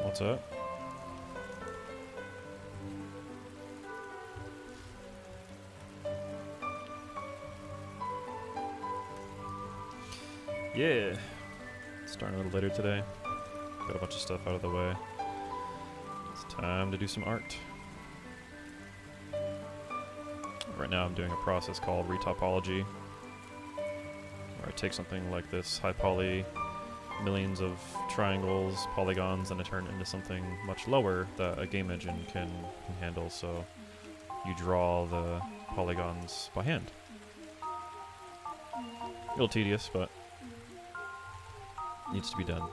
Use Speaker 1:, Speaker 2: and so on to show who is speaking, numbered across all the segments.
Speaker 1: What's up? Yeah. Starting a little later today. Got a bunch of stuff out of the way. It's time to do some art. Right now I'm doing a process called retopology, where I take something like this high poly, millions of triangles, polygons, and I turn it into something much lower that a game engine can handle, so you draw the polygons by hand. A little tedious, but needs to be done.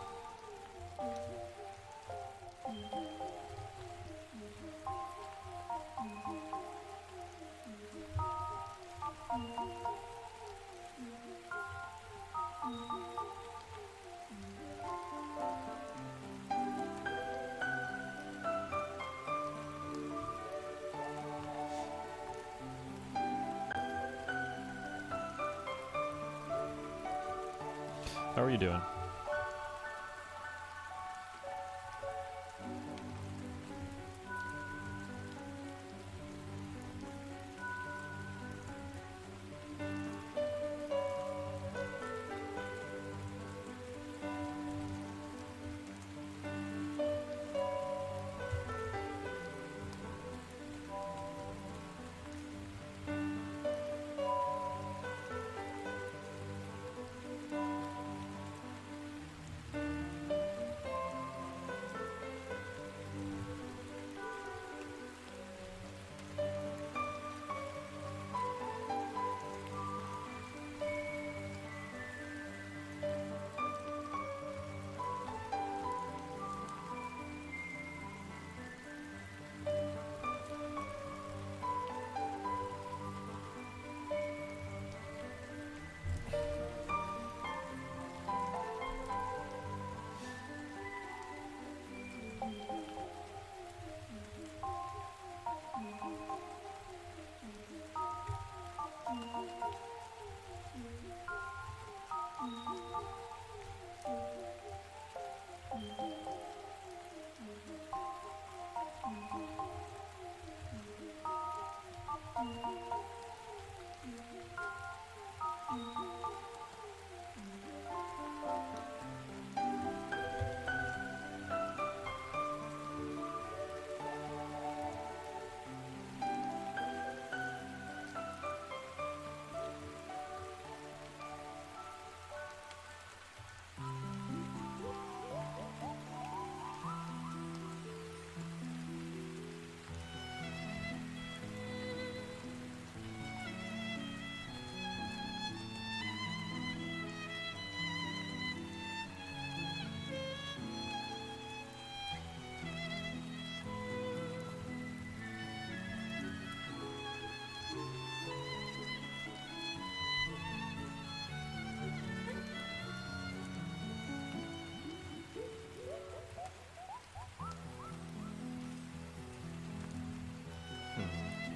Speaker 1: How are you doing?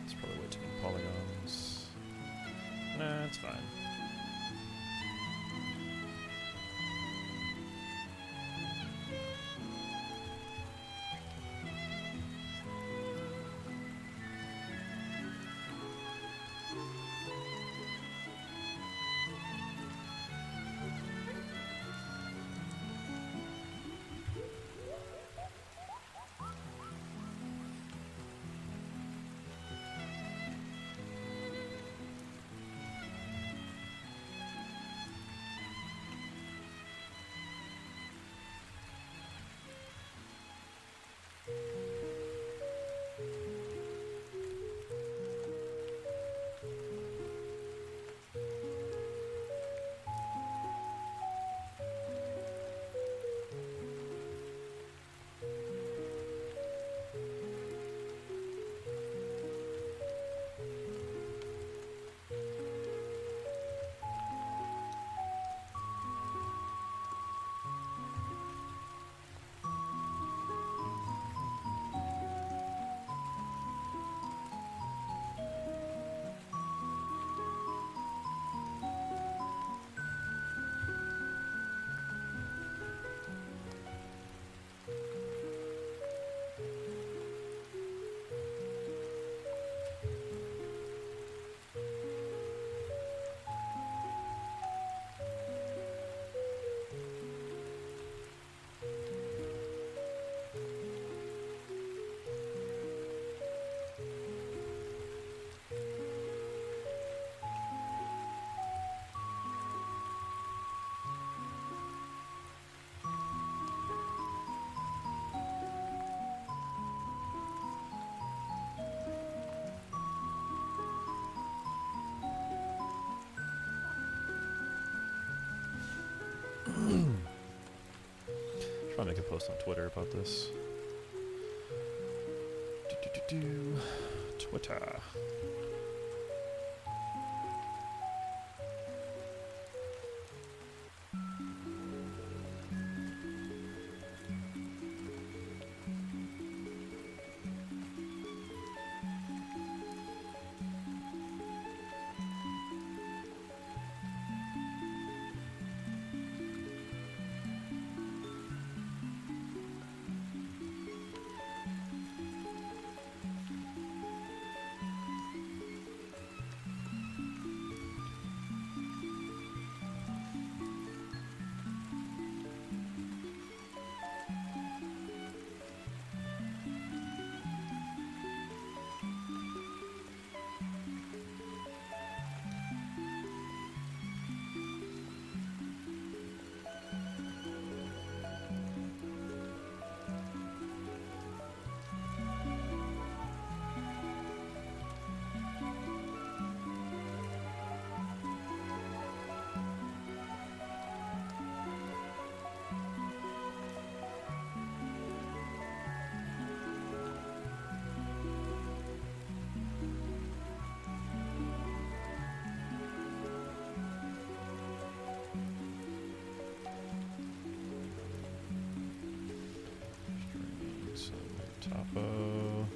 Speaker 1: It's probably way too many polygons. Nah, it's fine. Probably make a post on Twitter about this. Twitter. Topo.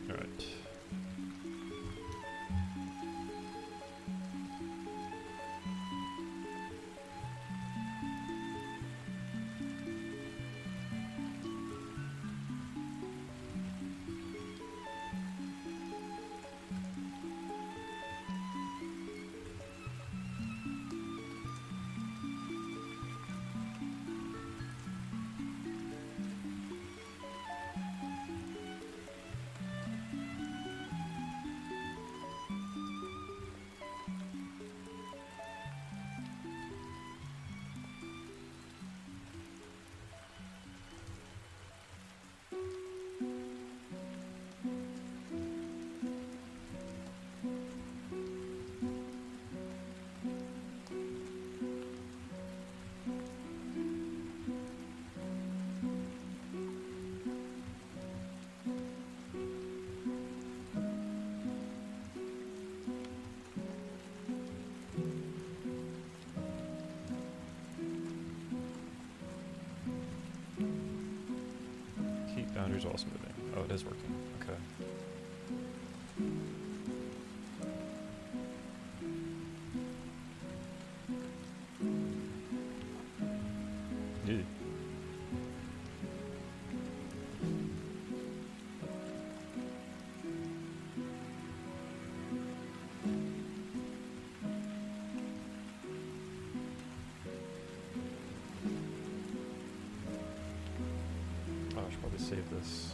Speaker 1: All right. Boundaries also moving. Oh, it is working. Okay. Ew. Oh, I should probably save this.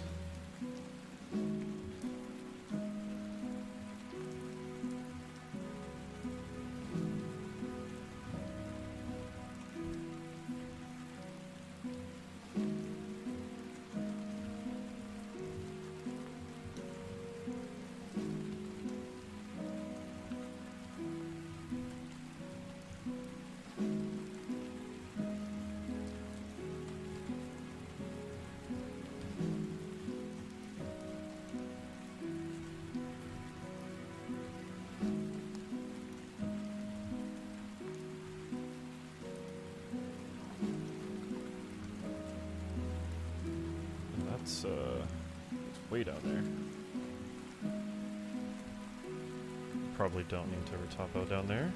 Speaker 1: It's way down there. Probably don't need to retopo down there.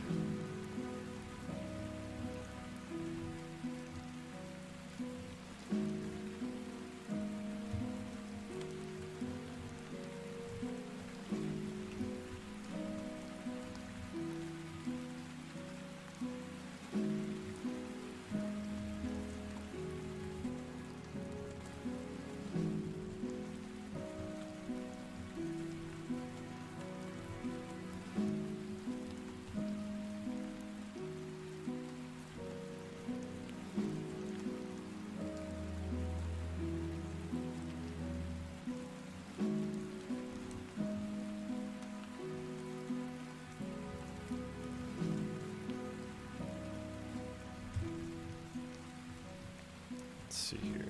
Speaker 1: Let's see here.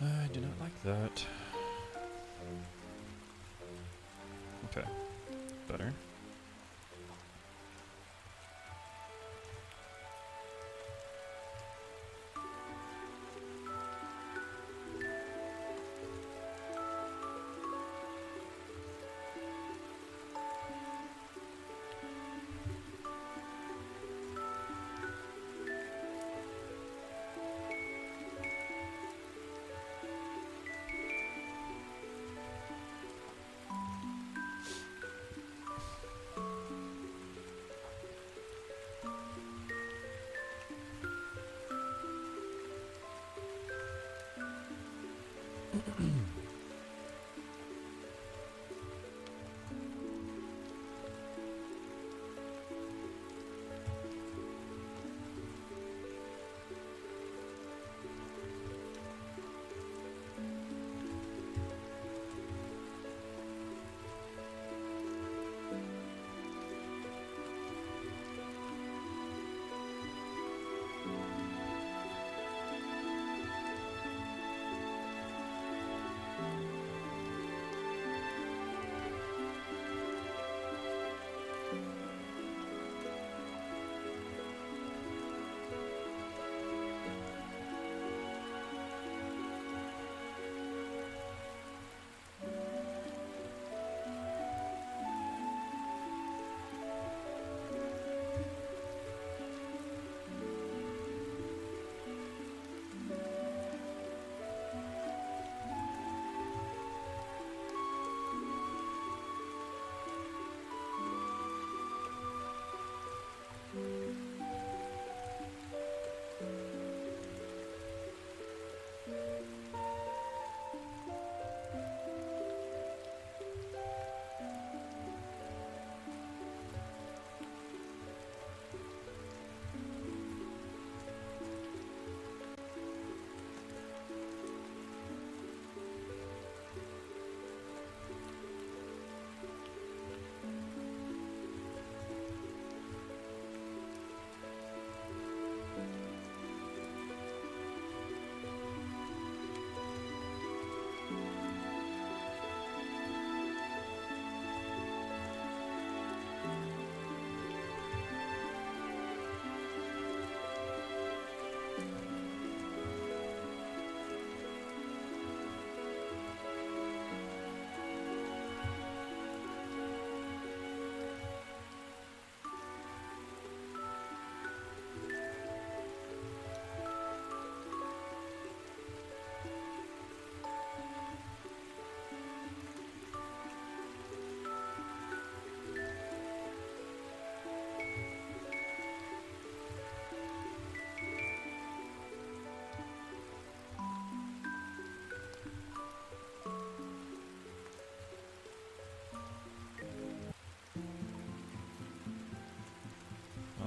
Speaker 1: I do not like that. Okay, better.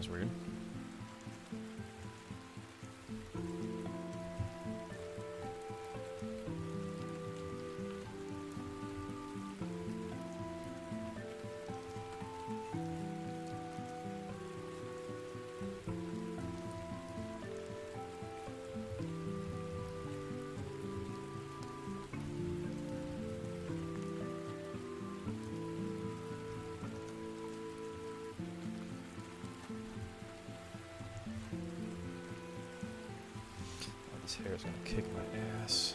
Speaker 1: was weird. This hair is gonna kick my ass.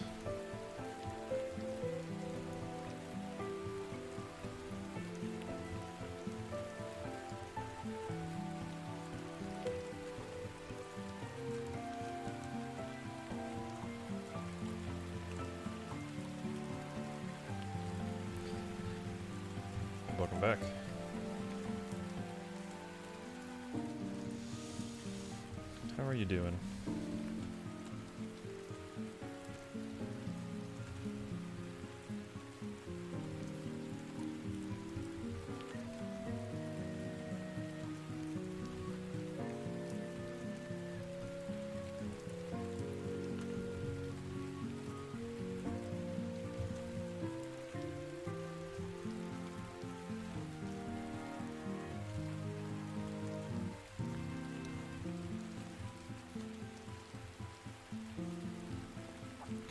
Speaker 1: Welcome back. How are you doing?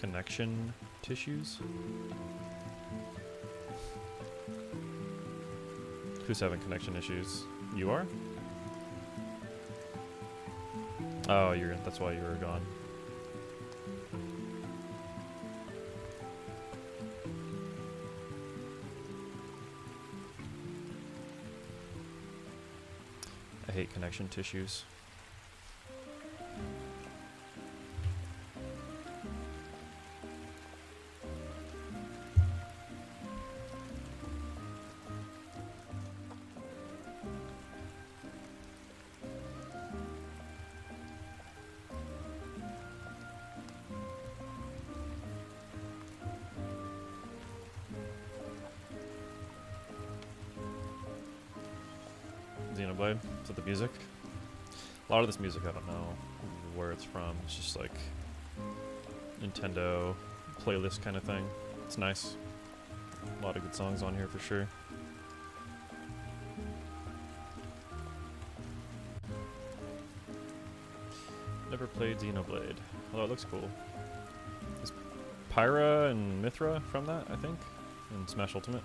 Speaker 1: Connection tissues? Who's having connection issues? You are? Oh, that's why you were gone. I hate connection tissues. Xenoblade? Is that the music? A lot of this music, I don't know where it's from. It's just like Nintendo playlist kind of thing. It's nice. A lot of good songs on here for sure. Never played Xenoblade, although it looks cool. Is Pyra and Mithra from that, I think? In Smash Ultimate?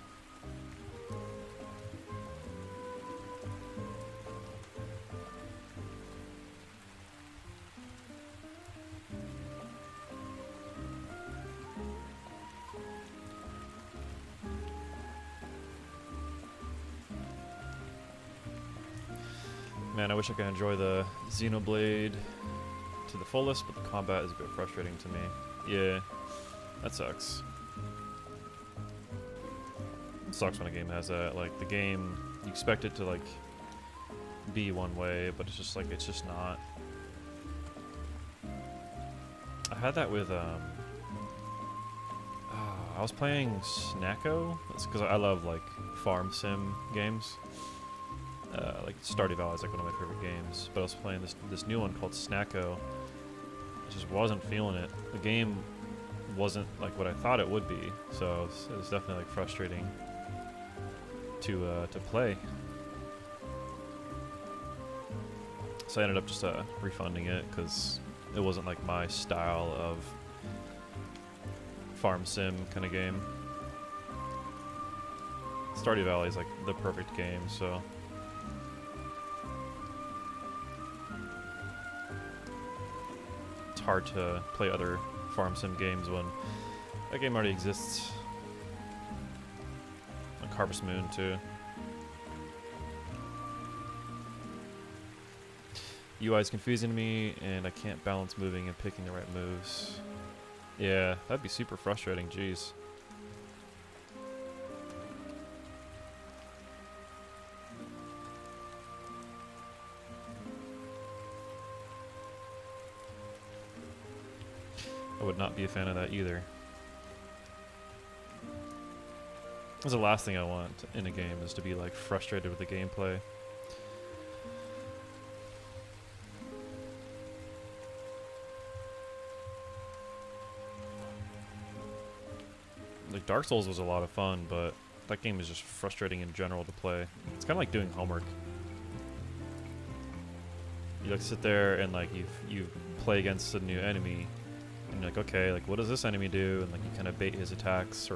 Speaker 1: Man, I wish I could enjoy the Xenoblade to the fullest, but the combat is a bit frustrating to me. Yeah, that sucks. It sucks when a game has that. Like, the game, you expect it to, like, be one way, but it's just, like, it's just not. I had that with, I was playing Snacko. That's because I love, like, farm sim games. Like Stardew Valley is like one of my favorite games, but I was playing this new one called Snacko. I just wasn't feeling it. The game wasn't like what I thought it would be, so it was definitely like frustrating to play. So I ended up just refunding it because it wasn't like my style of farm sim kind of game. Stardew Valley is like the perfect game, so. Hard to play other farm sim games when that game already exists. Like Harvest Moon too. UI is confusing to me and I can't balance moving and picking the right moves. Yeah, that'd be super frustrating, jeez. I would not be a fan of that either. That's the last thing I want in a game, is to be like frustrated with the gameplay. Like, Dark Souls was a lot of fun, but that game is just frustrating in general to play. It's kind of like doing homework. You like sit there and like you play against a new enemy, and you're like, okay, like what does this enemy do? And like you kind of bait his attacks,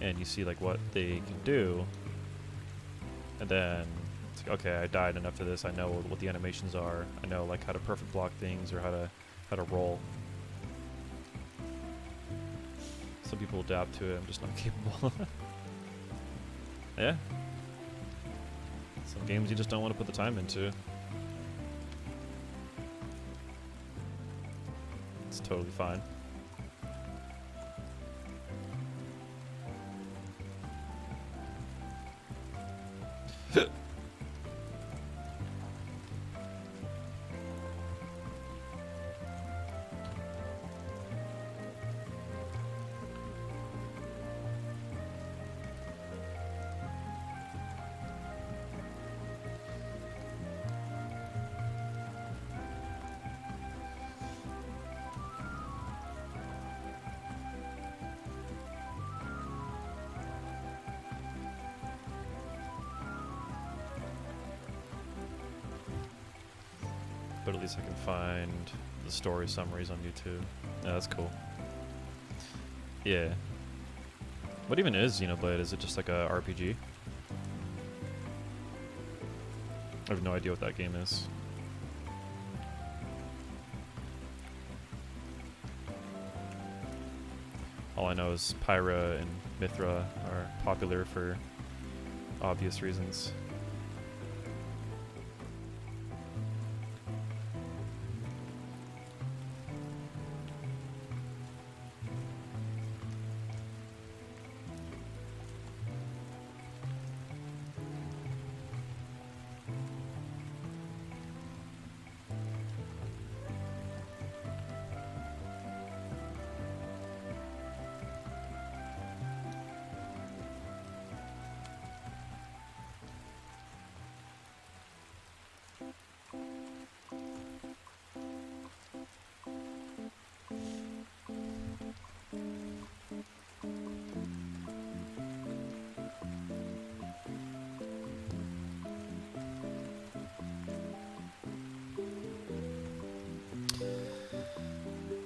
Speaker 1: and you see like what they can do, and then it's like, okay, I died enough to this. I know what the animations are. I know like how to perfect block things or how to roll. Some people adapt to it. I'm just not capable. Yeah. Some games you just don't want to put the time into. It's totally fine. But at least I can find the story summaries on YouTube. Yeah, that's cool. Yeah. What even is Xenoblade? Is it just like a RPG? I have no idea what that game is. All I know is Pyra and Mithra are popular for obvious reasons.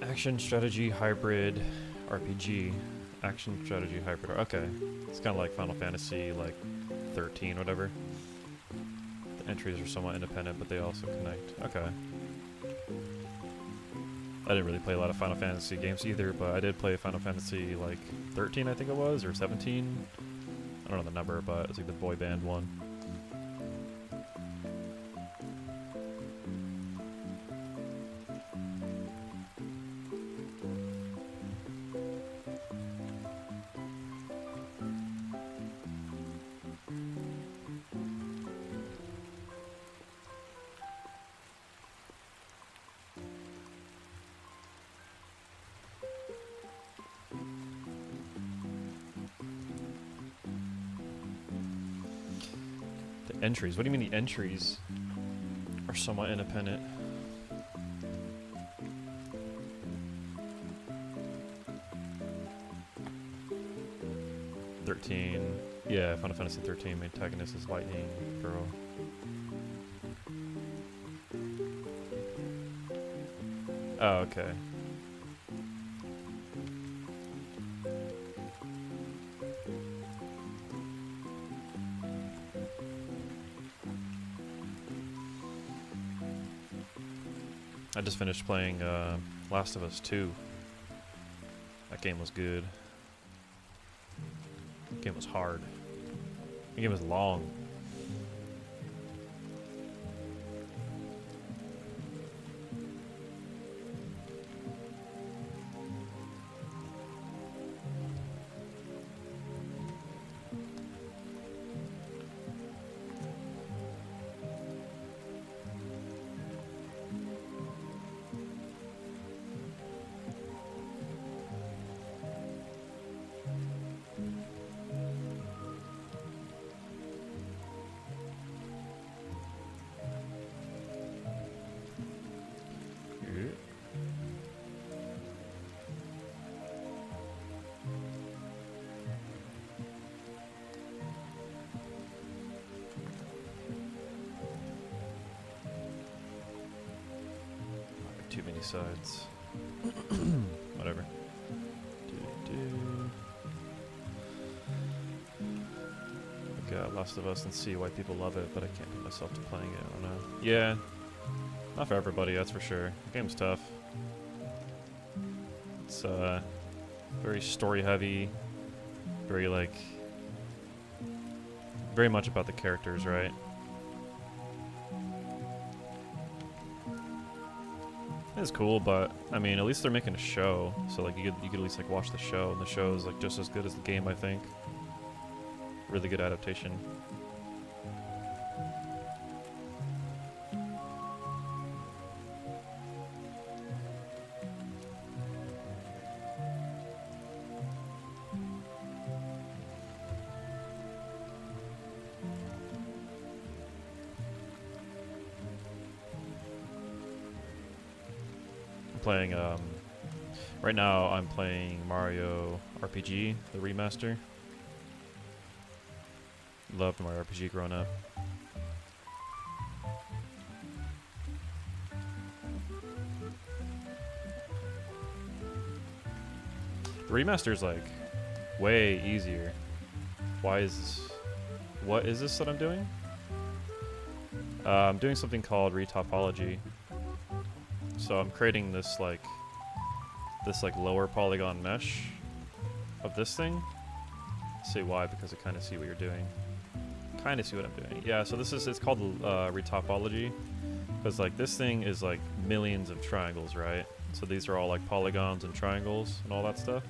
Speaker 1: Action, strategy, hybrid, RPG. Action, strategy, hybrid. Okay. It's kind of like Final Fantasy, like 13, whatever. The entries are somewhat independent, but they also connect. Okay. I didn't really play a lot of Final Fantasy games either, but I did play Final Fantasy, like 13, I think it was, or 17. I don't know the number, but it's like the boy band one. Entries? What do you mean the entries are somewhat independent? Yeah, Final Fantasy 13. Main antagonist is Lightning Girl. Oh, okay. I just finished playing Last of Us 2. That game was good. That game was hard. The game was long. these sides. Whatever. Like Last of Us, and see why people love it, but I can't put myself to playing it. I don't know. Yeah, not for everybody, that's for sure. The game's tough. It's very story heavy, very like, very much about the characters, right? It's cool, but I mean, at least they're making a show, so like you could at least like watch the show, and the show is like just as good as the game, I think. Really good adaptation. Playing right now I'm playing Mario RPG, the remaster. Loved Mario RPG growing up. The remaster's like way easier. Why is this? What is this that I'm doing? I'm doing something called retopology. So I'm creating this like lower polygon mesh of this thing. See why? Because I kind of see what you're doing. Kind of see what I'm doing. Yeah. So it's called retopology, because like this thing is like millions of triangles, right? So these are all like polygons and triangles and all that stuff.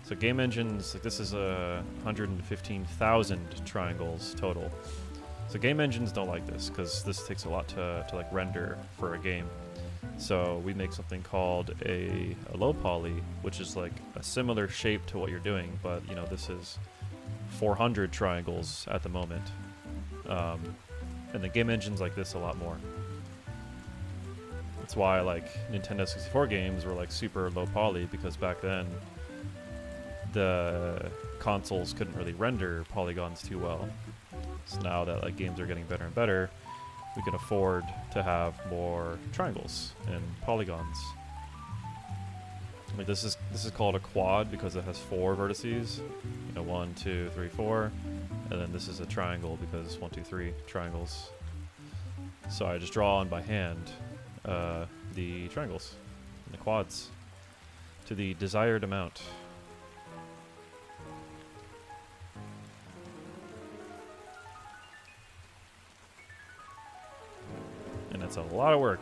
Speaker 1: So game engines, like this is 115,000 triangles total. So game engines don't like this because this takes a lot to like render for a game. So we make something called a low poly, which is like a similar shape to what you're doing, but you know, this is 400 triangles at the moment. And the game engines like this a lot more. That's why like Nintendo 64 games were like super low poly, because back then the consoles couldn't really render polygons too well. So now that like games are getting better and better, we can afford to have more triangles and polygons. Like this is called a quad because it has 4 vertices. You know, 1, 2, 3, 4, and then this is a triangle because it's 1, 2, 3 triangles. So I just draw on by hand the triangles and the quads to the desired amount. And it's a lot of work.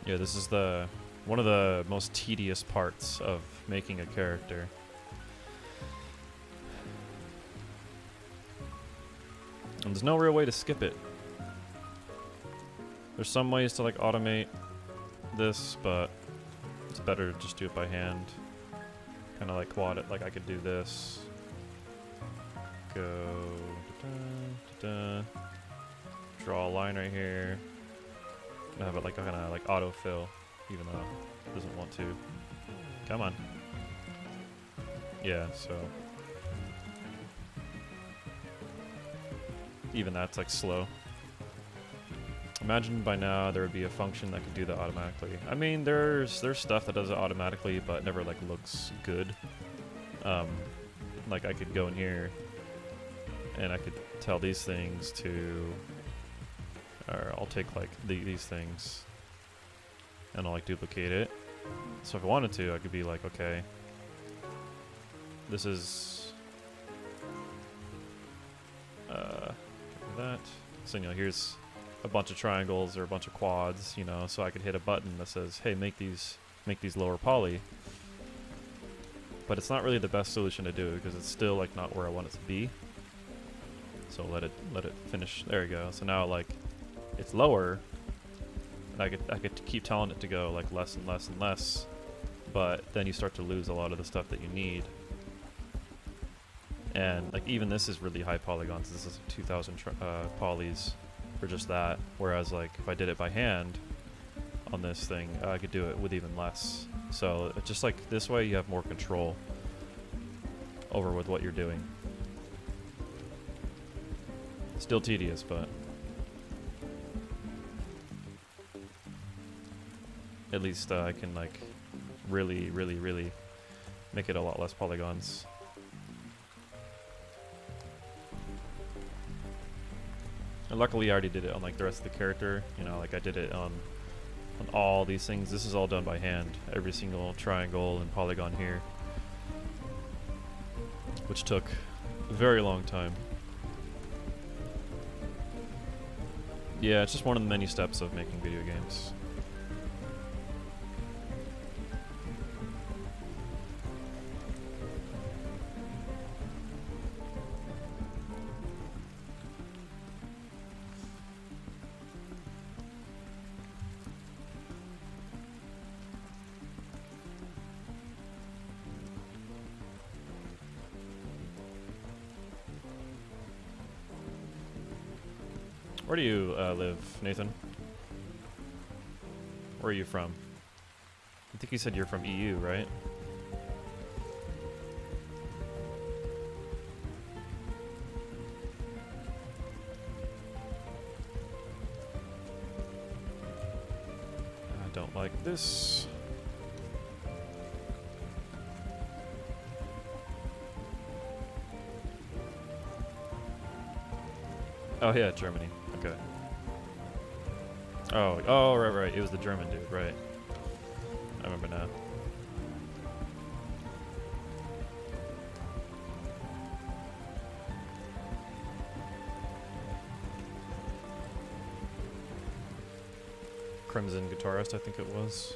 Speaker 1: Yeah, this is one of the most tedious parts of making a character. And there's no real way to skip it. There's some ways to like automate this, but it's better to just do it by hand. Kind of like quad it, like I could do this. Go, draw a line right here. I have it like kind of like autofill, even though it doesn't want to. Come on. Yeah, so even that's like slow. Imagine by now there would be a function that could do that automatically. I mean, there's stuff that does it automatically, but it never like looks good. Like I could go in here and I could tell these things to, or I'll take like these things and I'll like duplicate it. So if I wanted to, I could be like, okay, this is that. So you know, here's a bunch of triangles or a bunch of quads, you know, so I could hit a button that says, hey, make these lower poly. but it's not really the best solution to do because it's still like not where I want it to be. So let it finish. There you go. So now like it's lower, and I could keep telling it to go like less and less and less, but then you start to lose a lot of the stuff that you need. And like even this is really high polygons. This is 2,000 polys for just that. Whereas like if I did it by hand on this thing, I could do it with even less. So it's just like this way you have more control over with what you're doing. Still tedious, but at least I can like really make it a lot less polygons. And luckily I already did it on like the rest of the character, you know, like I did it on all these things. This is all done by hand, every single triangle and polygon here, which took a very long time. Yeah, it's just one of the many steps of making video games. Where do you live, Nathan? Where are you from? I think you said you're from EU, right? I don't like this. Oh yeah, Germany. Okay. Oh, right. It was the German dude, right. I remember now. Crimson Guitarist, I think it was.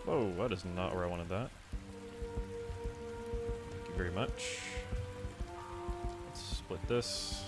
Speaker 1: Whoa, that is not where I wanted that. Thank you very much. Let's split this.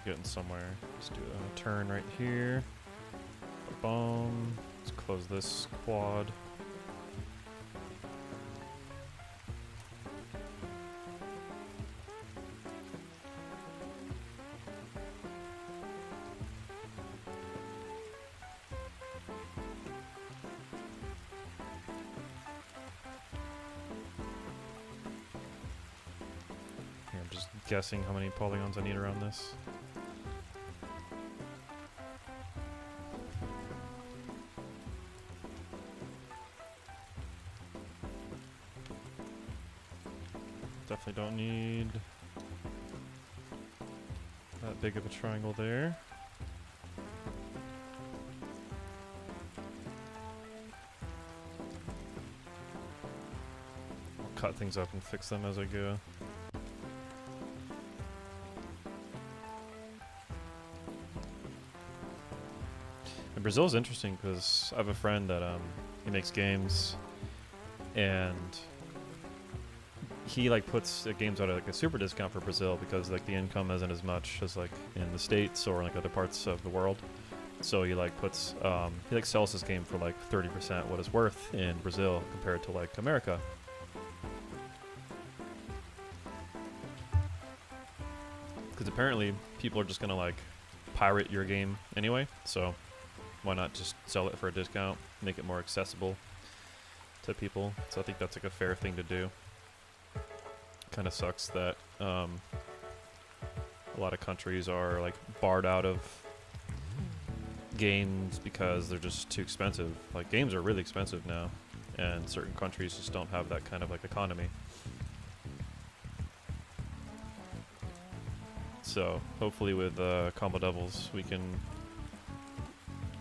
Speaker 1: We're getting somewhere. Let's do a turn right here. Boom. Let's close this quad. Here, I'm just guessing how many polygons I need around this. Definitely don't need that big of a triangle there. I'll cut things up and fix them as I go. And Brazil is interesting because I have a friend that he makes games, and he like puts games out at like a super discount for Brazil because like the income isn't as much as like in the States or like other parts of the world. So he like puts he like sells his game for like 30% what it's worth in Brazil compared to like America. Because apparently people are just gonna like pirate your game anyway, so why not just sell it for a discount, make it more accessible to people. So I think that's like a fair thing to do. Kind of sucks that a lot of countries are like barred out of games because they're just too expensive. Like, games are really expensive now, and certain countries just don't have that kind of like economy. So hopefully with Combo Devils we can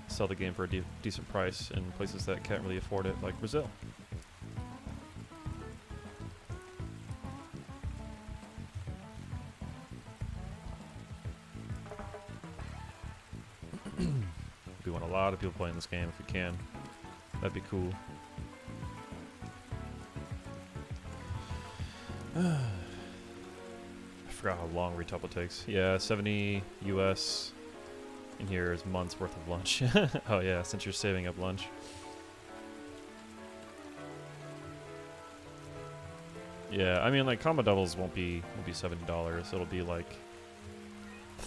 Speaker 1: sell the game for a decent price in places that can't really afford it, like Brazil. We want a lot of people playing this game if we can. That'd be cool. I forgot how long retouple takes. Yeah, 70 US in here is months worth of lunch. Oh yeah, since you're saving up lunch. Yeah, I mean, like, combo doubles won't be $70. It'll be like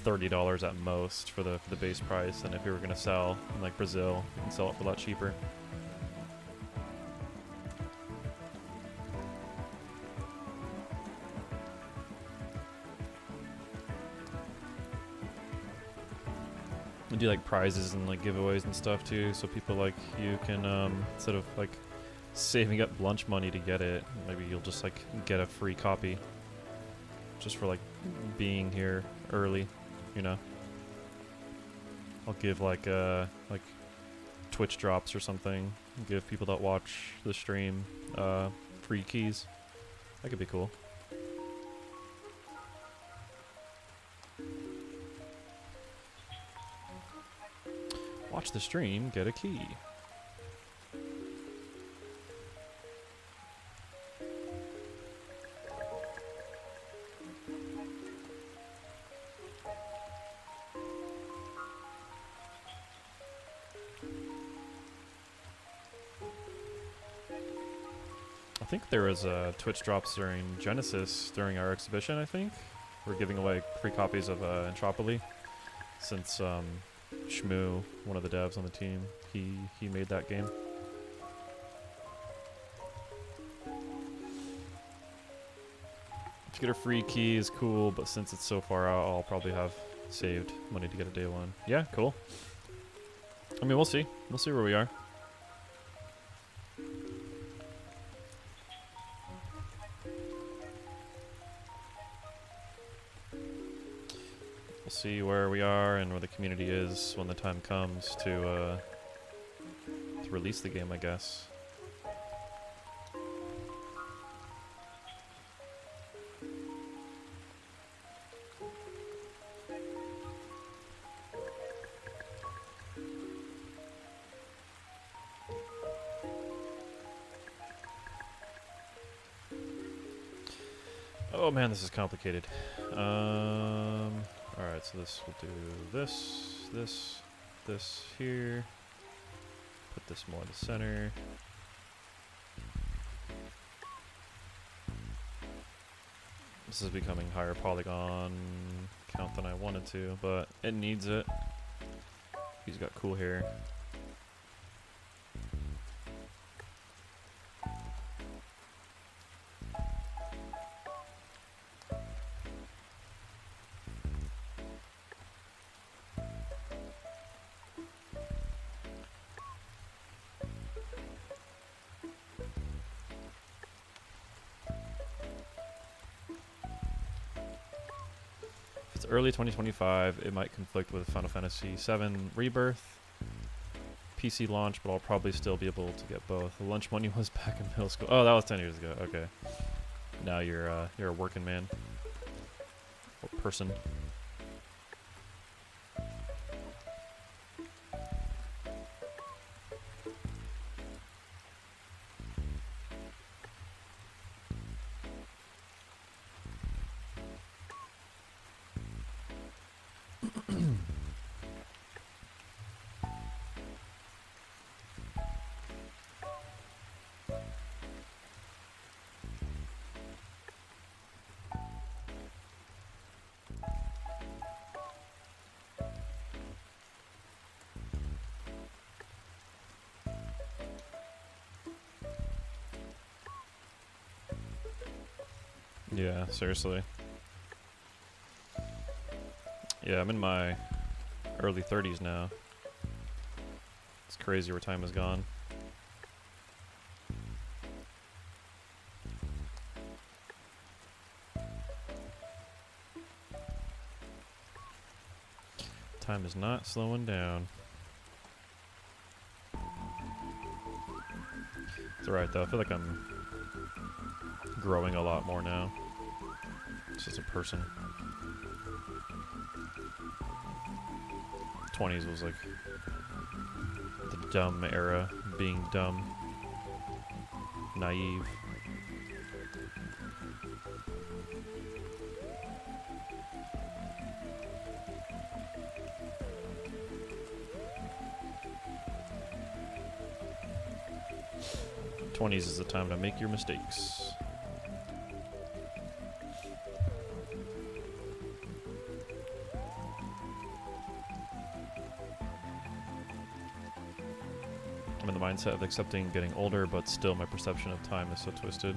Speaker 1: $30 at most for the base price. And if you were gonna sell in like Brazil, you can sell it for a lot cheaper. We do like prizes and like giveaways and stuff too, so people like you can instead of like saving up lunch money to get it, maybe you'll just like get a free copy just for like being here early, you know. I'll give like Twitch drops or something, give people that watch the stream free keys. That could be cool. Watch the stream, get a key. I think there was Twitch drops during Genesis during our exhibition, I think. We're giving away free copies of Entropoly since Shmoo, one of the devs on the team, he made that game. To get a free key is cool, but since it's so far out, I'll probably have saved money to get a day one. Yeah, cool. I mean, we'll see. We'll see where we are. We'll see where we are and where the community is when the time comes to release the game, I guess. Oh man, this is complicated. Alright, so this will do this here. Put this more in the center. This is becoming higher polygon count than I wanted to, but it needs it. He's got cool hair. Early 2025, it might conflict with Final Fantasy VII Rebirth PC launch, but I'll probably still be able to get both. The lunch money was back in middle school. Oh, that was 10 years ago. Okay. Now you're a working man or person. Yeah, seriously. Yeah, I'm in my early 30s now. crazy where time has gone. Time is not slowing down. It's alright though, I feel like I'm growing a lot more now. Just as a person. 20s was like the dumb era, being dumb, naive. '20s is the time to make your mistakes. I'm in the mindset of accepting getting older, but still my perception of time is so twisted.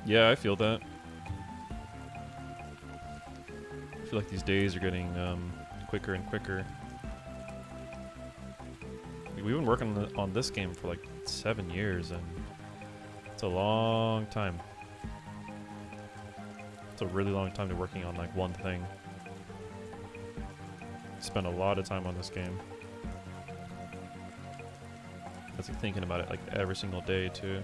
Speaker 1: Yeah, I feel that. I feel like these days are getting quicker and quicker. We've been working on this game for like 7 years, and it's a long time. It's a really long time to working on like one thing. Spent a lot of time on this game. I was like thinking about it like every single day too.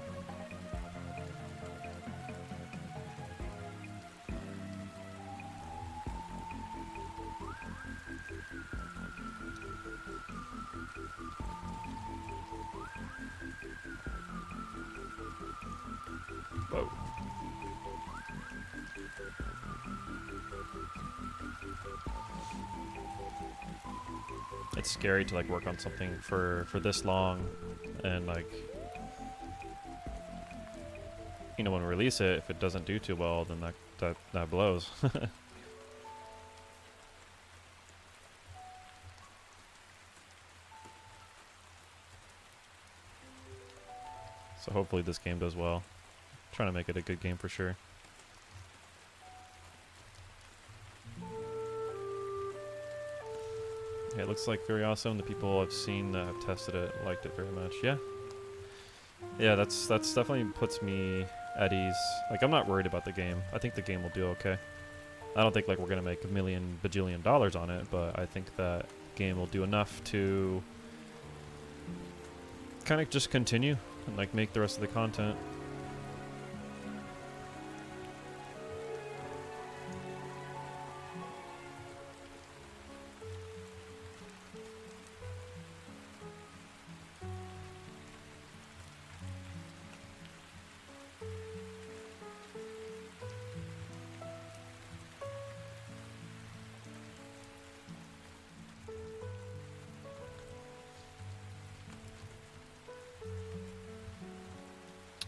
Speaker 1: Whoa. It's scary to like work on something for this long, and like, you know, when we release it, if it doesn't do too well, then that blows. So hopefully this game does well. I'm trying to make it a good game for sure. Yeah, it looks like very awesome. The people I've seen that have tested it liked it very much. Yeah. Yeah, that's definitely puts me at ease. Like, I'm not worried about the game. I think the game will do okay. I don't think like we're gonna make $1 million bajillion on it, but I think that game will do enough to kind of just continue and like make the rest of the content.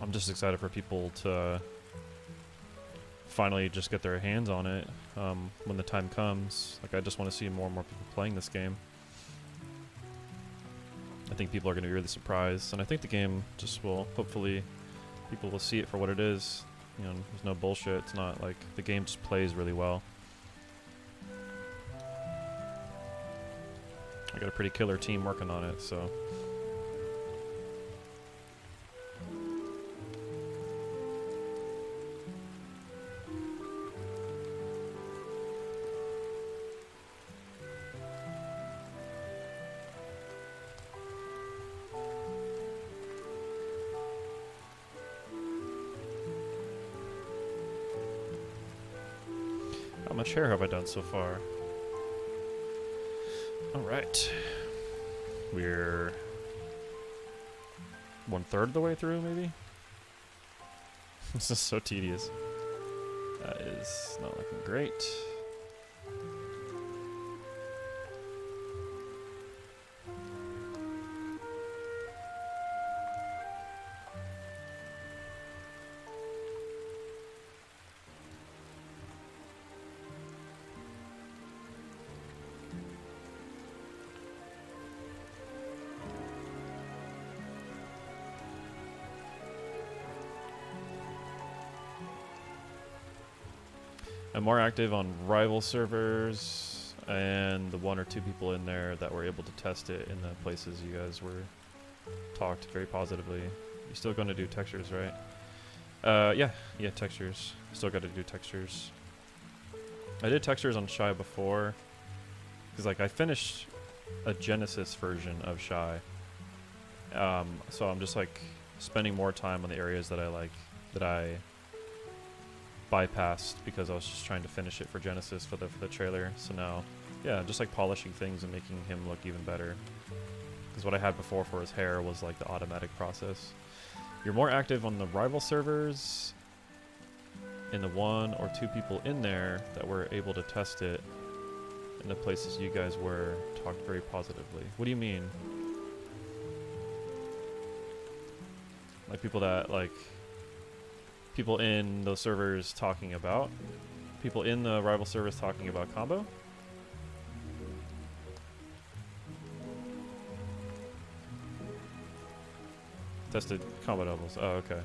Speaker 1: I'm just excited for people to finally just get their hands on it when the time comes. Like, I just want to see more and more people playing this game. I think people are going to be really surprised, and I think the game just will, hopefully, people will see it for what it is. You know, there's no bullshit. It's not like, the game just plays really well. I got a pretty killer team working on it, so. How much hair have I done so far? Alright. We're 1/3 of the way through, maybe? This is so tedious. That is not looking great. I'm more active on rival servers. and the 1 or 2 people in there that were able to test it in the places you guys were talked very positively. You're still going to do textures, right? Yeah, textures. Still got to do textures. I did textures on Shy before, because like I finished a Genesis version of Shy, so I'm just like spending more time on the areas that I bypassed because I was just trying to finish it for Genesis for the trailer. So now, yeah, just like polishing things and making him look even better. Because what I had before for his hair was like the automatic process. You're more active on the rival servers, in the 1 or 2 people in there that were able to test it, in the places you guys were talked very positively. What do you mean? Like people in those servers talking about? People in the rival servers talking about combo? Tested combo doubles. Oh, okay.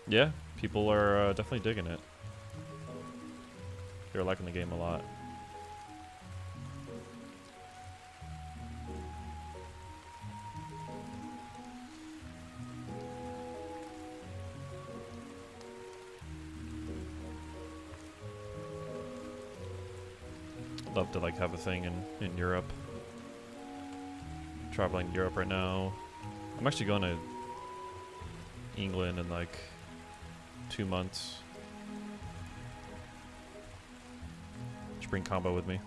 Speaker 1: Yeah, people are definitely digging it. They're liking the game a lot. Love to like have a thing in Europe. Traveling Europe right now. I'm actually going to England in like 2 months. Just bring combo with me.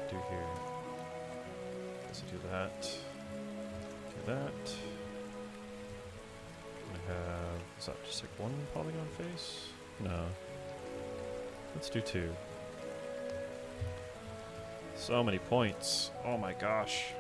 Speaker 1: Do here. Let's do that. Do that. I have, is that just like 1 polygon face? No. Let's do 2. So many points. Oh my gosh.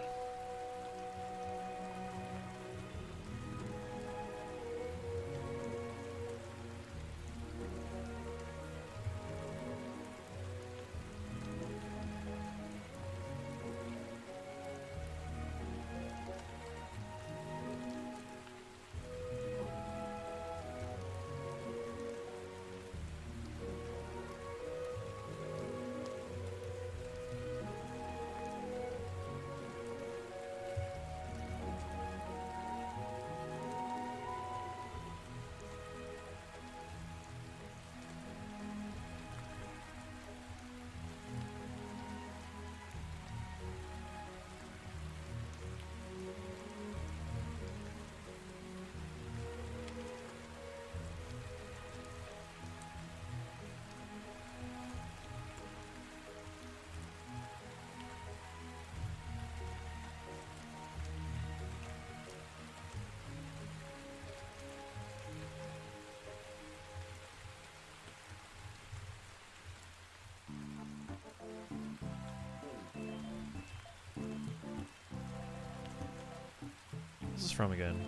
Speaker 1: This is from again?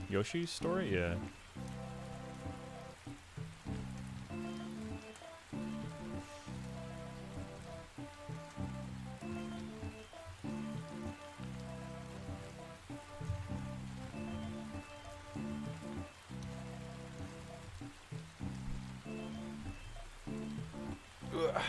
Speaker 1: Yoshi's story? Yeah. Ugh.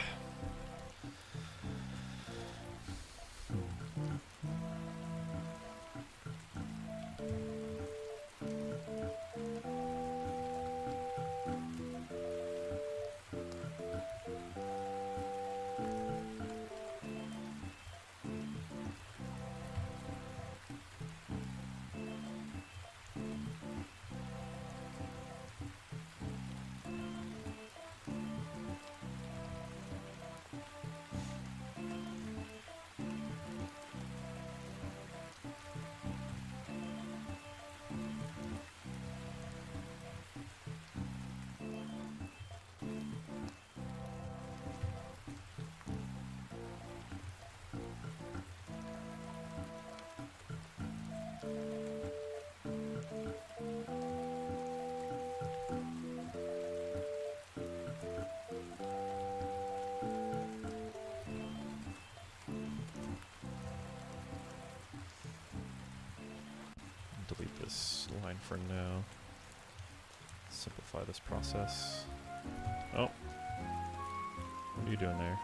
Speaker 1: this line for now. Simplify this process. Oh. What are you doing there?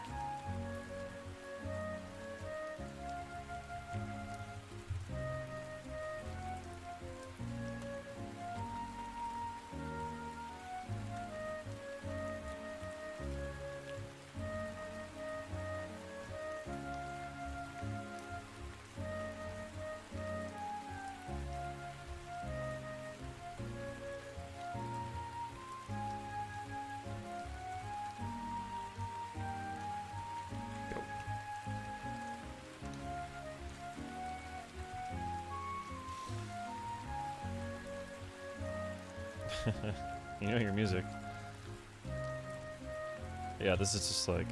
Speaker 1: You know your music. Yeah, this is just like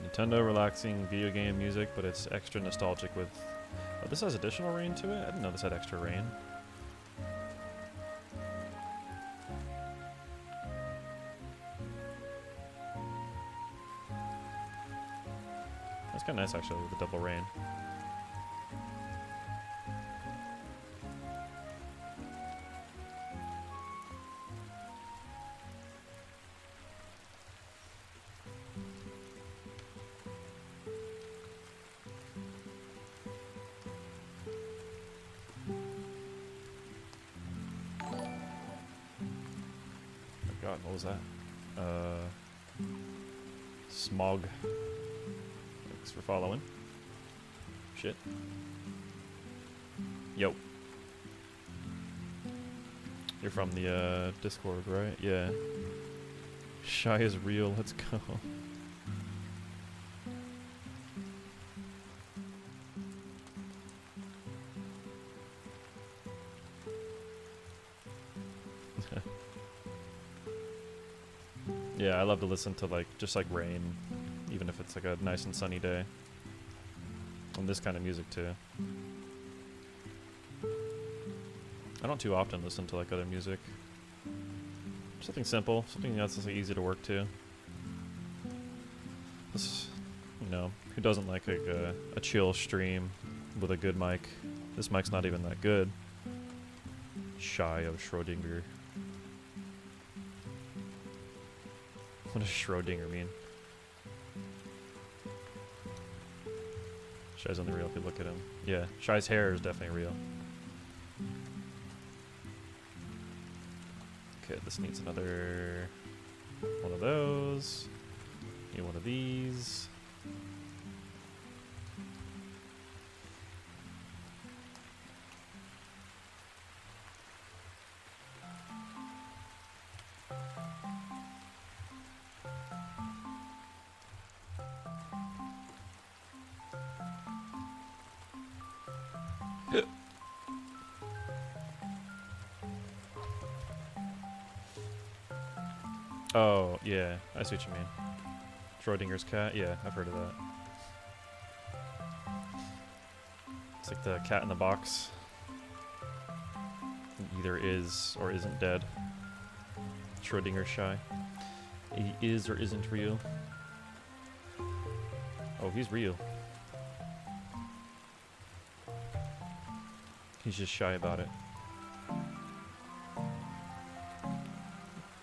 Speaker 1: Nintendo relaxing video game music, but it's extra nostalgic with... Oh, this has additional rain to it? I didn't know this had extra rain. That's kind of nice actually, with the double rain. God, what was that? Smog. Thanks for following. Shit. Yo. You're from the Discord, right? Yeah. Shy is real, let's go. Yeah, I love to listen to like just like rain, even if it's like a nice and sunny day. And this kind of music too. I don't too often listen to like other music. Something simple, something that's like easy to work to. This, you know, who doesn't like a chill stream with a good mic? This mic's not even that good. Shy of Schrodinger. What does Schrodinger mean? Shy's only real if you look at him. Yeah, Shy's hair is definitely real. Okay, this needs another one of those. Need one of these. Oh, yeah, I see what you mean. Schrodinger's cat? Yeah, I've heard of that. It's like the cat in the box. He either is or isn't dead. Schrodinger's shy. He is or isn't real. Oh, he's real. He's just shy about it.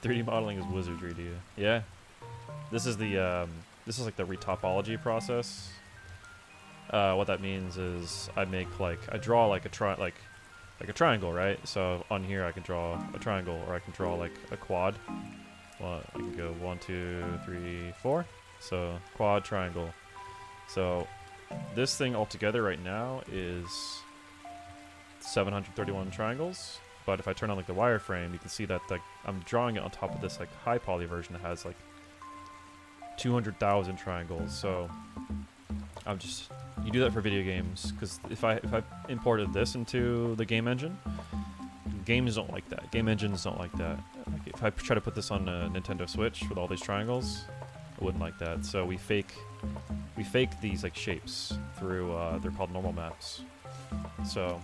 Speaker 1: 3D modeling is wizardry to you. Yeah. This is the this is like the retopology process. What that means is I draw like a triangle, right? So on here I can draw a triangle, or I can draw like a quad. Well, I can go 1, 2, 3, 4. So quad, triangle. So this thing altogether right now is 731 triangles. But if I turn on like the wireframe, you can see that like I'm drawing it on top of this like high poly version that has like 200,000 triangles. So you do that for video games, because if I imported this into the game engine, games don't like that. Game engines don't like that. Like if I try to put this on a Nintendo Switch with all these triangles, I wouldn't like that. So we fake these like shapes through they're called normal maps. So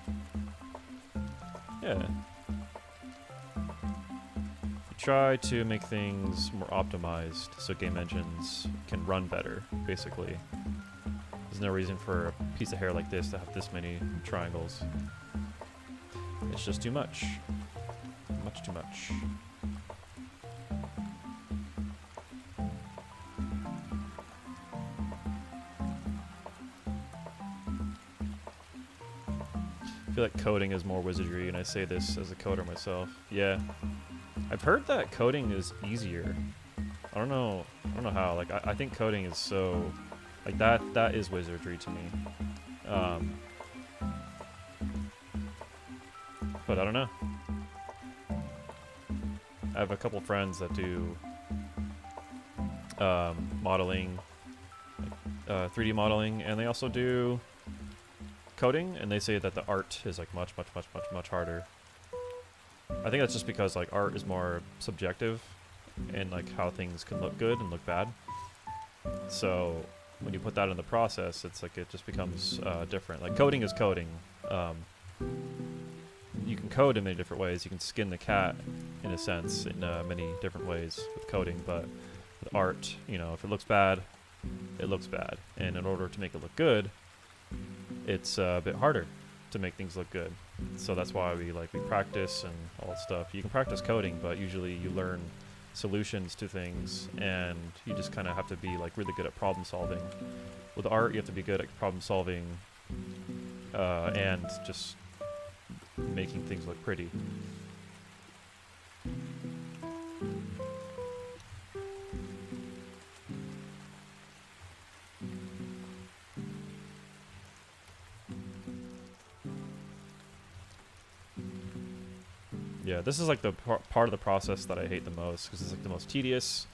Speaker 1: yeah. Try to make things more optimized so game engines can run better, basically. There's no reason for a piece of hair like this to have this many triangles. It's just too much. Much too much. I feel like coding is more wizardry, and I say this as a coder myself. Yeah. I've heard that coding is easier. I don't know how. Like, I think coding is so... Like, that is wizardry to me. But I don't know. I have a couple friends that do modeling, 3D modeling, and they also do coding, and they say that the art is like much harder. I think that's just because like art is more subjective and like how things can look good and look bad. So when you put that in the process, it's like it just becomes different. Like coding is coding. You can code in many different ways. You can skin the cat in a sense in many different ways with coding, but with art, you know, if it looks bad, it looks bad. And in order to make it look good, it's a bit harder to make things look good. So that's why we practice and all that stuff. You can practice coding, but usually you learn solutions to things, and you just kind of have to be like really good at problem solving. With art, you have to be good at problem solving and just making things look pretty. Yeah, this is like the part of the process that I hate the most, because it's like the most tedious.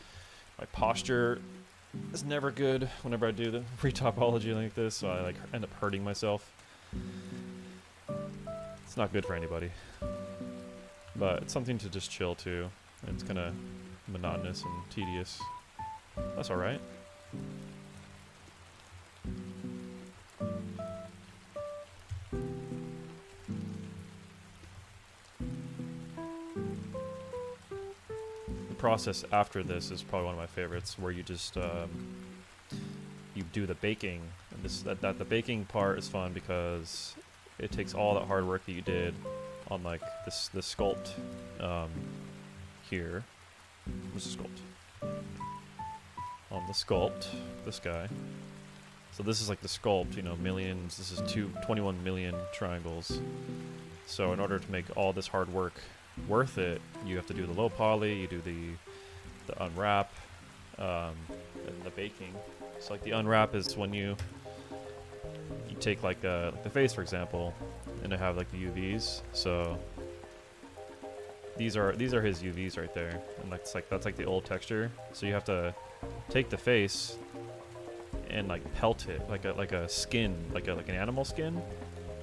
Speaker 1: My posture is never good whenever I do the retopology like this, so I like end up hurting myself. It's not good for anybody. But it's something to just chill to. It's kind of monotonous and tedious. That's alright. Process after this is probably one of my favorites, where you just you do the baking, and the baking part is fun because it takes all that hard work that you did on like this sculpt here. Where's the sculpt? On the sculpt, this guy. So this is like the sculpt, you know, millions. This is 21 million triangles. So in order to make all this hard work worth it, you have to do the low poly, you do the unwrap, and the baking. So like the unwrap is when you take like the face, for example, and I have like the UVs. So these are his UVs right there, and that's like the old texture. So you have to take the face and like pelt it like a skin, like an animal skin,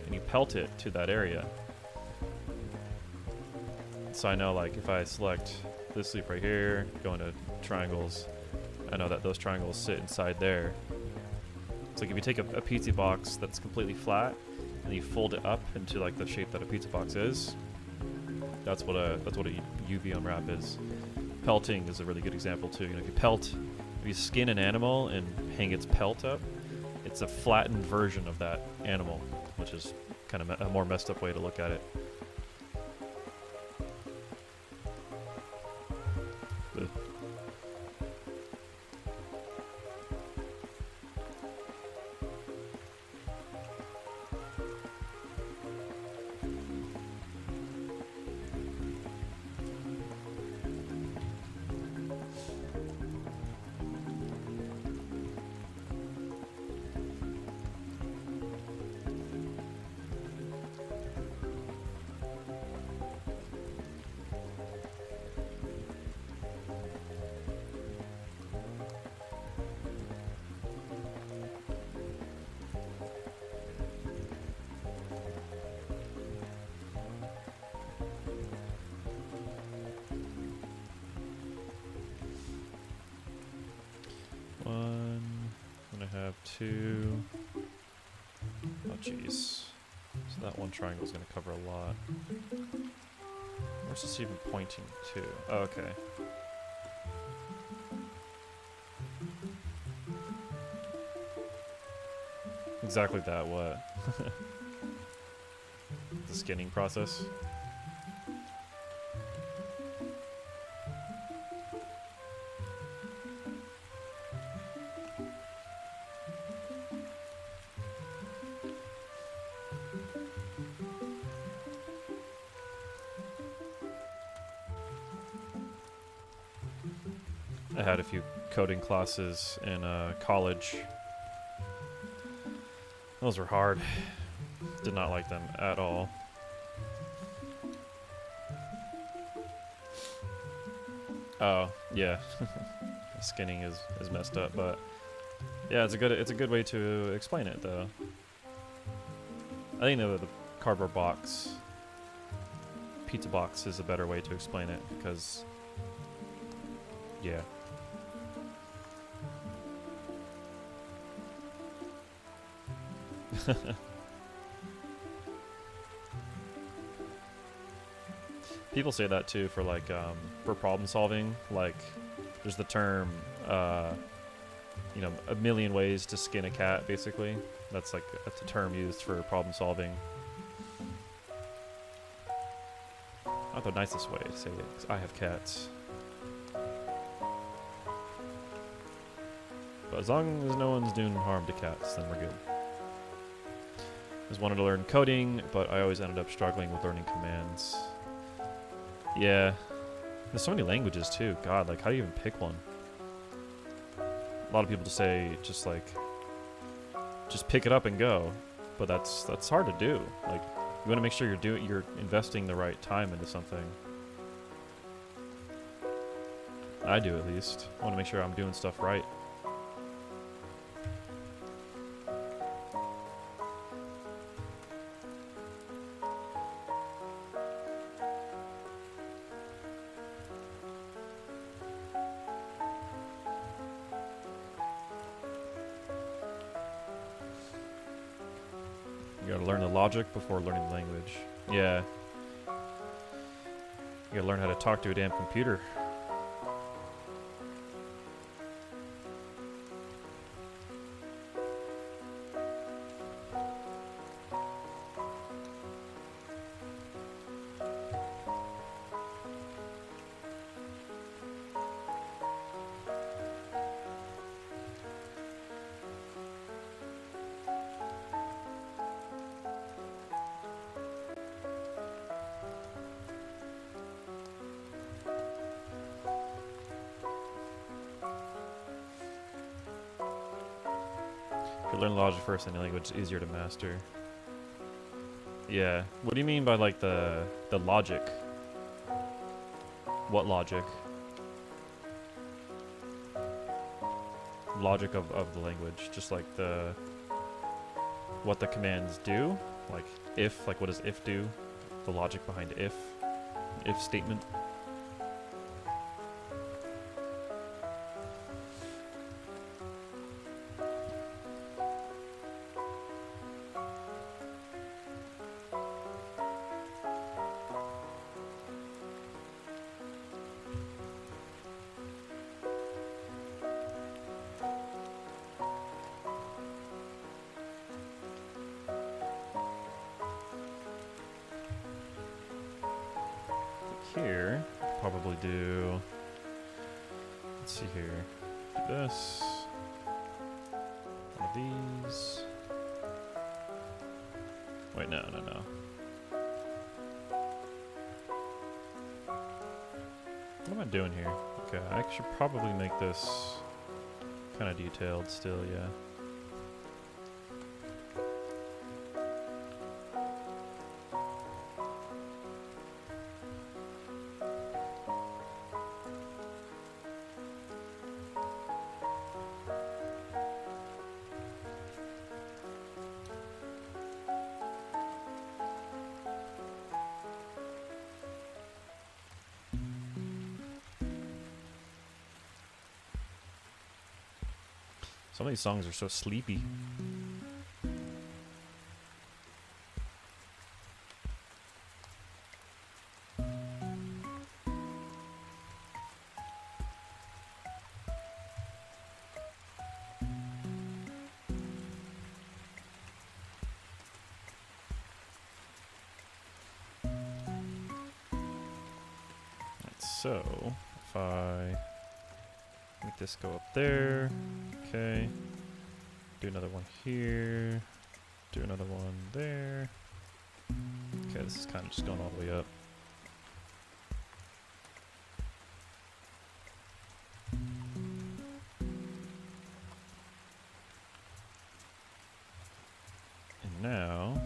Speaker 1: and you pelt it to that area. So I know, like, if I select this leaf right here, go into triangles, I know that those triangles sit inside there. It's like if you take a pizza box that's completely flat and you fold it up into like the shape that a pizza box is, that's what a UV unwrap is. Pelting is a really good example too. You know, if you skin an animal and hang its pelt up, it's a flattened version of that animal, which is kind of a more messed up way to look at it. Two. Oh jeez. So that one triangle is going to cover a lot. Where's this even pointing to? Oh, okay. Exactly that, what? The skinning process. I had a few coding classes in college. Those were hard. Did not like them at all. Oh, yeah. Skinning is messed up, but yeah, it's a good way to explain it though. I think the cardboard box, pizza box is a better way to explain it because yeah. People say that too for like for problem solving. Like, there's the term, you know, a million ways to skin a cat. Basically, that's a term used for problem solving. Not the nicest way to say it, 'cause I have cats. But as long as no one's doing harm to cats, then we're good. Just wanted to learn coding, but I always ended up struggling with learning commands. Yeah. There's so many languages too. God, like, how do you even pick one? A lot of people just say, just pick it up and go. But that's hard to do. Like, you want to make sure you're investing the right time into something. I do, at least. I want to make sure I'm doing stuff right. You gotta learn the logic before learning the language. Yeah. You gotta learn how to talk to a damn computer. If you learn logic first in a language, it's easier to master. Yeah. What do you mean by like the logic? What logic? Logic of the language. Just like what the commands do. Like if, like what does if do? The logic behind if statement. Here, probably do, let's see here, do this, one of these, wait, no. What am I doing here? Okay, I should probably make this kind of detailed still, yeah. Some of these songs are so sleepy. So if I make this go up there, okay, do another one here, do another one there. Okay, this is kind of just going all the way up. And now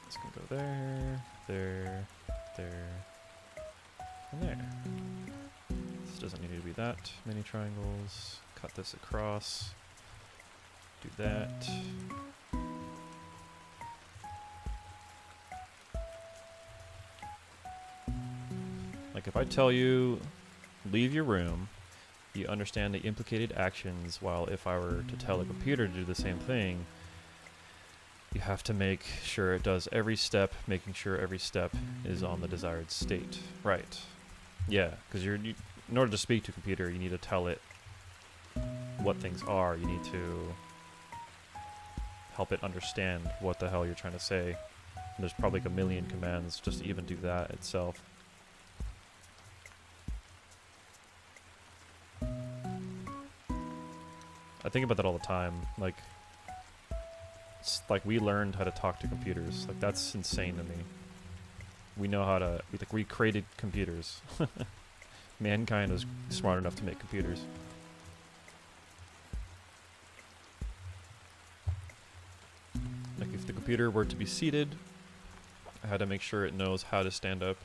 Speaker 1: it's gonna go there, there, there, and there. This doesn't need to be that many triangles. Cut this across. Do that. Like if I tell you, leave your room, you understand the implicated actions, while if I were to tell a computer to do the same thing, you have to make sure it does every step, making sure every step is on the desired state. Right. Yeah, because in order to speak to a computer, you need to tell it what things are. You need to help it understand what the hell you're trying to say. And there's probably like a million commands just to even do that itself. I think about that all the time. Like, it's like we learned how to talk to computers. Like, that's insane to me. We know how to, we created computers. Mankind was smart enough to make computers. Like, if the computer were to be seated, I had to make sure it knows how to stand up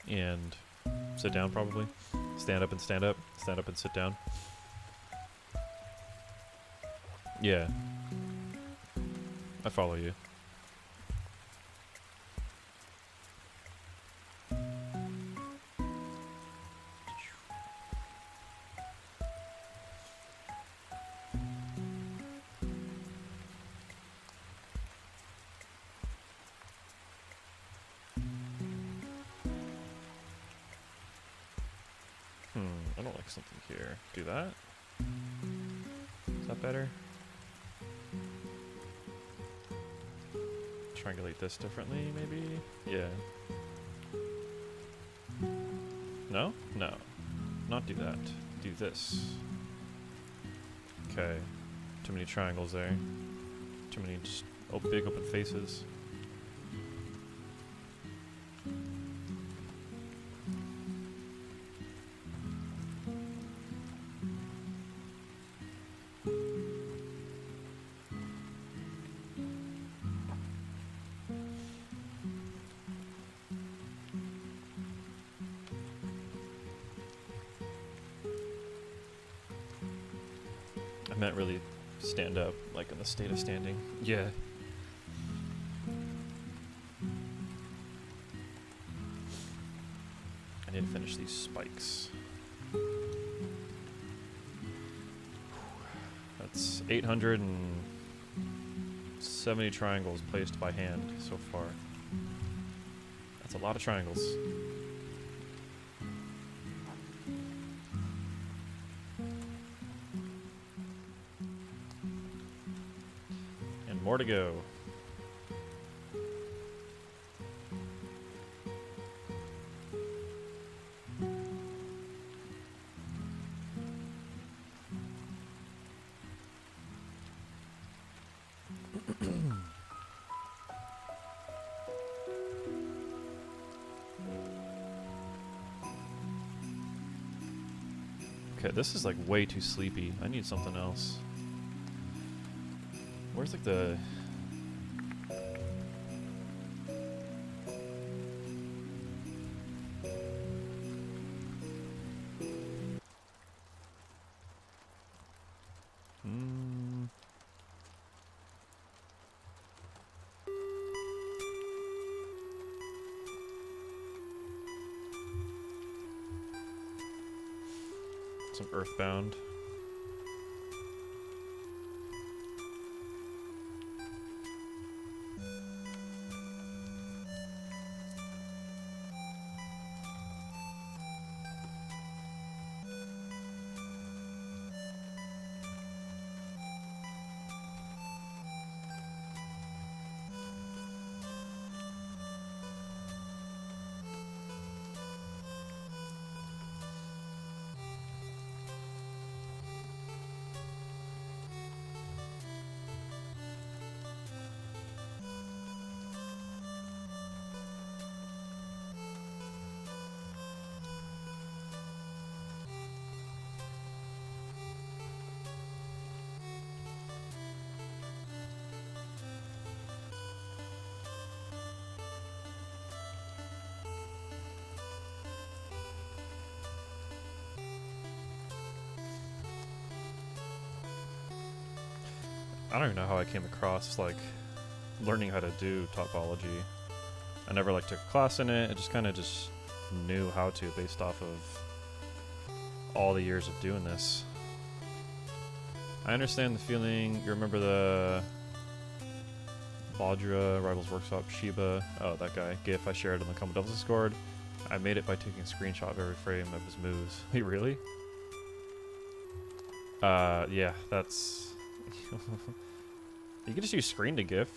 Speaker 1: and sit down, probably. Stand up and stand up. Stand up and sit down. Yeah. I follow you. I don't like something here. Do that? Is that better? Triangulate this differently, maybe? Yeah. No? No. Not do that. Do this. Okay. Too many triangles there. Too many just big open faces. I meant really stand up, like in the state of standing. Yeah. I need to finish these spikes. That's 870 triangles placed by hand so far. That's a lot of triangles. More to go. Okay, this is like way too sleepy. I need something else. Where's like the... Some Earthbound. I don't even know how I came across like learning how to do topology. I never like took a class in it. I just kind of just knew how to based off of all the years of doing this. I understand the feeling. You remember the Baudra, Rivals Workshop, Shiba. Oh, that guy. GIF I shared on the Common Devils Discord. I made it by taking a screenshot of every frame of his moves. Wait, really? Yeah, that's... You can just use screen to GIF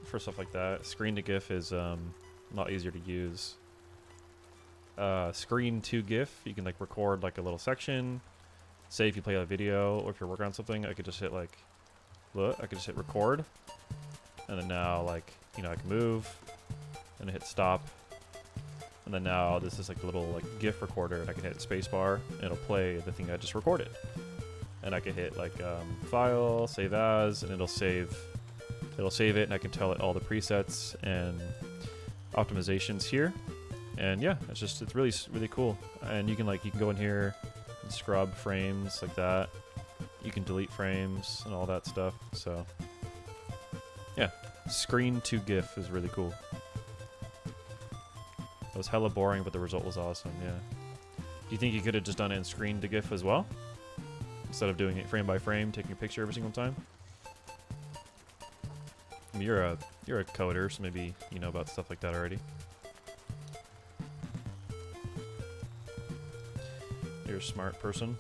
Speaker 1: for stuff like that. Screen to GIF is a lot easier to use. Screen to GIF, you can like record like a little section. Say if you play a video or if you're working on something, I could just hit like, look, I could just hit record. And then now like, you know, I can move and hit stop. And then now this is like the little like GIF recorder and I can hit spacebar and it'll play the thing I just recorded. And I can hit like file, save as, and it'll save it and I can tell it all the presets and optimizations here. And yeah, it's really cool. And you can go in here and scrub frames like that. You can delete frames and all that stuff. So yeah, screen to GIF is really cool. It was hella boring, but the result was awesome. Yeah. Do you think you could have just done it in screen to GIF as well, instead of doing it frame by frame, taking a picture every single time? I mean, you're a coder, so maybe you know about stuff like that already. You're a smart person.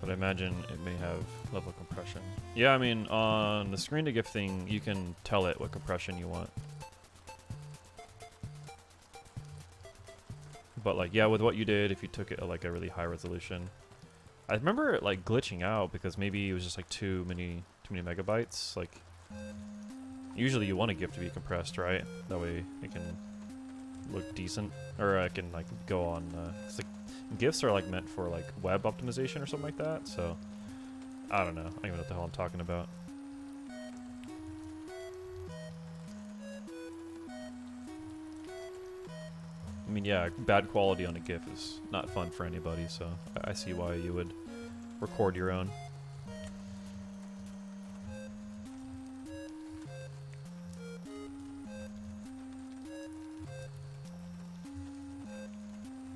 Speaker 1: But I imagine it may have level compression. Yeah, I mean, on the screen to GIF thing, you can tell it what compression you want. But like, yeah, with what you did, if you took it at like a really high resolution, I remember it like glitching out because maybe it was just like too many megabytes. Like, usually you want a GIF to be compressed, right? That way it can look decent, or I can like go on. It's like GIFs are like meant for like web optimization or something like that. So I don't know. I don't even know what the hell I'm talking about. I mean, yeah, bad quality on a GIF is not fun for anybody. So I see why you would record your own.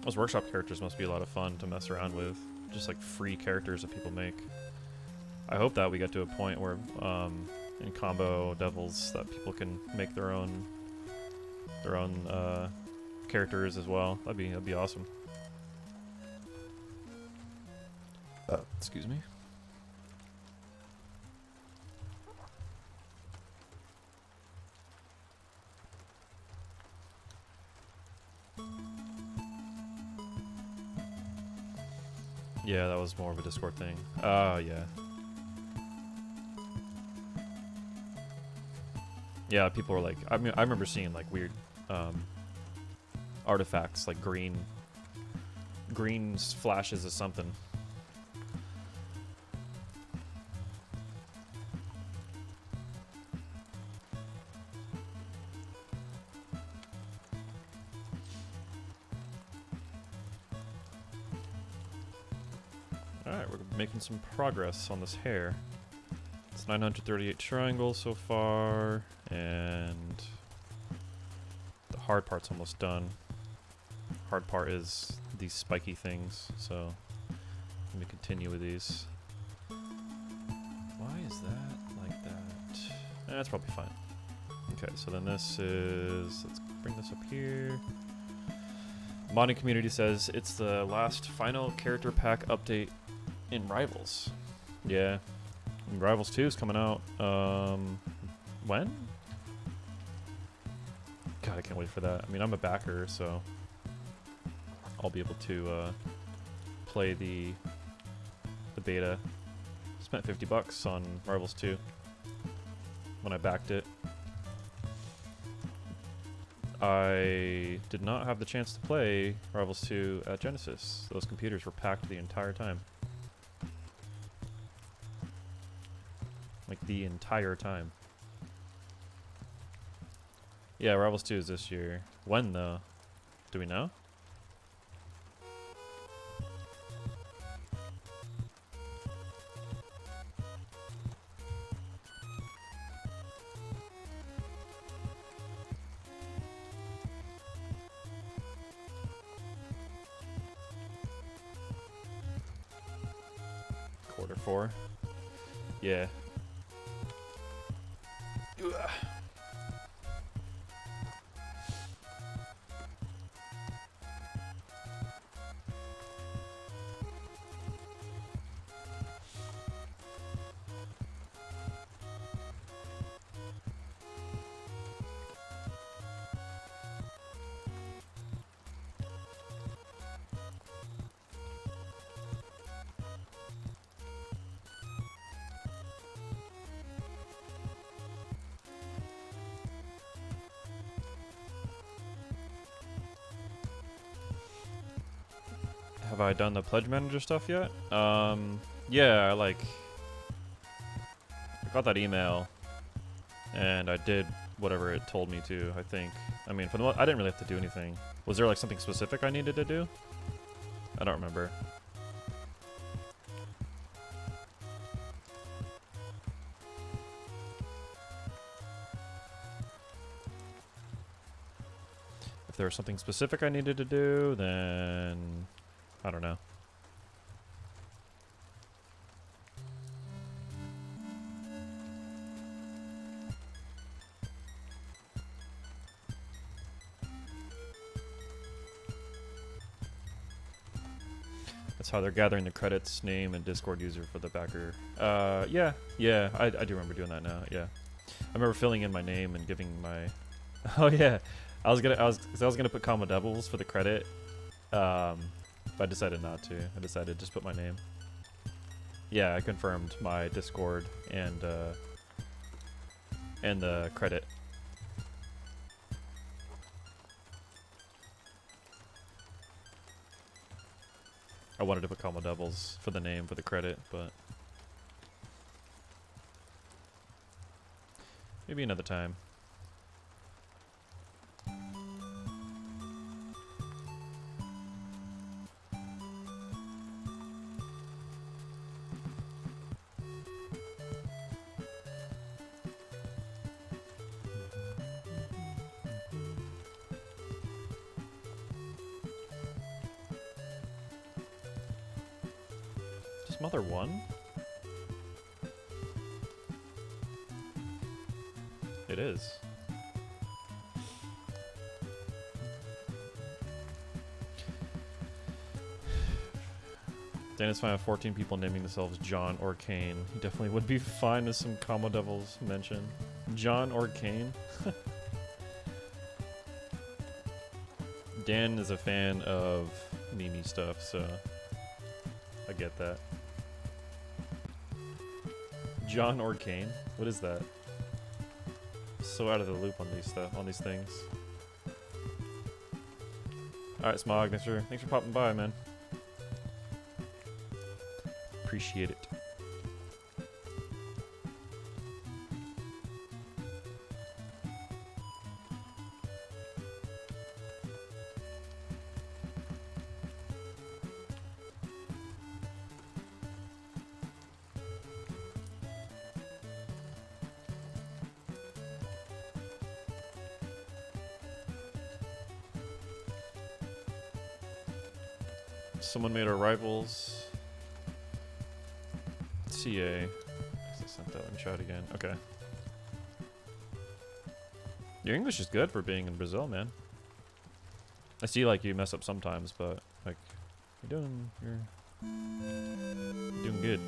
Speaker 1: Those workshop characters must be a lot of fun to mess around with. Just like free characters that people make. I hope that we get to a point where in combo devils that people can make their own characters as well. That'd be awesome. Excuse me. Yeah, that was more of a Discord thing. Oh, yeah. Yeah, people were like, I mean, I remember seeing like weird artifacts, like green flashes of something. Alright, we're making some progress on this hair. It's 938 triangles so far, and the hard part's almost done. Hard part is these spiky things, so let me continue with these. Why is that like that? That's probably fine. Okay, so then this is, let's bring this up here. Modding community says it's the last final character pack update in Rivals. Yeah. And Rivals 2 is coming out. When? God, I can't wait for that. I mean, I'm a backer, so I'll be able to play the beta. Spent $50 on Rivals 2. when I backed it. I did not have the chance to play Rivals 2 at Genesis. Those computers were packed the entire time. Like, the entire time. Yeah, Rivals 2 is this year. When, though? Do we know? Q4. Yeah. Ugh. Have I done the pledge manager stuff yet? Yeah, I got that email, and I did whatever it told me to, I think. I mean, for the I didn't really have to do anything. Was there like something specific I needed to do? I don't remember. If there was something specific I needed to do, then I don't know. That's how they're gathering the credits, name, and Discord user for the backer. Yeah, I do remember doing that now. Yeah, I remember filling in my name and giving my. Oh yeah, I was gonna put comma doubles for the credit, but I decided not to. I decided to just put my name. Yeah, I confirmed my Discord and the credit. I wanted to put comma doubles for the name for the credit, but maybe another time. Mother 1? It is. Dan is fine with 14 people naming themselves John or Kane. He definitely would be fine with some comma devils mention. John or Kane? Dan is a fan of meme stuff, so I get that. John or Kane? What is that? So out of the loop on these things. Alright, Smog, thanks for popping by, man. Appreciate it. Someone made our rivals CA. I sent that in chat again. Okay. Your English is good for being in Brazil, man. I see like you mess up sometimes, but like you're doing good.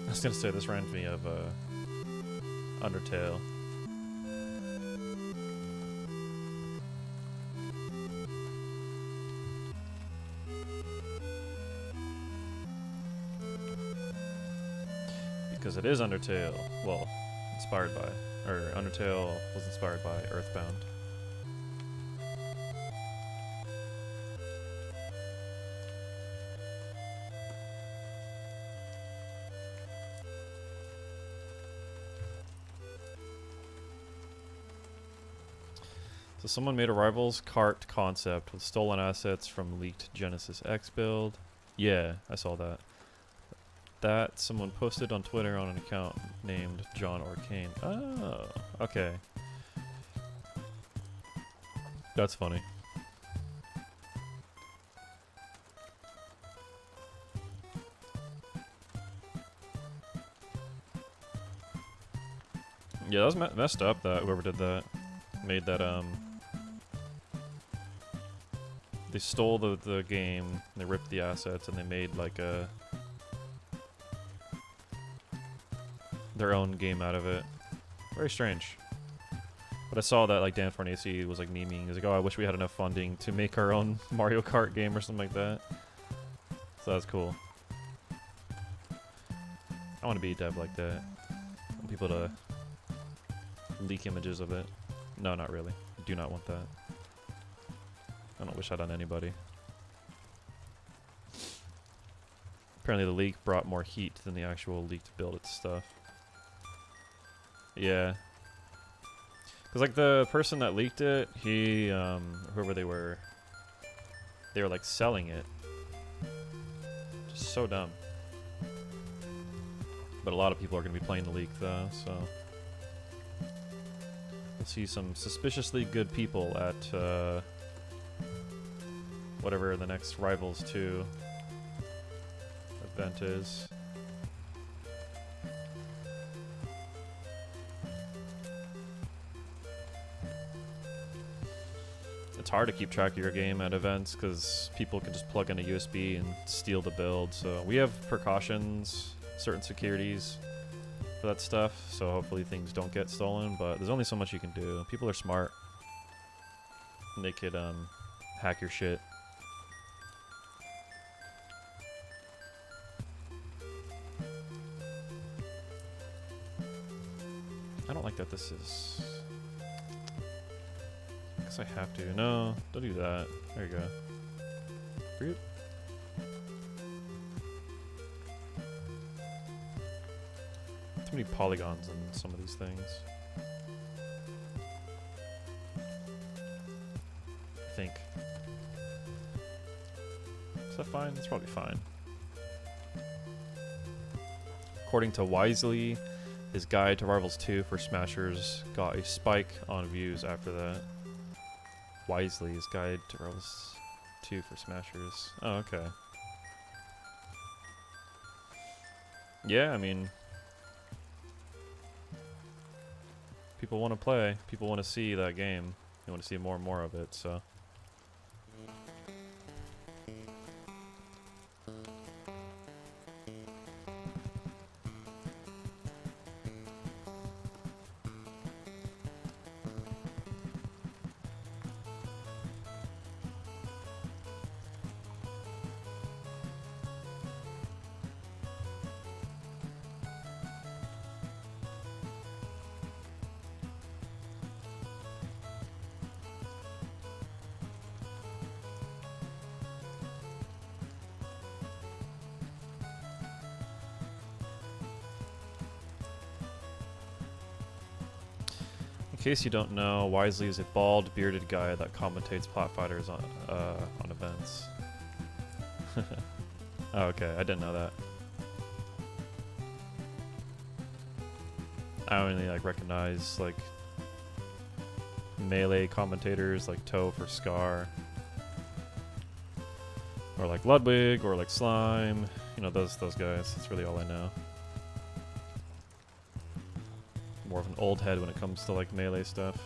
Speaker 1: I was gonna say, this reminds me of Undertale. Because it is Undertale. Well, inspired by. Or Undertale was inspired by Earthbound. So someone made a Rivals cart concept with stolen assets from leaked Genesis X build. Yeah, I saw that. That someone posted on Twitter on an account named John Orcane. Oh, okay. That's funny. Yeah, that was messed up that whoever did that made that, they stole the game, they ripped the assets, and they made like their own game out of it. Very strange. But I saw that like Dan Farnese was like memeing. He was like, "Oh, I wish we had enough funding to make our own Mario Kart game or something like that." So that's cool. I want to be a dev like that. I want people to leak images of it. No, not really. I do not want that. I don't wish that on anybody. Apparently the leak brought more heat than the actual leaked build stuff. Yeah. Because like the person that leaked it, he, whoever they were like selling it. Just so dumb. But a lot of people are going to be playing the leak though, so. You'll see some suspiciously good people at, whatever the next Rivals 2 event is. It's hard to keep track of your game at events because people can just plug in a USB and steal the build. So we have precautions, certain securities for that stuff. So hopefully things don't get stolen, but there's only so much you can do. People are smart. And they could hack your shit. I don't like that this is... I guess I have to. No, don't do that. There you go. Fruit. Too many polygons in some of these things. I think. Is that fine? That's probably fine. According to Wisely, his guide to Rivals 2 for Smashers got a spike on views after that. Wisely's guide to Rivals 2 for Smashers. Oh, okay. Yeah, I mean, people want to play. People want to see that game. They want to see more and more of it, so. In case you don't know, Wisely is a bald, bearded guy that commentates plot fighters on events. Oh, okay, I didn't know that. I only like recognize like melee commentators like Toe for Scar, or like Ludwig, or like Slime. You know, those guys. That's really all I know. More of an old head when it comes to like melee stuff.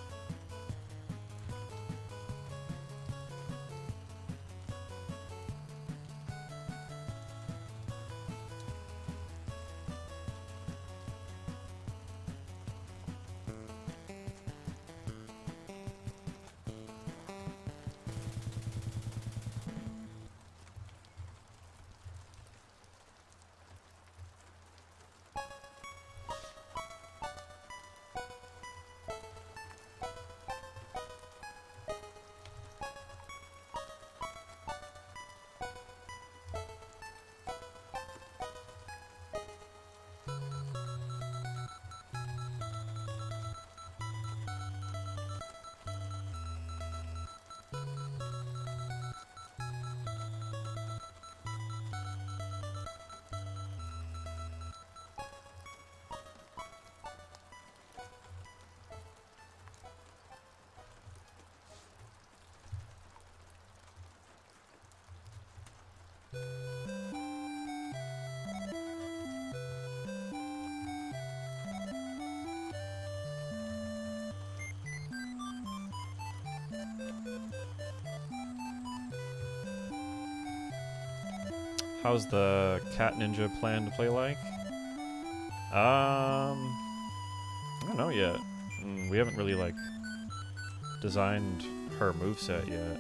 Speaker 1: How's the cat ninja plan to play like? I don't know yet. We haven't really like designed her moveset yet.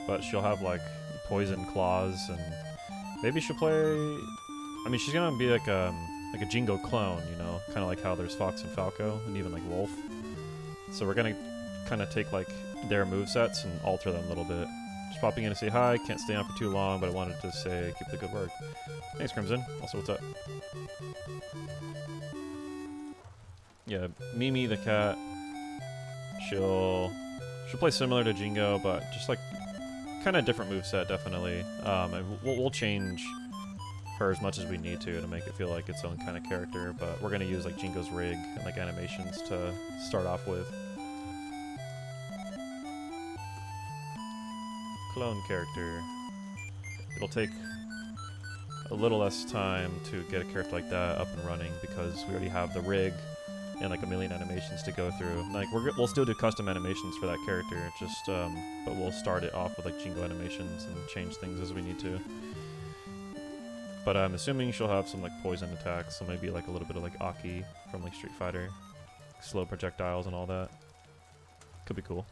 Speaker 1: But she'll have like poison claws, and maybe she'll play. I mean, she's gonna be like a Jingo clone, you know, kind of like how there's Fox and Falco, and even like Wolf. So we're gonna kind of take like their movesets and alter them a little bit. Just popping in to say hi. Can't stay on for too long, but I wanted to say keep the good work. Thanks, Crimson. Also, what's up? Yeah, Mimi the cat. She'll play similar to Jingo, but just like kind of different moveset, definitely. And we'll change her as much as we need to make it feel like its own kind of character. But we're gonna use like Jingo's rig and like animations to start off with. Clone character. It'll take a little less time to get a character like that up and running because we already have the rig and like a million animations to go through. Like we'll still do custom animations for that character, just but we'll start it off with like Jingo animations and change things as we need to. But I'm assuming she'll have some like poison attacks, so maybe like a little bit of like Aki from like Street Fighter, slow projectiles and all that. Could be cool.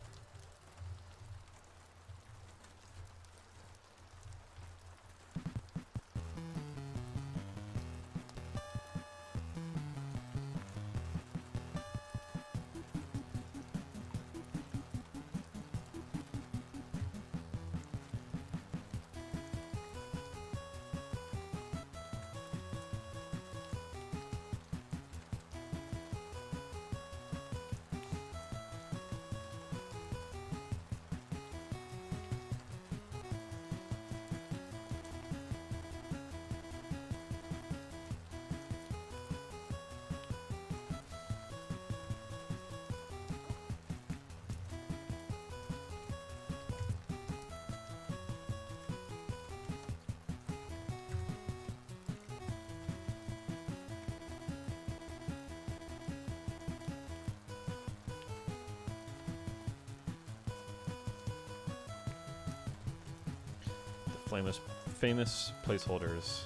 Speaker 1: Famous placeholders.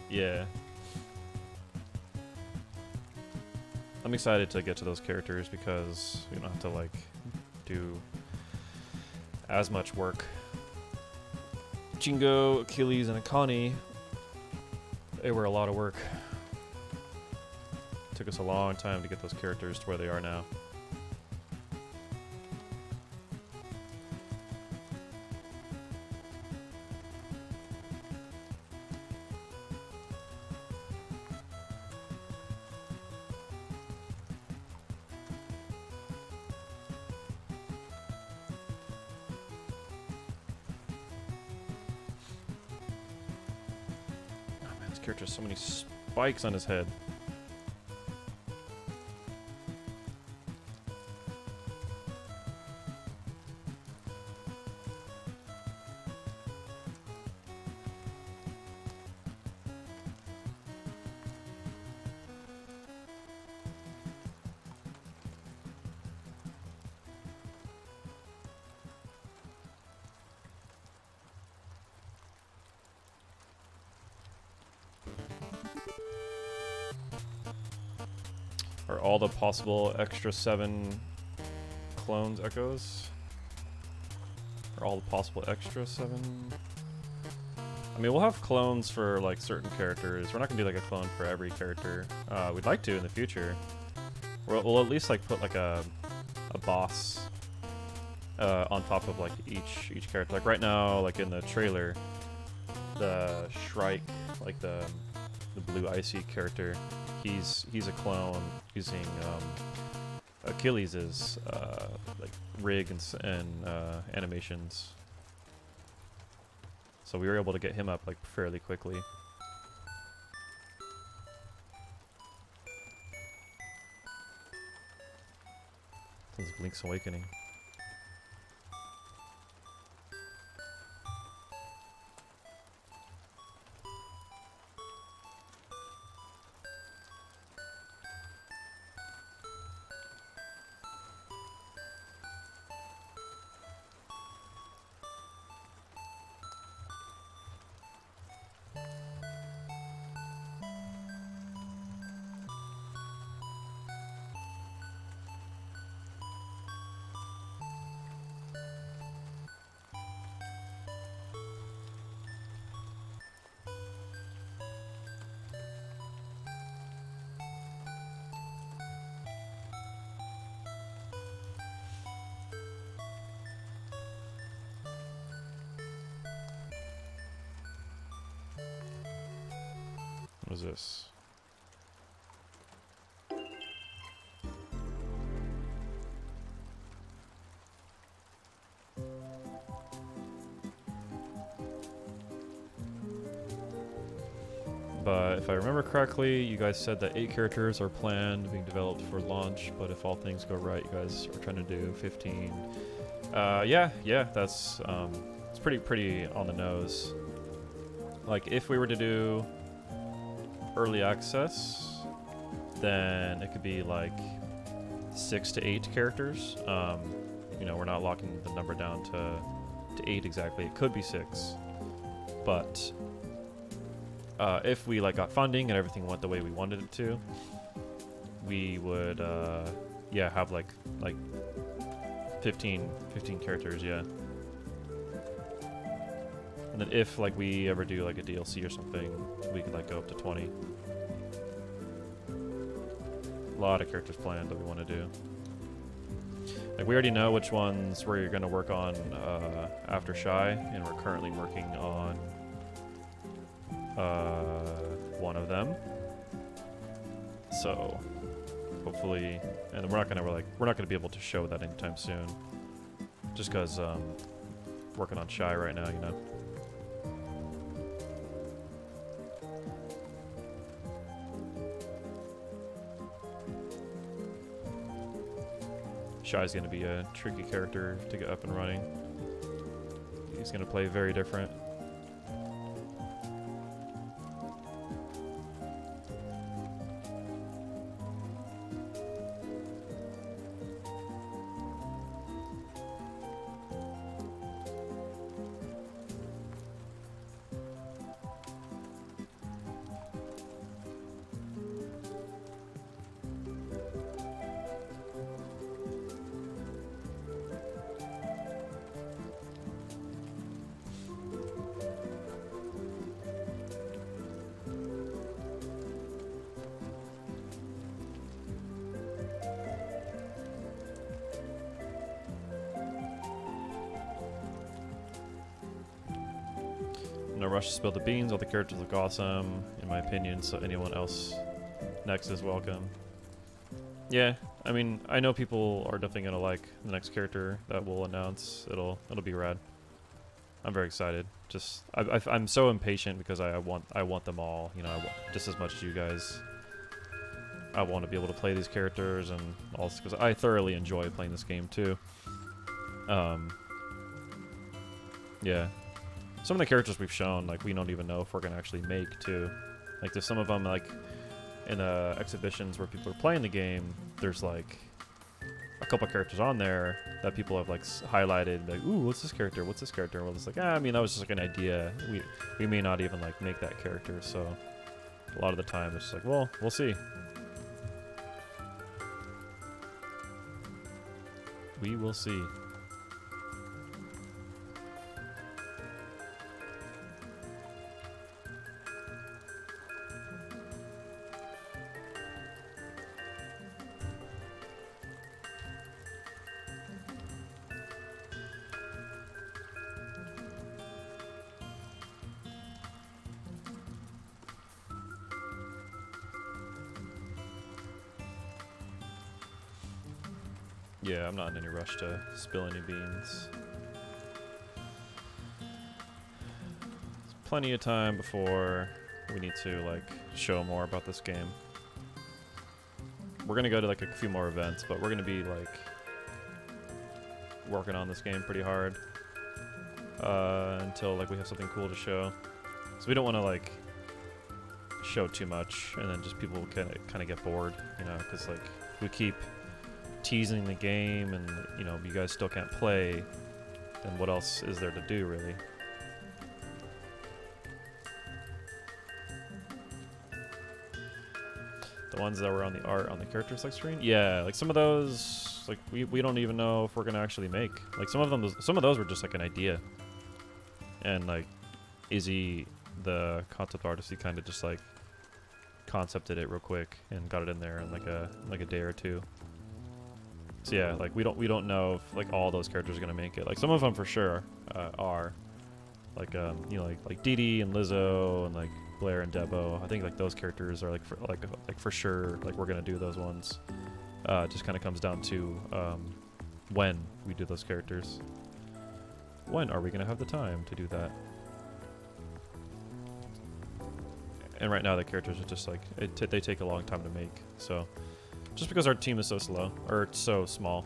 Speaker 1: Yeah. I'm excited to get to those characters because we don't have to like do as much work. Jingo, Achilles, and Akane, they were a lot of work. Took us a long time to get those characters to where they are now. Character has so many spikes on his head. Are all the possible extra 7 clones echoes? Are all the possible extra 7? I mean, we'll have clones for like certain characters. We're not gonna do like a clone for every character. We'd like to in the future. We'll at least like put like a boss on top of like each character. Like right now, like in the trailer, the Shrike, like the blue icy character, he's a clone using Achilles' like rig and animations. So we were able to get him up like fairly quickly. Sounds like Link's Awakening. is this? But if I remember correctly, you guys said that 8 characters are planned, being developed for launch, but if all things go right, you guys are trying to do 15. Yeah, that's it's pretty on the nose. Like, if we were to do early access, then it could be like 6 to 8 characters. You know, we're not locking the number down to 8 exactly. It could be 6, but if we like got funding and everything went the way we wanted it to, we would yeah, have like 15 characters, yeah. And then if like we ever do like a DLC or something, we could like go up to 20. A lot of characters planned that we want to do. Like, we already know which ones we're going to work on after Shy, and we're currently working on one of them. So hopefully, and we're not gonna be able to show that anytime soon, just because working on Shy right now, you know. Shy's gonna be a tricky character to get up and running. He's gonna play very different. No rush to spill the beans. All the characters look awesome, in my opinion, so anyone else next is welcome. Yeah, I mean, I know people are definitely gonna like the next character that we'll announce. It'll be rad. I'm very excited. Just I'm so impatient because I want them all. You know, just as much as you guys. I want to be able to play these characters and also because I thoroughly enjoy playing this game too. Yeah. Some of the characters we've shown, like, we don't even know if we're gonna actually make too. Like, there's some of them, like, in exhibitions where people are playing the game, there's like a couple characters on there that people have like highlighted, like, ooh, what's this character? What's this character? Well, it's like, I mean, that was just like an idea. We may not even like make that character, so a lot of the time it's just like, well, we'll see. We will see. Yeah, I'm not in any rush to spill any beans. There's plenty of time before we need to like show more about this game. We're gonna go to like a few more events, but we're gonna be like working on this game pretty hard until like we have something cool to show. So we don't want to like show too much and then just people kind of get bored, you know, because like we keep teasing the game and, you know, you guys still can't play, then what else is there to do, really? The ones that were on the art on the character select screen? Yeah, like some of those, like we don't even know if we're gonna actually make. Like some of those were just like an idea. And like Izzy, the concept artist, he kind of just like concepted it real quick and got it in there in like a day or two. So yeah, like we don't know if like all those characters are gonna make it. Like some of them for sure are, like you know, like Dee Dee and Lizzo and like Blair and Debo. I think like those characters are like for sure like we're gonna do those ones. It just kind of comes down to when we do those characters. When are we gonna have the time to do that? And right now the characters are just like they take a long time to make. So just because our team is so slow or so small.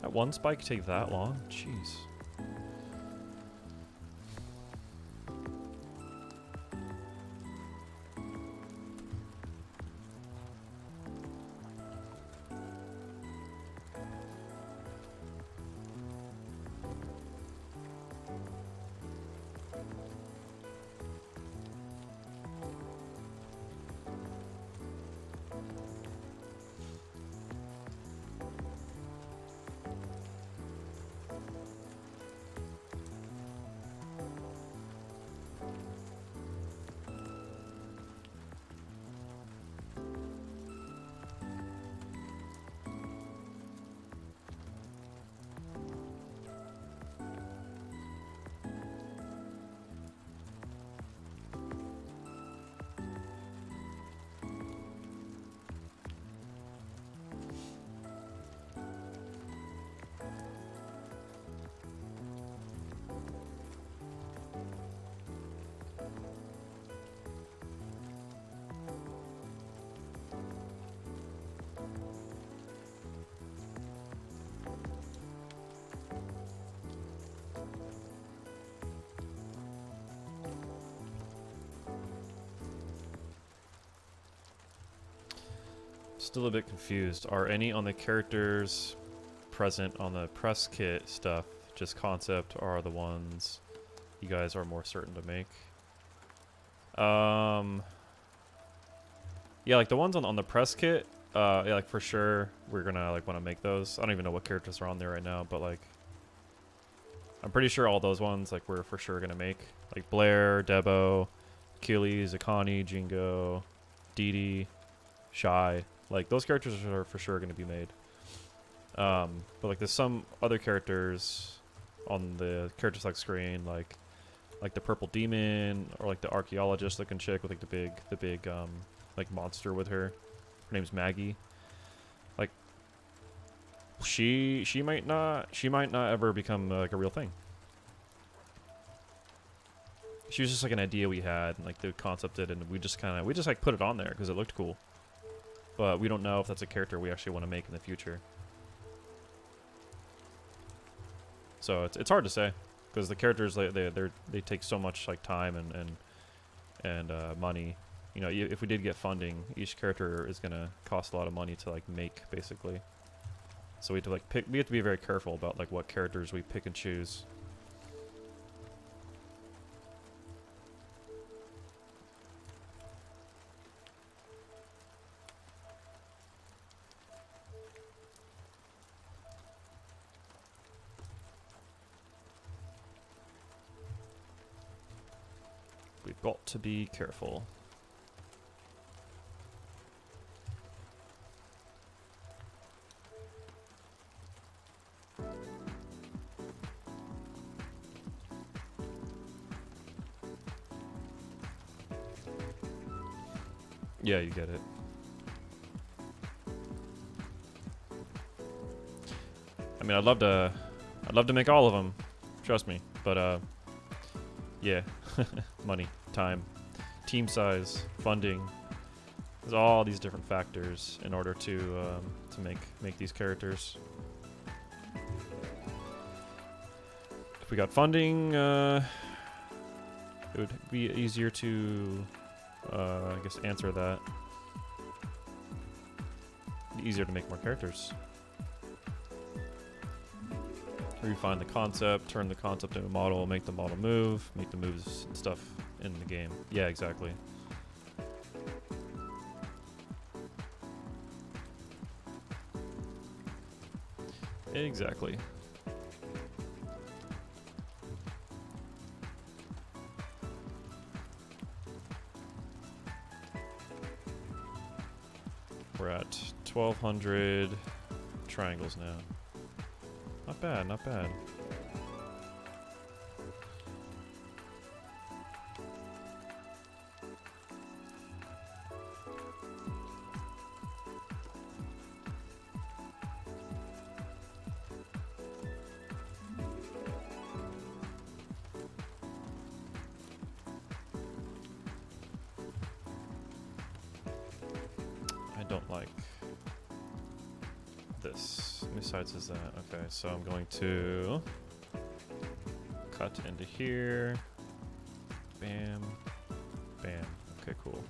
Speaker 1: That one spike take that long? Jeez. Still a bit confused. Are any on the characters present on the press kit stuff just concept, or are the ones you guys are more certain to make? Yeah, like the ones on the press kit, yeah, like for sure we're gonna like want to make those. I don't even know what characters are on there right now, but like I'm pretty sure all those ones like we're for sure gonna make. Like Blair, Debo, Achilles, Akani, Jingo, Dee Dee, Shy. Like those characters are for sure going to be made. But like there's some other characters on the character select screen, like the purple demon, or like the archaeologist looking chick with like the big like monster with her. Her name's Maggie. Like she might not ever become like a real thing. She was just like an idea we had, and like the concept did, and we just like put it on there because it looked cool. But we don't know if that's a character we actually want to make in the future. So it's hard to say, because the characters they take so much like time and money. You know, if we did get funding, each character is gonna cost a lot of money to like make, basically. So we have to like pick. We have to be very careful about like what characters we pick and choose. We've got to be careful. Yeah, you get it. I mean, I'd love to make all of them. Trust me, but yeah. Money, time, team size, funding. There's all these different factors in order to make these characters. If we got funding, it would be easier to, I guess, answer that. Easier to make more characters. Refine the concept, turn the concept into a model, make the model move, make the moves and stuff in the game. Yeah, exactly. Exactly. We're at 1,200 triangles now. Not bad, not bad. I don't like this. How many sides is that? Okay, so I'm going to cut into here. Bam. Bam. Okay, cool.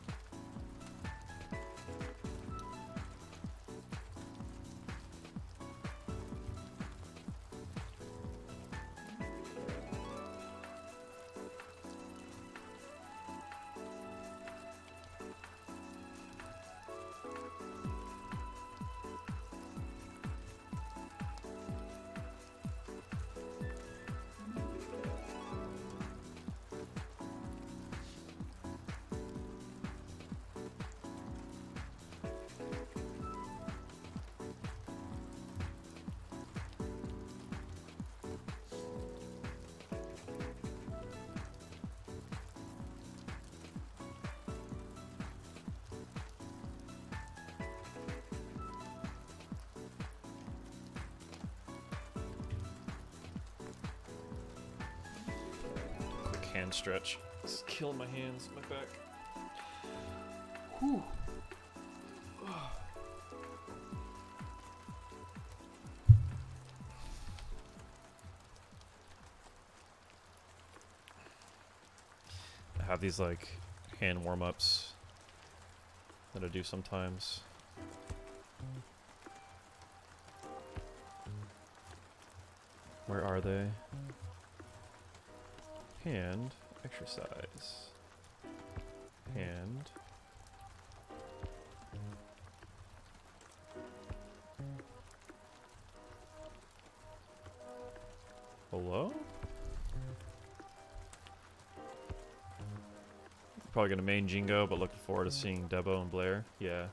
Speaker 1: Hand stretch. This is killing my hands, my back. Whew. I have these like hand warm-ups that I do sometimes. Where are they? Hand exercise. Hand. Hello? Probably gonna main Jingo, but looking forward to seeing Debo and Blair. Yeah.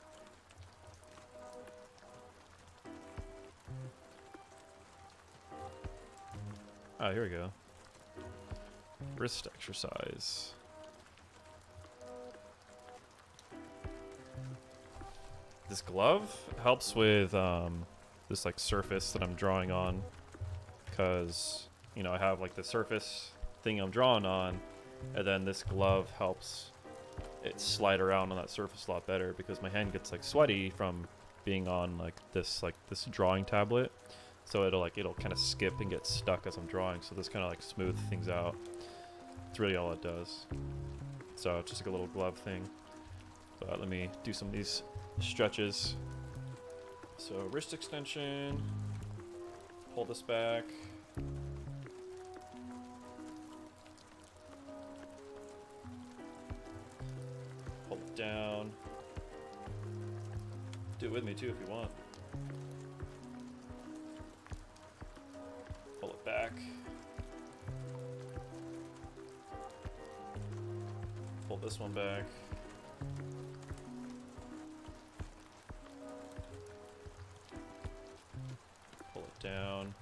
Speaker 1: Oh, here we go. Wrist exercise. This glove helps with this like surface that I'm drawing on, because you know I have like the surface thing I'm drawing on, and then this glove helps it slide around on that surface a lot better, because my hand gets like sweaty from being on like this drawing tablet, so it'll kind of skip and get stuck as I'm drawing. So this kind of like smooth things out. That's really all it does. So it's just like a little glove thing. But let me do some of these stretches. So wrist extension, pull this back. Pull it down. Do it with me too if you want. Pull it back. Pull this one back. Pull it down.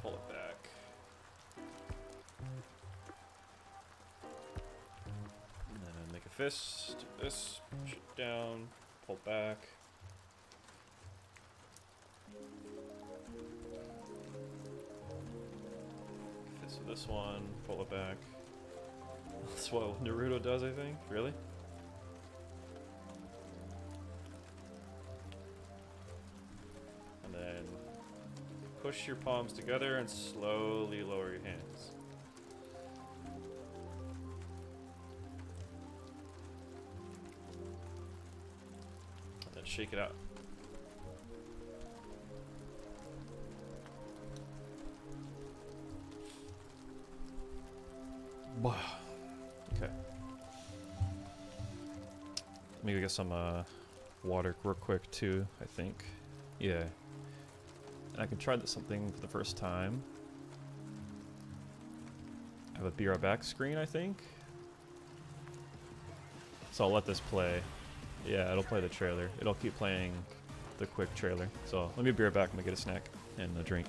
Speaker 1: Pull it back. And then make a fist. Do this. Push it down. Pull back. So this one, pull it back. That's what Naruto does, I think. Really? And then push your palms together and slowly lower your hands. And then shake it out. Okay. Let me go get some water real quick too, I think. Yeah. And I can try this something for the first time. have a be right back screen, I think. So I'll let this play. Yeah, it'll play the trailer. It'll keep playing the quick trailer. So let me be right back. I'm gonna get a snack and a drink.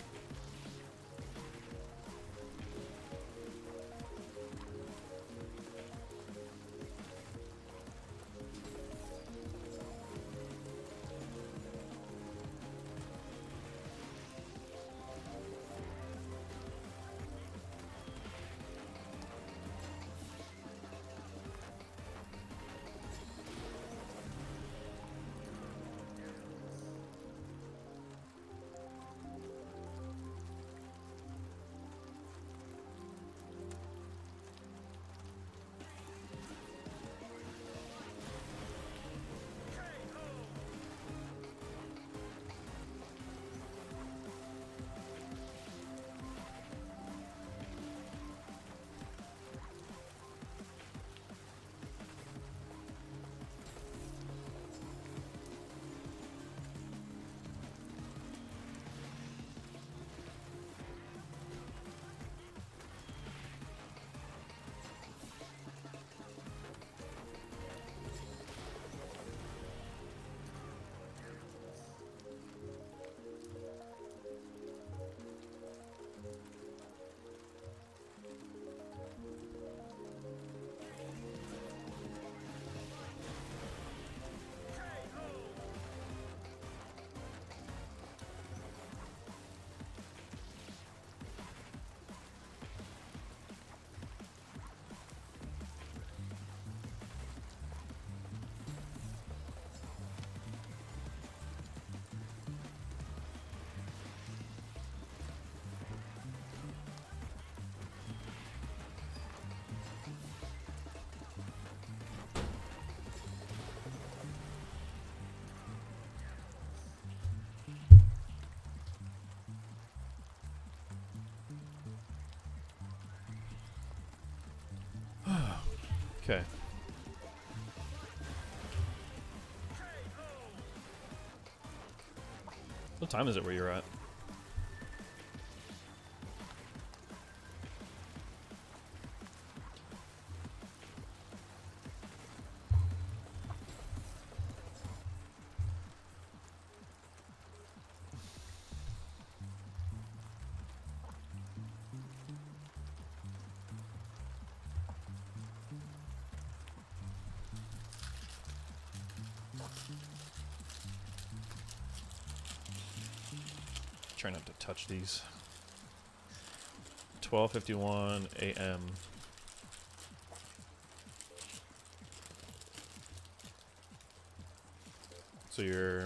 Speaker 1: Okay. What time is it where you're at? Try not to touch these. 12:51 a.m. So you're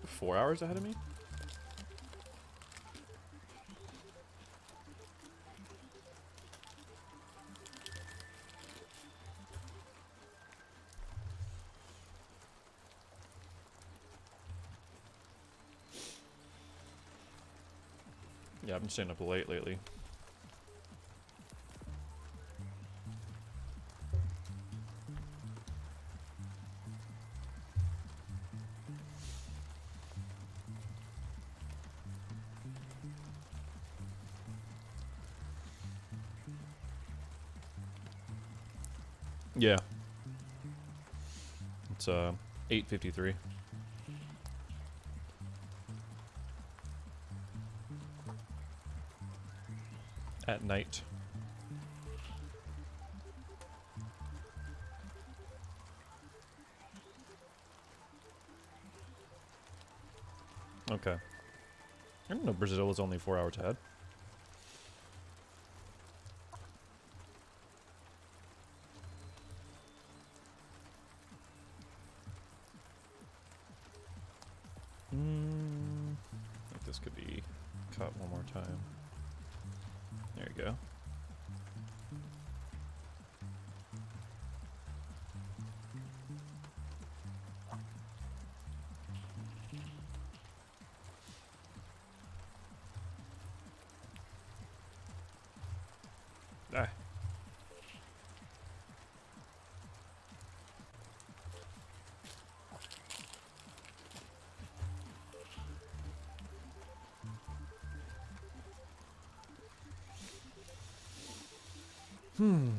Speaker 1: 4 hours ahead of me? Yeah, I've been staying up late lately. Yeah. It's 8:53. At night. Okay. I didn't know Brazil was only 4 hours ahead. I think this could be cut one more time. There you go. Ah. In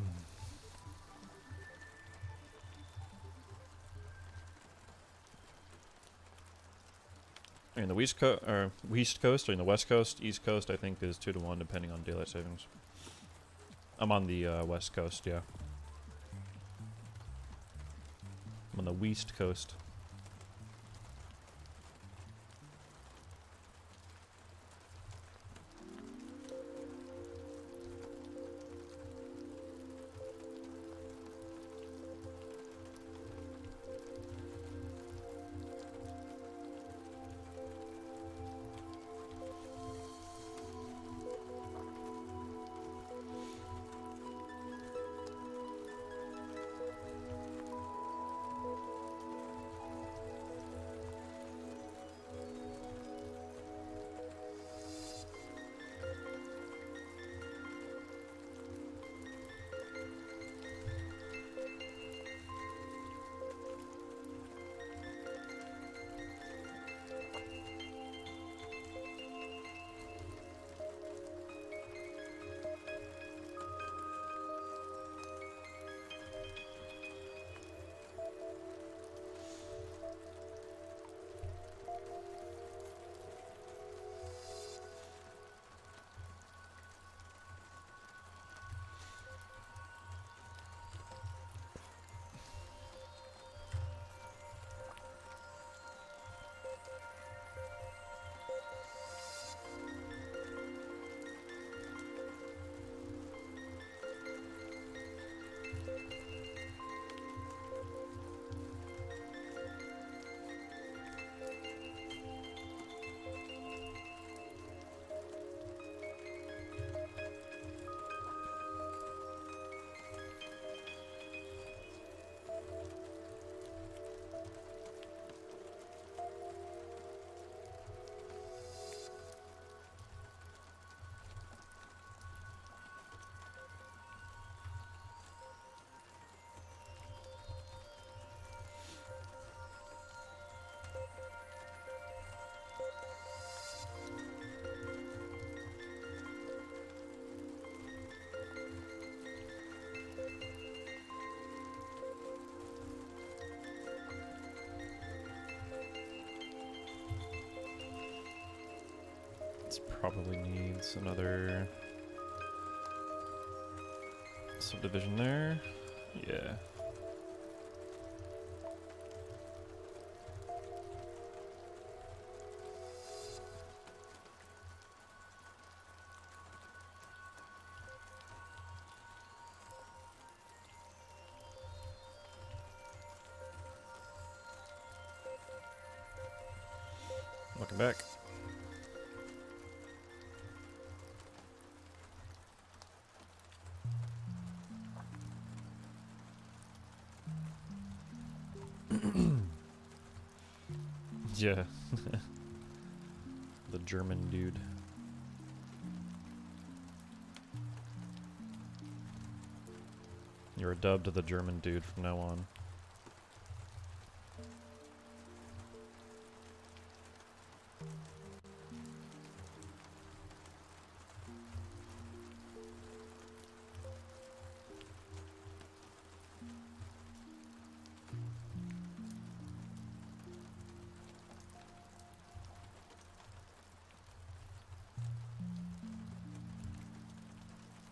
Speaker 1: the West Coast, or in the West Coast, East Coast, I think is 2-to-1 depending on daylight savings. I'm on the West Coast, yeah. I'm on the West Coast. This probably needs another subdivision there. Yeah. Welcome back. Yeah. The German dude. You're a dub to the German dude from now on.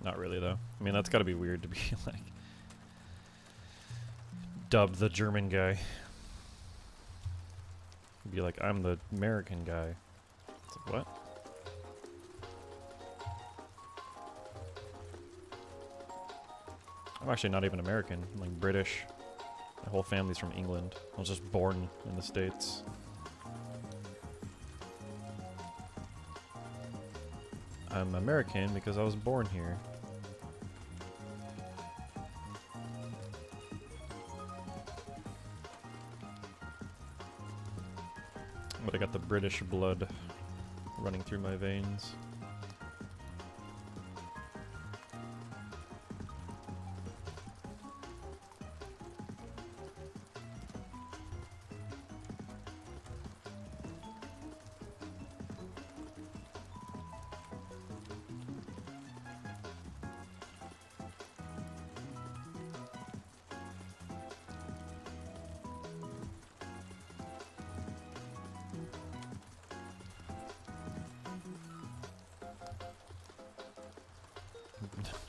Speaker 1: Not really, though. I mean, that's gotta be weird to be, like, dubbed the German guy. Be like, I'm the American guy. It's like, what? I'm actually not even American. I'm, like, British. My whole family's from England. I was just born in the States. I'm American because I was born here. But I got the British blood running through my veins.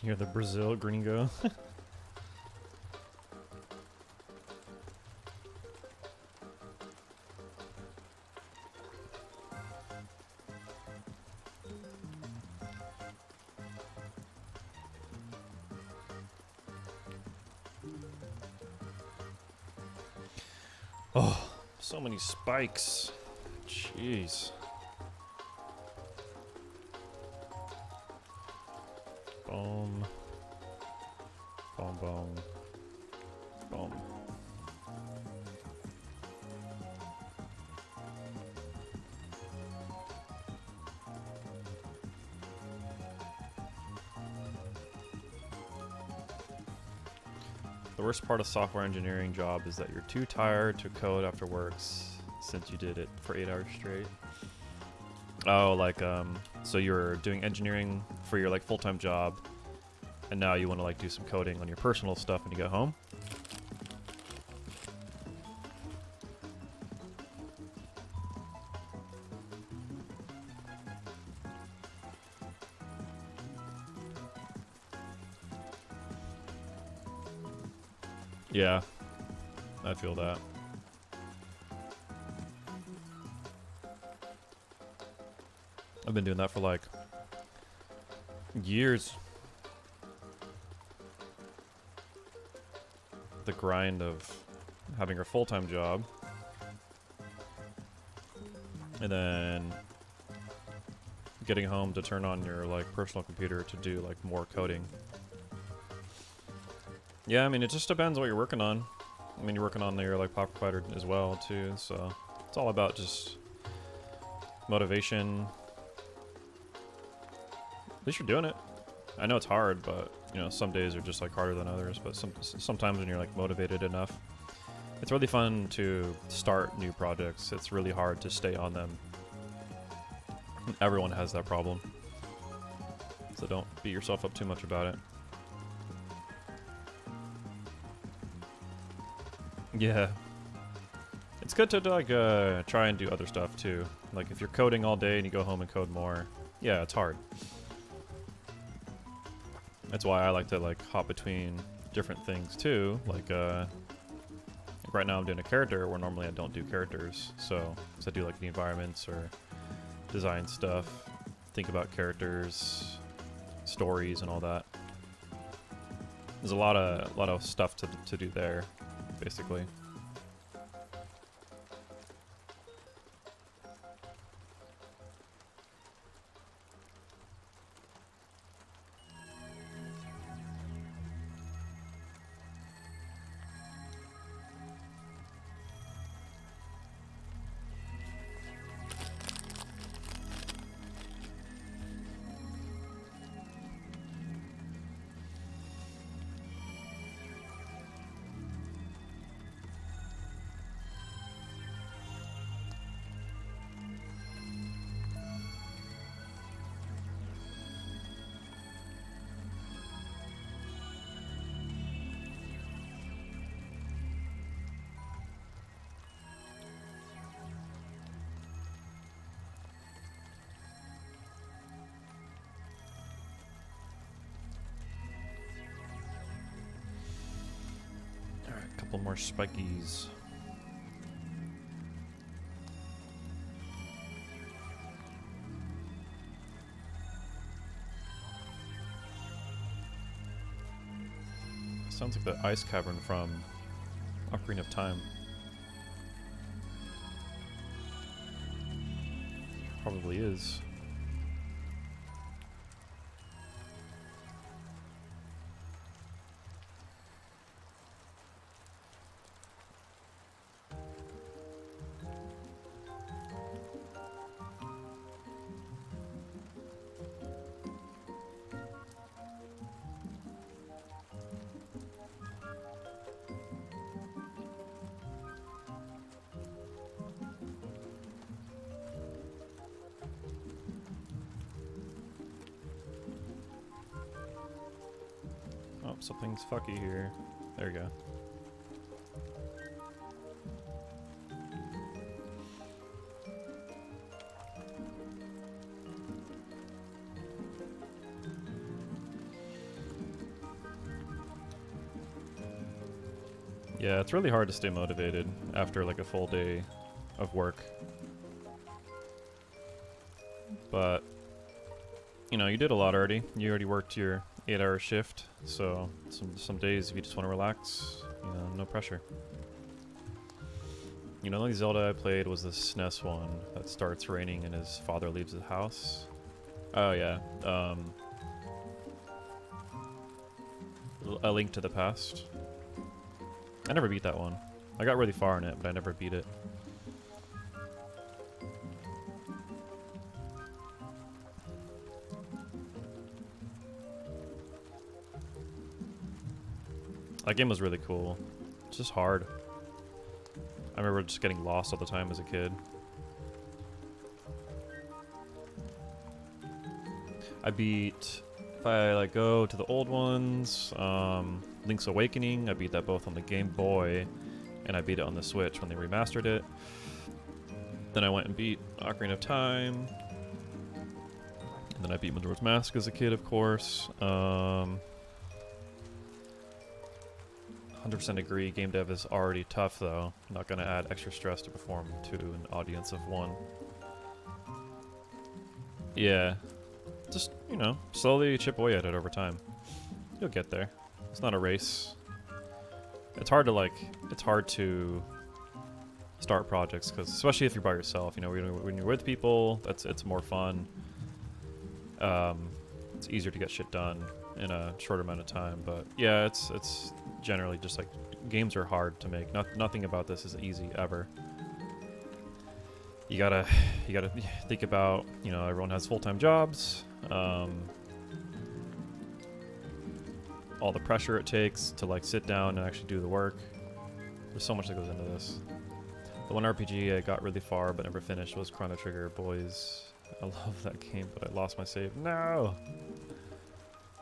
Speaker 1: You're the Brazil gringo. Oh, so many spikes. Jeez. Boom. Boom, boom. Boom. The worst part of software engineering job is that you're too tired to code after work since you did it for 8 hours straight. Oh, like, so you're doing engineering for your, like, full-time job, and now you want to, like, do some coding on your personal stuff when you get home? Yeah, I feel that. I've been doing that for like years. The grind of having a full-time job and then getting home to turn on your like personal computer to do like more coding. Yeah, I mean, it just depends what you're working on. I mean, you're working on your like pop provider as well too, so it's all about just motivation. At least you're doing it. I know it's hard, but you know, some days are just like harder than others, but sometimes when you're like motivated enough, it's really fun to start new projects. It's really hard to stay on them. Everyone has that problem. So don't beat yourself up too much about it. Yeah. It's good to like try and do other stuff too. Like if you're coding all day and you go home and code more, yeah, it's hard. That's why I like to like hop between different things too. Like right now I'm doing a character where normally I don't do characters. So I do like the environments or design stuff, think about characters, stories and all that. There's a lot of stuff to do there, basically. Couple more spikies. Sounds like the ice cavern from Ocarina of Time. Probably is. Oh, something's fucky here. There you go. Yeah, it's really hard to stay motivated after like a full day of work. But, you know, you did a lot already. You already worked your 8-hour shift, so some days if you just want to relax, you know, no pressure. You know, the only Zelda I played was the SNES one that starts raining and his father leaves the house. Oh yeah, A Link to the Past. I never beat that one. I got really far in it, but I never beat it. That game was really cool. It's just hard. I remember just getting lost all the time as a kid. I beat, if I like go to the old ones, Link's Awakening, I beat that both on the Game Boy, and I beat it on the Switch when they remastered it. Then I went and beat Ocarina of Time. And then I beat Majora's Mask as a kid, of course. 100% agree, game dev is already tough though. I'm not gonna add extra stress to perform to an audience of one. Yeah. Just, you know, slowly chip away at it over time. You'll get there. It's not a race. It's hard to start projects, because especially if you're by yourself, you know, when you're with people, it's more fun. It's easier to get shit done in a shorter amount of time, but yeah, it's generally just like, games are hard to make. Nothing about this is easy ever. You gotta think about, you know, everyone has full-time jobs, all the pressure it takes to like sit down and actually do the work. There's so much that goes into this. The one RPG I got really far but never finished was Chrono Trigger. Boys, I love that game, but I lost my save. No!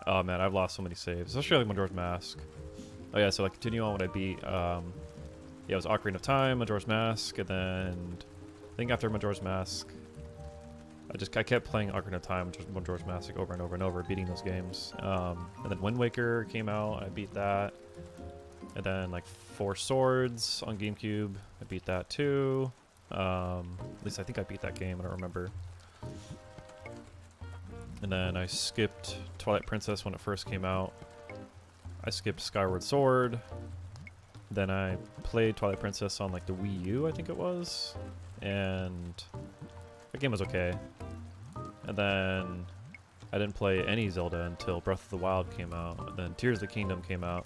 Speaker 1: Oh man, I've lost so many saves, especially like Majora's Mask. Oh yeah, so like continue on what I beat. Yeah, it was Ocarina of Time, Majora's Mask, and then I think after Majora's Mask, I kept playing Ocarina of Time, Majora's Mask like, over and over and over, beating those games. And then Wind Waker came out, I beat that. And then like Four Swords on GameCube, I beat that too. At least I think I beat that game, I don't remember. And then I skipped Twilight Princess when it first came out. I skipped Skyward Sword. Then I played Twilight Princess on like the Wii U, I think it was. And the game was okay. And then I didn't play any Zelda until Breath of the Wild came out. And then Tears of the Kingdom came out.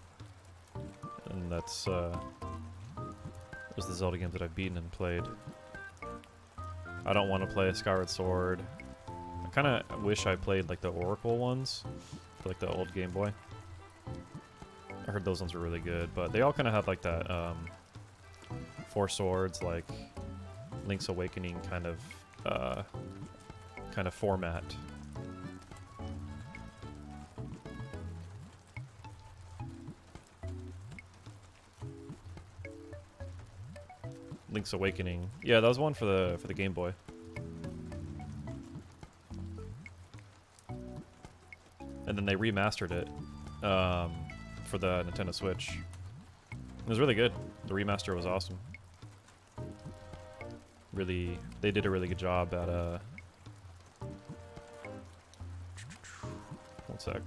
Speaker 1: And that's those are the Zelda games that I've beaten and played. I don't want to play Skyward Sword. I kind of wish I played like the Oracle ones, for like the old Game Boy. I heard those ones were really good, but they all kind of have like that Four Swords, like Link's Awakening kind of format. Link's Awakening. Yeah, that was one for the Game Boy. And then they remastered it for the Nintendo Switch. It was really good. The remaster was awesome. Really, they did a really good job at one sec.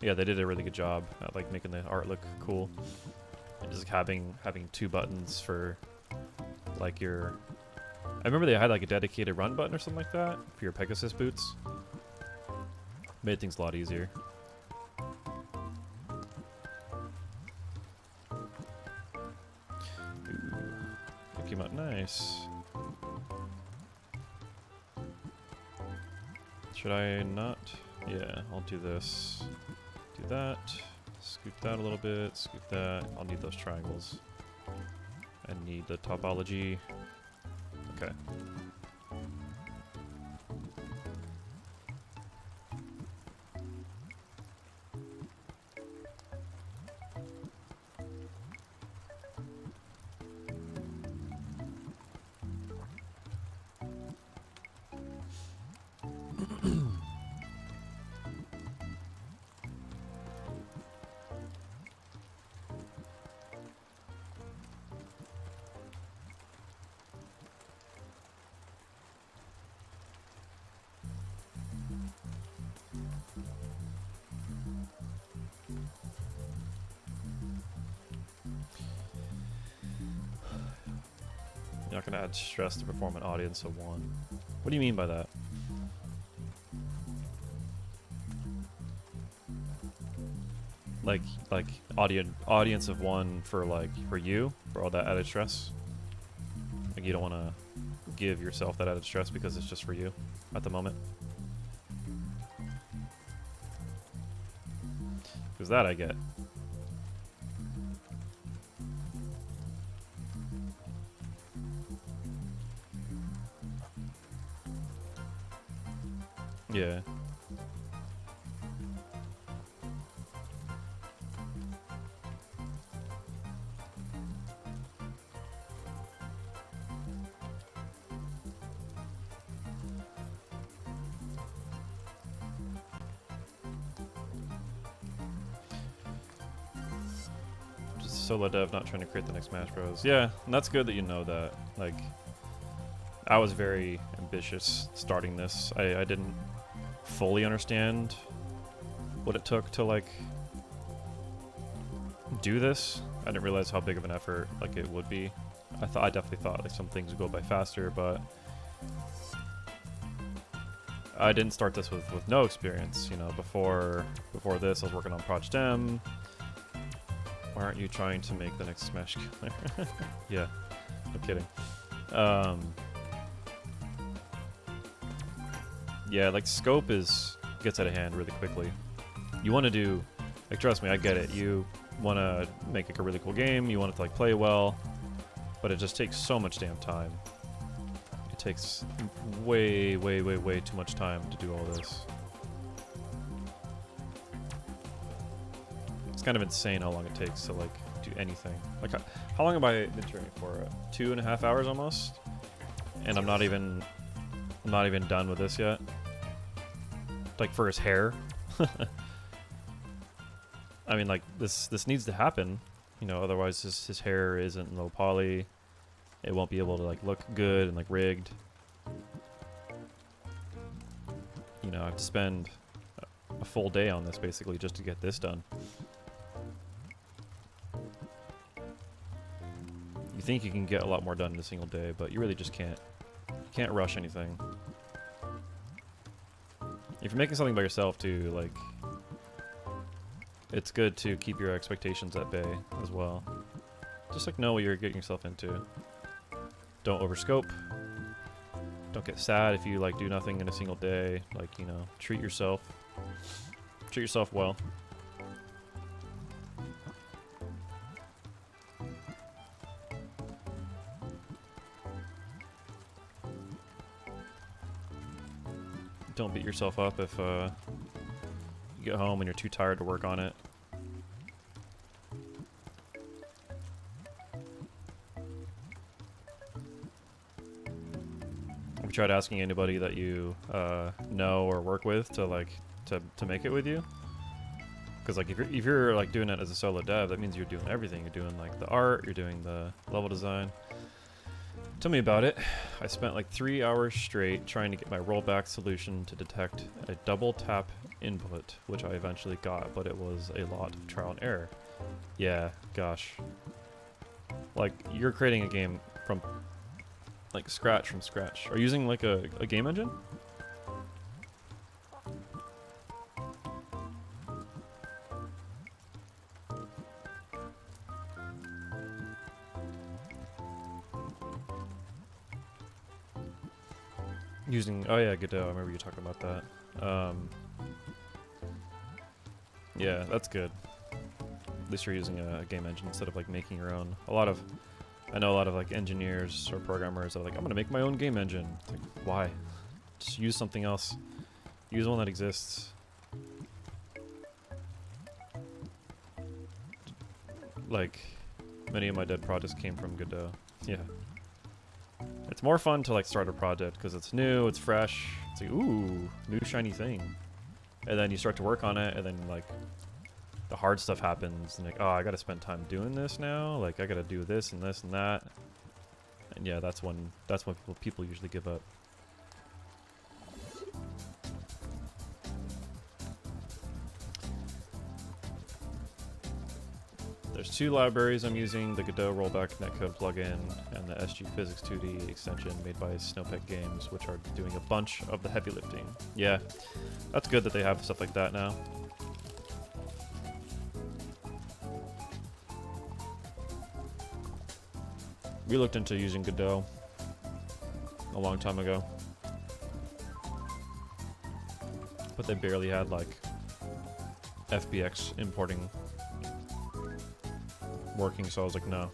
Speaker 1: Yeah, they did a really good job at like making the art look cool. And just having two buttons for like your... I remember they had like a dedicated run button or something like that for your Pegasus boots. Made things a lot easier. Ooh, that came out nice. Should I not? Yeah, I'll do this. Do that. Scoot that a little bit. Scoot that. I'll need those triangles. I need the topology. Okay. You're not gonna add stress to perform an audience of one. What do you mean by that? Like audience of one for you for all that added stress. Like you don't want to give yourself that added stress because it's just for you at the moment. Because that I get. Yeah. Just solo dev, not trying to create the next Smash Bros. Yeah, and that's good that you know that. Like, I was very ambitious starting this. I didn't fully understand what it took to like do this. I didn't realize how big of an effort like it would be. I definitely thought like some things would go by faster, but I didn't start this with no experience. You know, before this, I was working on Project M. Why aren't you trying to make the next Smash Killer? Yeah, no kidding. Yeah, like scope gets out of hand really quickly. You want to do, like, trust me, I get it. You want to make like a really cool game. You want it to like play well, but it just takes so much damn time. It takes way too much time to do all this. It's kind of insane how long it takes to like do anything. Like, how long have I been training for? 2.5 hours almost, and I'm not even done with this yet. Like for his hair. I mean, like this needs to happen, you know. Otherwise, his hair isn't low poly. It won't be able to like look good and like rigged. You know, I have to spend a full day on this basically just to get this done. You think you can get a lot more done in a single day, but you really just can't. You can't rush anything. If you're making something by yourself too, like, it's good to keep your expectations at bay as well. Just like know what you're getting yourself into. Don't overscope. Don't get sad if you like do nothing in a single day. Like, you know, treat yourself. Treat yourself well. Don't beat yourself up if you get home and you're too tired to work on it. Have you tried asking anybody that you know or work with to like to make it with you? Because like if you're like doing it as a solo dev, that means you're doing everything. You're doing like the art, you're doing the level design. Tell me about it. I spent like 3 hours straight trying to get my rollback solution to detect a double tap input, which I eventually got, but it was a lot of trial and error. Yeah, gosh. Like, you're creating a game from like scratch. Are you using like a game engine? Using, oh yeah, Godot, I remember you talking about that. Yeah, that's good. At least you're using a game engine instead of like making your own. I know a lot of like engineers or programmers that are like, I'm gonna make my own game engine. It's like, why? Just use something else. Use one that exists. Like, many of my dead projects came from Godot. Yeah. It's more fun to like start a project because it's new, it's fresh. It's like, ooh, new shiny thing. And then you start to work on it, and then like the hard stuff happens, and like, oh, I gotta spend time doing this now. Like, I gotta do this and this and that. And yeah, that's when people usually give up. There's two libraries I'm using: the Godot rollback netcode plugin and the SG Physics 2D extension made by Snowpeck Games, which are doing a bunch of the heavy lifting. Yeah, that's good that they have stuff like that now. We looked into using Godot a long time ago, but they barely had like FBX importing working, so I was like, no,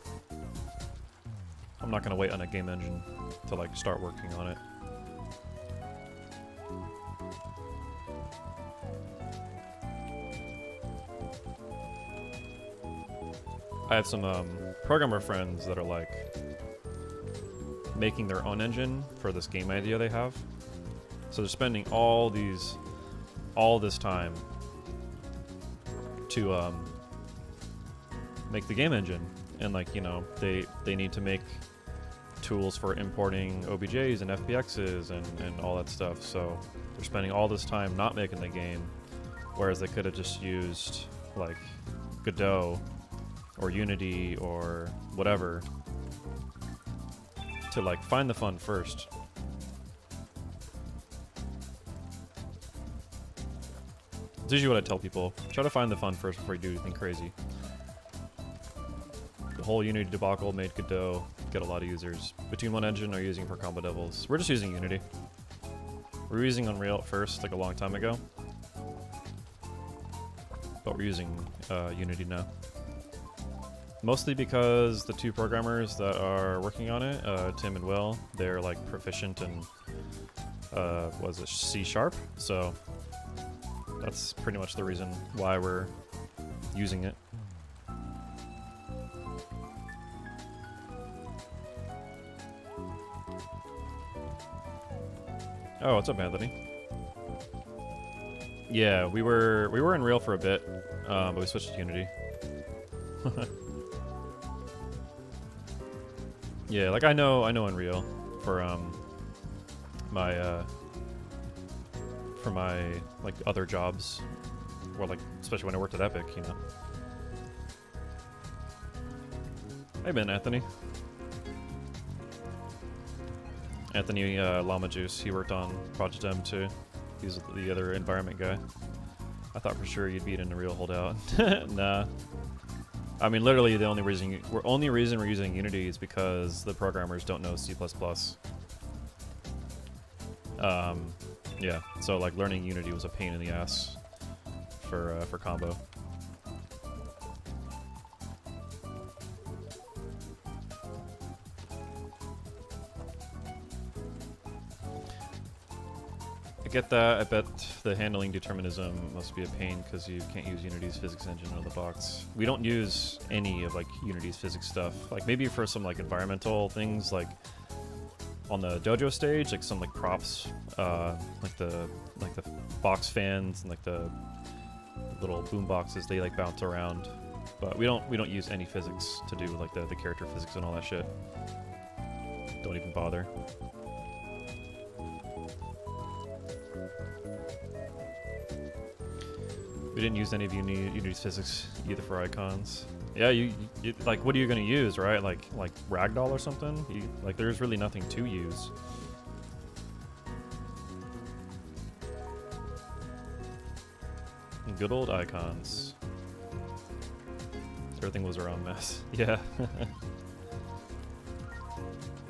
Speaker 1: I'm not gonna wait on a game engine to like start working on it. I have some programmer friends that are like making their own engine for this game idea they have, so they're spending all this time to make the game engine, and like, you know, they need to make tools for importing OBJs and FBXs and all that stuff, so they're spending all this time not making the game, whereas they could have just used like Godot or Unity or whatever to like find the fun first. It's usually what I tell people: try to find the fun first before you do anything crazy. The whole Unity debacle made Godot get a lot of users. Between one engine are using for combo devils. We're just using Unity. We were using Unreal at first, like a long time ago, but we're using Unity now. Mostly because the two programmers that are working on it, Tim and Will, they're like proficient in was it C#, so that's pretty much the reason why we're using it. Oh, what's up, Anthony? Yeah, we were in Unreal for a bit, but we switched to Unity. Yeah, like I know Unreal for my like other jobs, or like especially when I worked at Epic, you know. Hey, Ben, Anthony. Anthony Llama Juice, he worked on Project M too. He's the other environment guy. I thought for sure you'd beat in a real holdout. Nah. I mean, literally the only reason we're using Unity is because the programmers don't know C++. Yeah, so like learning Unity was a pain in the ass for combo. I get that. I bet the handling determinism must be a pain because you can't use Unity's physics engine out of the box. We don't use any of like Unity's physics stuff. Like maybe for some like environmental things, like on the dojo stage, like some like props, like the box fans and like the little boom boxes, they like bounce around. But we don't use any physics to do like the character physics and all that shit. Don't even bother. We didn't use any of Unity's physics either for icons. Yeah, you like, what are you gonna use, right? Like ragdoll or something? Like there's really nothing to use. Good old icons. Everything was a round mess. Yeah.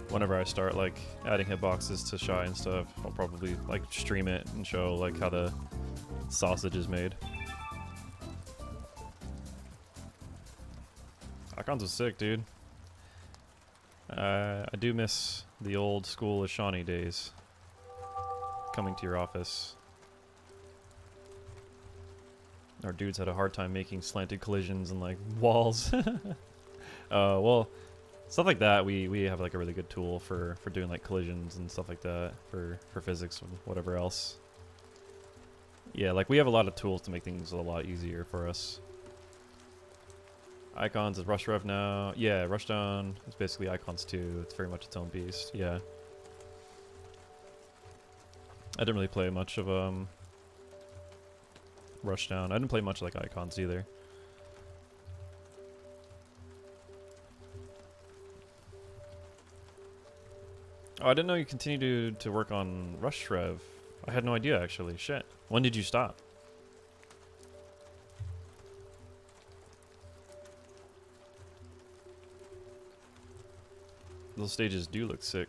Speaker 1: Whenever I start like adding hitboxes to Shy and stuff, I'll probably like stream it and show like how the sausage is made. Icons was sick, dude. I do miss the old school Ashani days. Coming to your office. Our dudes had a hard time making slanted collisions and like walls. Well, stuff like that, we have like a really good tool for doing like collisions and stuff like that for physics and whatever else. Yeah, like we have a lot of tools to make things a lot easier for us. Icons is Rush Rev now. Yeah, Rushdown is basically Icons too. It's very much its own beast. Yeah. I didn't really play much of Rushdown. I didn't play much like Icons either. Oh, I didn't know you continued to work on Rush Rev. I had no idea, actually. Shit. When did you stop? Those stages do look sick.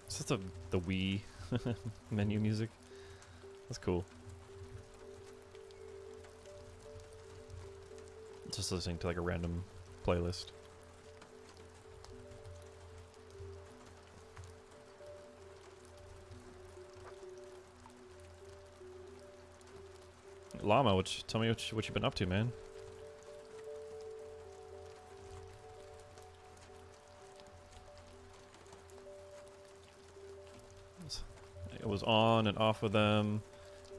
Speaker 1: Is this the Wii menu music? That's cool. Just listening to like a random playlist. Llama, tell me what you've been up to, man. It was on and off with them.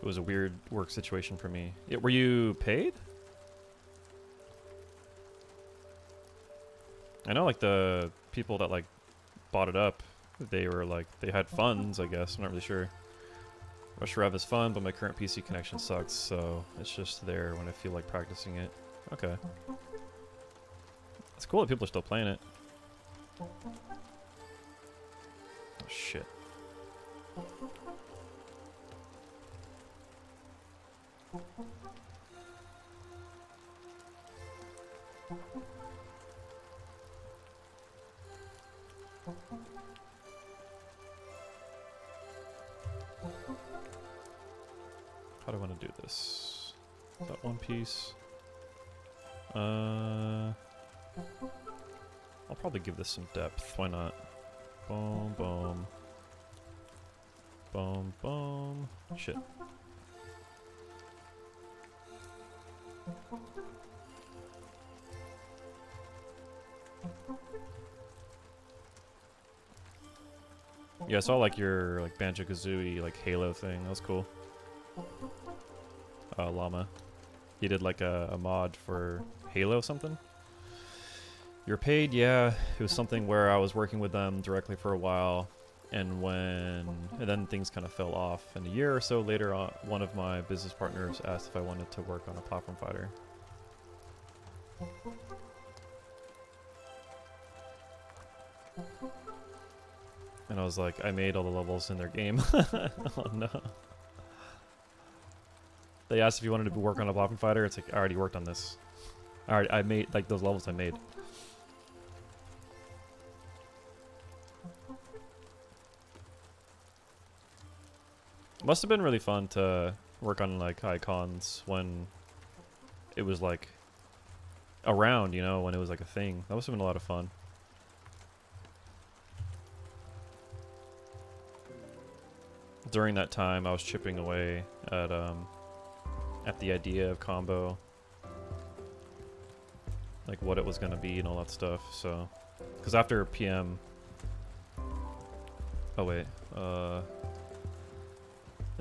Speaker 1: It was a weird work situation for me. Were you paid? I know like the people that like bought it up, they were like, they had funds, I guess. I'm not really sure. Rush Rev is fun, but my current PC connection sucks, so it's just there when I feel like practicing it. Okay. It's cool that people are still playing it. Oh shit. How do I want to do this? That one piece. I'll probably give this some depth. Why not? Boom, boom. Boom, boom. Shit. Yeah, I saw like your like Banjo-Kazooie like Halo thing. That was cool. Llama. He did like a mod for Halo something. You're paid, yeah. It was something where I was working with them directly for a while, and then things kind of fell off. And a year or so later, one of my business partners asked if I wanted to work on a platform fighter. And I was like, I made all the levels in their game. Oh no. They asked if you wanted to work on a platform fighter. It's like, I already worked on this. I made, like, those levels I made. Must have been really fun to work on, like, icons when it was, like, around, you know, when it was, like, a thing. That must have been a lot of fun. During that time, I was chipping away at the idea of combo, like what it was gonna be and all that stuff. So, because after PM, oh wait, and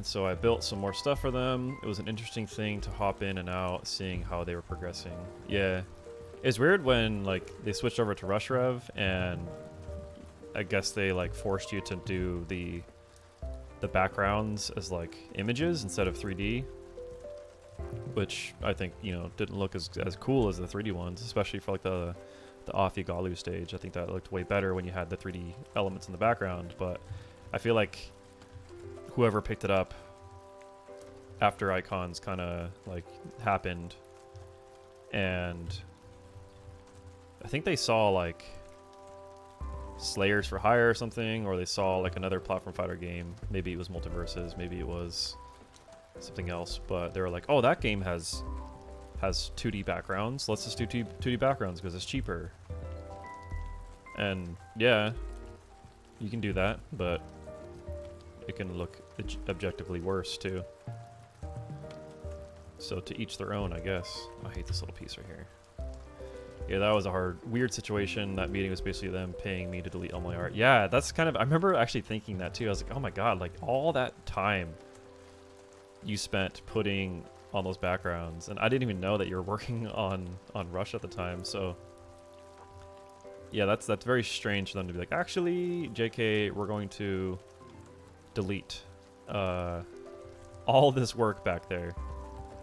Speaker 1: so I built some more stuff for them. It was an interesting thing to hop in and out, seeing how they were progressing. Yeah, it's weird when like they switched over to Rush Rev, and I guess they like forced you to do the backgrounds as like images instead of 3D, which I think, you know, didn't look as cool as the 3D ones, especially for like the Afi Galu stage. I think that looked way better when you had the 3D elements in the background, but I feel like whoever picked it up after icons kind of like happened, and I think they saw like Slayers for Hire or something, or they saw like another platform fighter game. Maybe it was Multiverses, maybe it was something else, but they were like, oh, that game has 2D backgrounds, let's just do 2D backgrounds because it's cheaper. And yeah, you can do that, but it can look objectively worse too. So to each their own, I guess. I hate this little piece right here. Yeah, that was a weird situation. That meeting was basically them paying me to delete all my art. Yeah, that's kind of, I remember actually thinking that too. I was like, oh my god, like all that time you spent putting on those backgrounds, and I didn't even know that you were working on Rush at the time. So yeah, that's very strange for them to be like, actually, JK, we're going to delete all this work back there.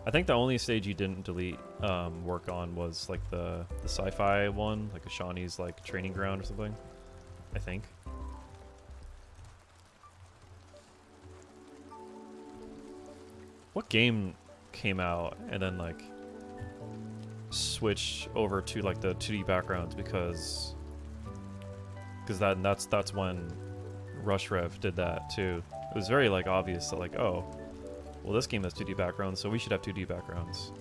Speaker 1: I think the only stage you didn't delete work on was like the sci-fi one, like Ashani's like training ground or something, I think. What game came out and then like switched over to like the 2D backgrounds because that's when Rush Rev did that too. It was very like obvious that like, oh, well this game has 2D backgrounds, so we should have 2D backgrounds.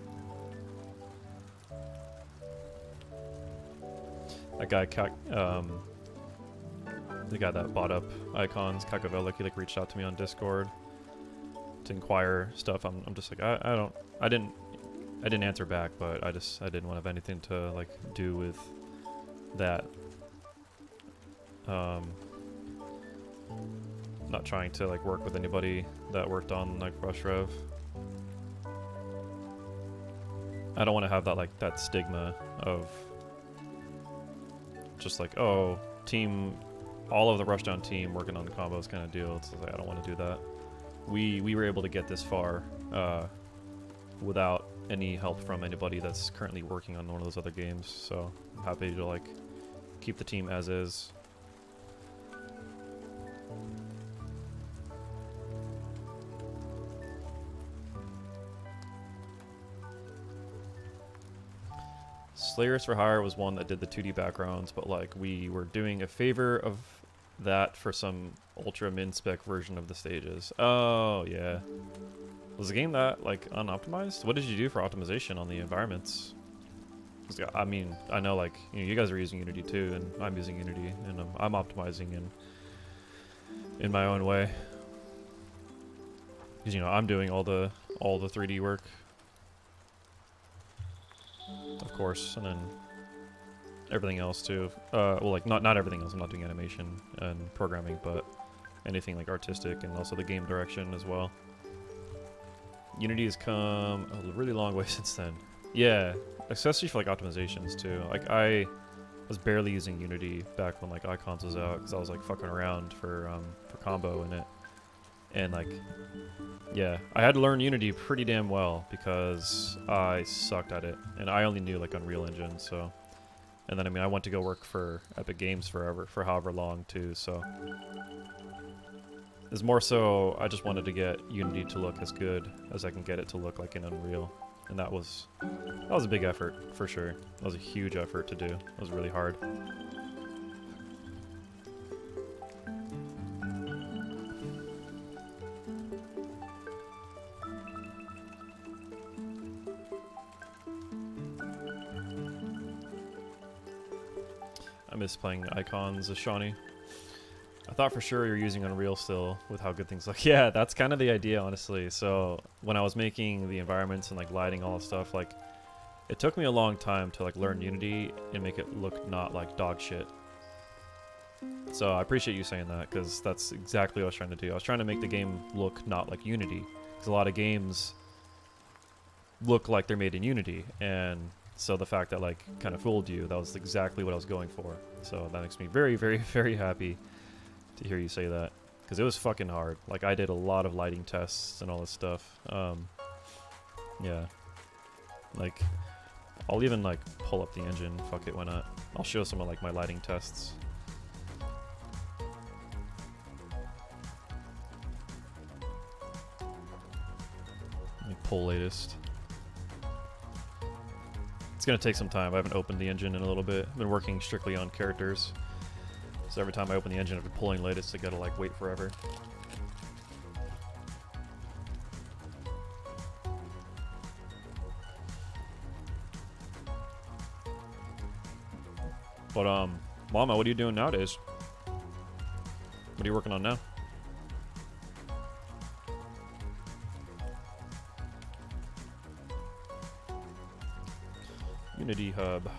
Speaker 1: That guy, the guy that bought up Icons, Kakavelik, he like reached out to me on Discord to inquire stuff. I'm just like, I didn't answer back, but I didn't want to have anything to like do with that. Not trying to like work with anybody that worked on like Rush Rev. I don't want to have that like that stigma of just like, oh, all of the Rushdown team working on the combos kind of deal. It's like, I don't want to do that. We were able to get this far without any help from anybody that's currently working on one of those other games, so I'm happy to like keep the team as is. Slayers for Hire was one that did the 2D backgrounds, but like we were doing a favor of that for some ultra min spec version of the stages. Oh yeah. Was the game that like unoptimized? What did you do for optimization on the environments? I mean, I know like you guys are using Unity too, and I'm using Unity, and I'm optimizing in my own way. Because I'm doing all the 3D work, of course, and then everything else too. Well, like not everything else. I'm not doing animation and programming, but anything like artistic and also the game direction as well. Unity has come a really long way since then. Yeah, especially for like optimizations too. Like I was barely using Unity back when like Icons was out because I was like fucking around for combo in it, and like yeah, I had to learn Unity pretty damn well because I sucked at it, and I only knew like Unreal Engine. So, and then I mean I went to go work for Epic Games for however long too. So it's more so I just wanted to get Unity to look as good as I can get it to look like in Unreal. And that was a big effort, for sure. That was a huge effort to do. It was really hard. I miss playing Icons as Shawnee. I thought for sure you're using Unreal still with how good things look. Yeah, that's kind of the idea, honestly. So when I was making the environments and like lighting all the stuff, like it took me a long time to like learn Unity and make it look not like dog shit. So I appreciate you saying that, because that's exactly what I was trying to do. I was trying to make the game look not like Unity, because a lot of games look like they're made in Unity, and so the fact that like kind of fooled you, that was exactly what I was going for. So that makes me very, very, very happy to hear you say that, because it was fucking hard. Like I did a lot of lighting tests and all this stuff. Yeah, like I'll even like pull up the engine. Fuck it, why not? I'll show some of like my lighting tests. Let me pull latest. It's gonna take some time. I haven't opened the engine in a little bit. I've been working strictly on characters. So every time I open the engine, I've been pulling latest, I gotta like wait forever. But Mama, what are you doing nowadays? What are you working on now? Unity Hub.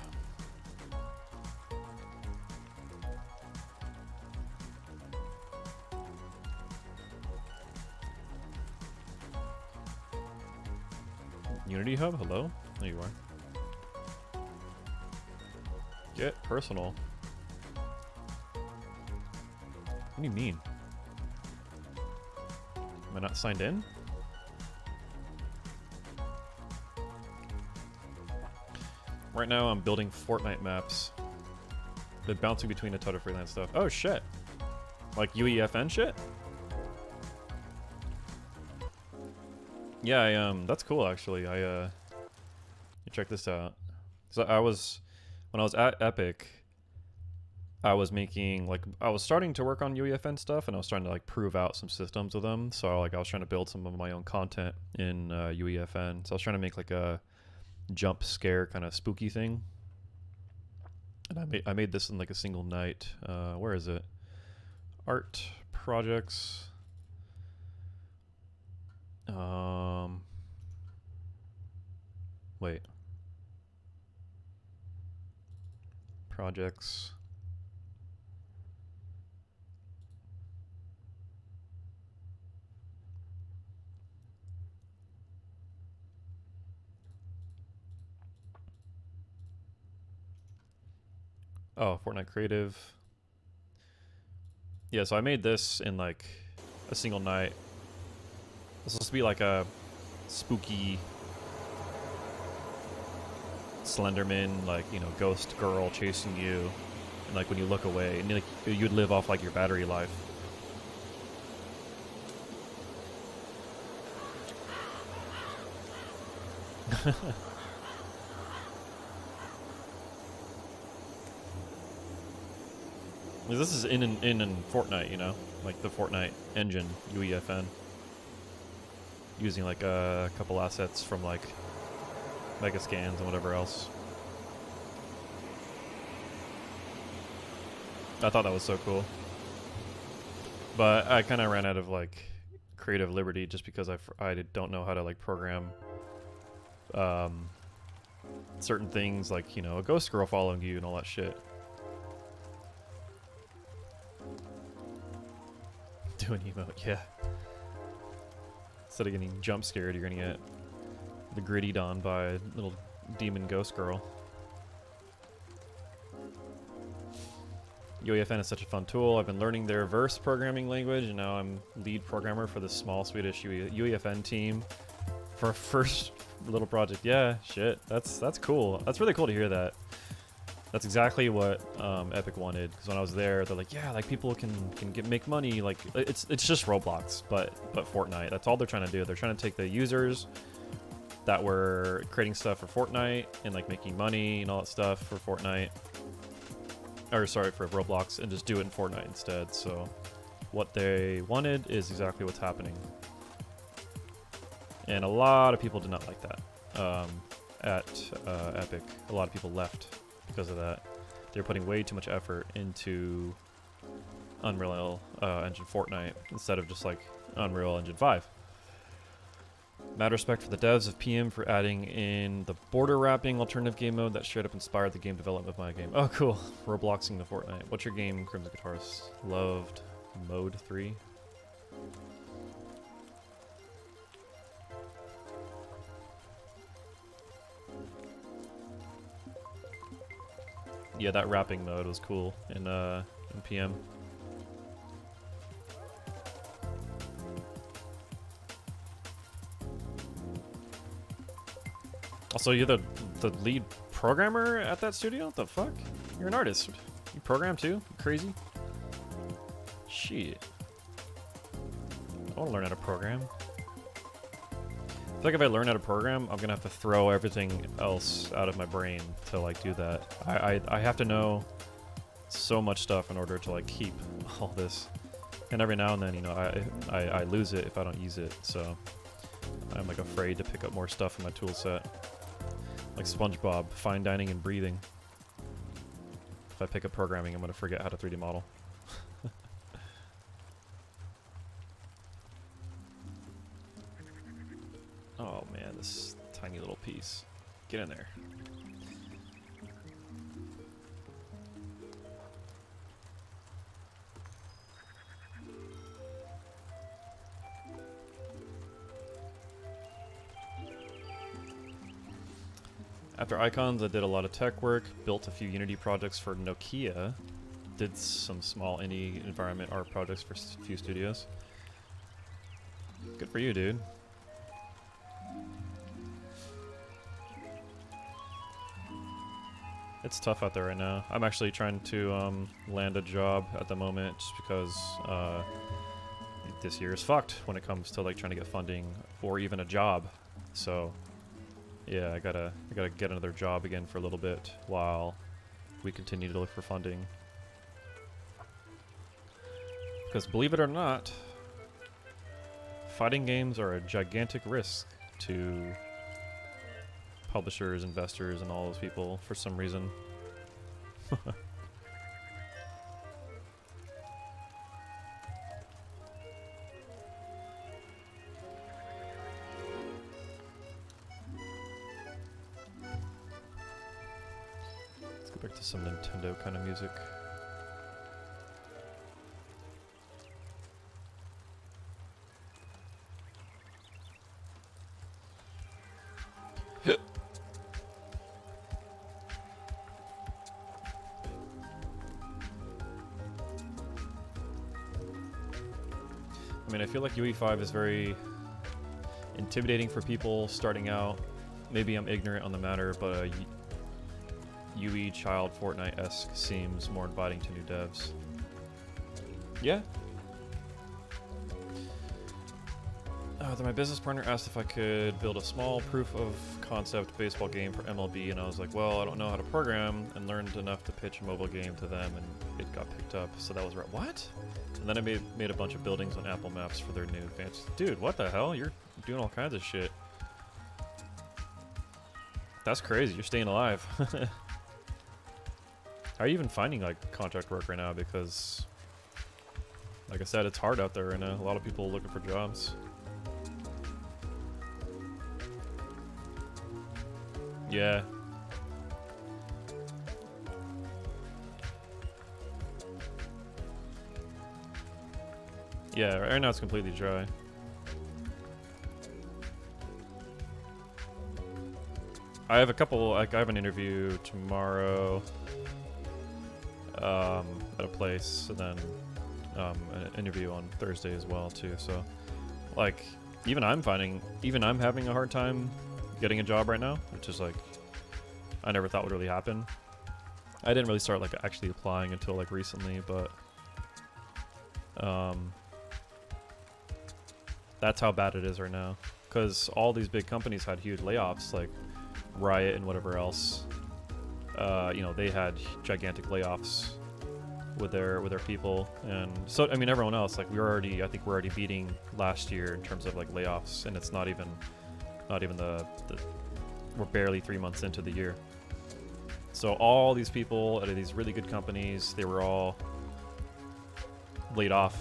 Speaker 1: Unity Hub? Hello? There you are. Get personal. What do you mean? Am I not signed in? Right now I'm building Fortnite maps. They're bouncing between a ton of freelance stuff. Oh shit. Like UEFN shit? Yeah, that's cool actually. You check this out. So when I was at Epic, I was making, like, I was starting to work on UEFN stuff, and I was trying to, like, prove out some systems with them. So, like, I was trying to build some of my own content in UEFN. So I was trying to make, like, a jump scare kind of spooky thing. And I made this in, like, a single night. Where is it? Art projects. Wait. Projects. Oh, Fortnite Creative. Yeah, so I made this in like a single night. It's supposed to be like a spooky Slenderman, like, you know, ghost girl chasing you, and like when you look away, and like you'd live off like your battery life. This is in Fortnite, you know, like the Fortnite engine, UEFN, using like a couple assets from like Mega Scans and whatever else. I thought that was so cool, but I kind of ran out of like creative liberty just because I don't know how to like program certain things, like, you know, a ghost girl following you and all that shit. Do an emote, yeah. Instead of getting jump scared, you're gonna get the grittied on by a little demon ghost girl. UEFN is such a fun tool. I've been learning their verse programming language, and now I'm lead programmer for the small Swedish UEFN team for a first little project. Yeah, shit, that's cool. That's really cool to hear that. That's exactly what Epic wanted, because when I was there, they're like, yeah, like people can make money, like it's just Roblox, but Fortnite. That's all they're trying to do. They're trying to take the users that were creating stuff for Fortnite and like making money and all that stuff for Fortnite, or sorry, for Roblox, and just do it in Fortnite instead. So what they wanted is exactly what's happening, and a lot of people did not like that at Epic. A lot of people left because of that. They're putting way too much effort into Unreal Engine Fortnite instead of just like Unreal Engine 5. Mad respect for the devs of PM for adding in the border wrapping alternative game mode that straight up inspired the game development of my game. Oh, cool. Robloxing the Fortnite. What's your game, Crimson Guitarist? Loved Mode 3. Yeah, that wrapping mode was cool in PM. Also, you're the lead programmer at that studio? What the fuck? You're an artist. You program too? You crazy? Shit. I want to learn how to program. I feel like if I learn how to program, I'm gonna have to throw everything else out of my brain to like do that. I have to know so much stuff in order to like keep all this. And every now and then, you know, I lose it if I don't use it. So I'm like afraid to pick up more stuff in my tool set. Like SpongeBob, fine dining and breathing. If I pick up programming, I'm gonna forget how to 3D model. Oh man, this tiny little piece. Get in there. After Icons, I did a lot of tech work, built a few Unity projects for Nokia, did some small indie environment art projects for a few studios. Good for you, dude. It's tough out there right now. I'm actually trying to land a job at the moment just because this year is fucked when it comes to like trying to get funding or even a job. So yeah, I gotta get another job again for a little bit while we continue to look for funding. Because believe it or not, fighting games are a gigantic risk to publishers, investors, and all those people for some reason. Let's go back to some Nintendo kind of music. I mean, I feel like UE5 is very intimidating for people starting out. Maybe I'm ignorant on the matter, but UE child Fortnite-esque seems more inviting to new devs. Yeah. Then my business partner asked if I could build a small proof of concept baseball game for MLB, and I was like, well, I don't know how to program, and learned enough to pitch a mobile game to them, and it got picked up. So that was right. What? And then I made a bunch of buildings on Apple Maps for their new fancy. Dude, what the hell? You're doing all kinds of shit. That's crazy. You're staying alive. How are you even finding like contract work right now? Because, like I said, it's hard out there, and a lot of people looking for jobs. Yeah. Yeah, right now it's completely dry. I have a couple, like I have an interview tomorrow at a place, and then an interview on Thursday as well too. So like even I'm having a hard time getting a job right now, which is like I never thought would really happen. I didn't really start like actually applying until like recently, but that's how bad it is right now, because all these big companies had huge layoffs, like Riot and whatever else. You know, they had gigantic layoffs with their people, and so I mean everyone else, like I think we're already beating last year in terms of like layoffs, and it's not even the we're barely 3 months into the year. So all these people out of these really good companies, they were all laid off,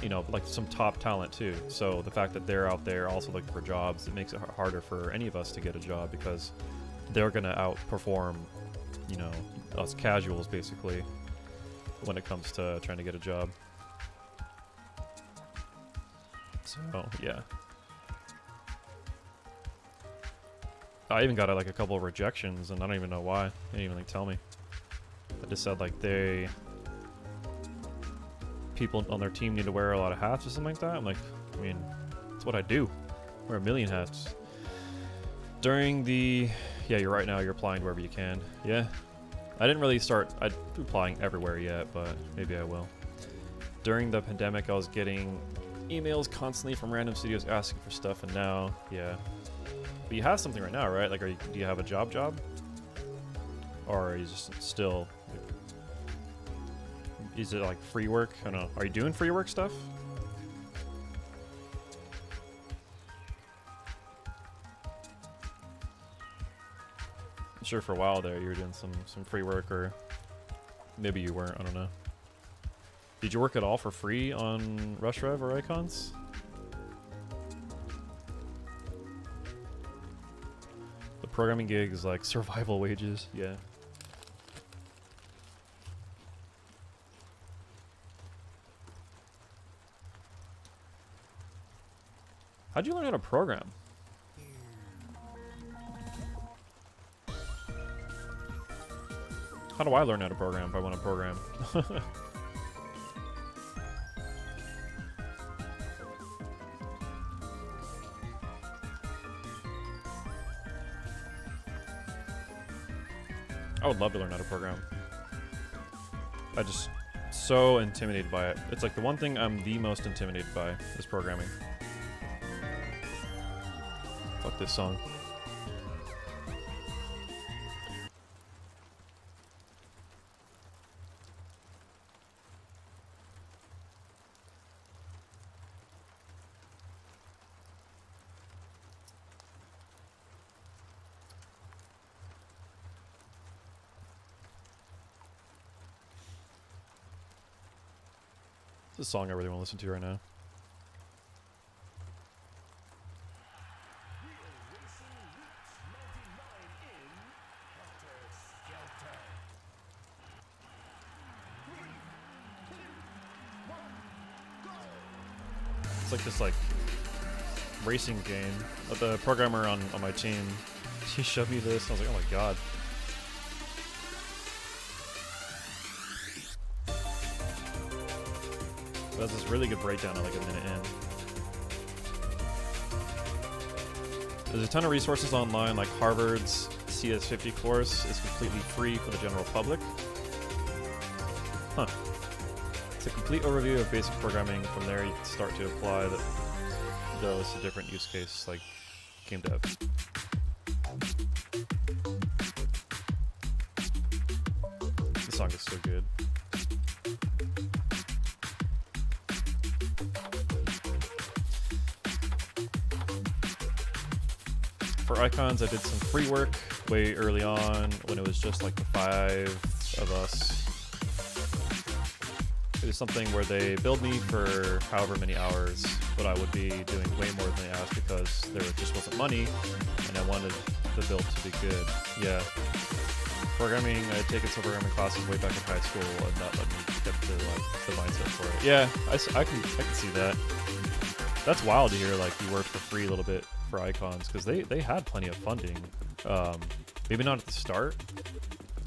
Speaker 1: you know, like some top talent too. So the fact that they're out there also looking for jobs, it makes it harder for any of us to get a job, because they're gonna outperform, you know, us casuals basically when it comes to trying to get a job. So yeah. I even got like a couple of rejections, and I don't even know why. They didn't even like tell me. I just said like people on their team need to wear a lot of hats or something like that. I'm like, I mean, that's what I do. I wear a million hats. During the, yeah, you're right now, you're applying wherever you can. Yeah. I didn't really start applying everywhere yet, but maybe I will. During the pandemic, I was getting emails constantly from random studios asking for stuff, and now, yeah. But you have something right now, right? Like, do you have a job? Or are you just still, like, is it like free work? I don't know. Are you doing free work stuff? I'm sure for a while there you were doing some free work, or maybe you weren't, I don't know. Did you work at all for free on RushRev or Icons? The programming gig is like survival wages, yeah. How'd you learn how to program? How do I learn how to program if I want to program? I would love to learn how to program. I just so intimidated by it. It's like the one thing I'm the most intimidated by is programming. Fuck this song. This is a song I really want to listen to right now. It's like this racing game. The programmer on my team, he showed me this. I was like, oh my god. It has this really good breakdown at like a minute in. There's a ton of resources online, like Harvard's CS50 course is completely free for the general public. Huh. It's a complete overview of basic programming. From there, you can start to apply those to different use cases like game dev. This song is so good. For icons, I did some free work way early on when it was just like the 5 of us. It was something where they billed me for however many hours, but I would be doing way more than they asked because there just wasn't money, and I wanted the build to be good. Yeah. Programming, I had taken some programming classes way back in high school, and that let me get the mindset for it. Yeah, I can see that. That's wild to hear like you worked for free a little bit for icons, because they had plenty of funding. Maybe not at the start.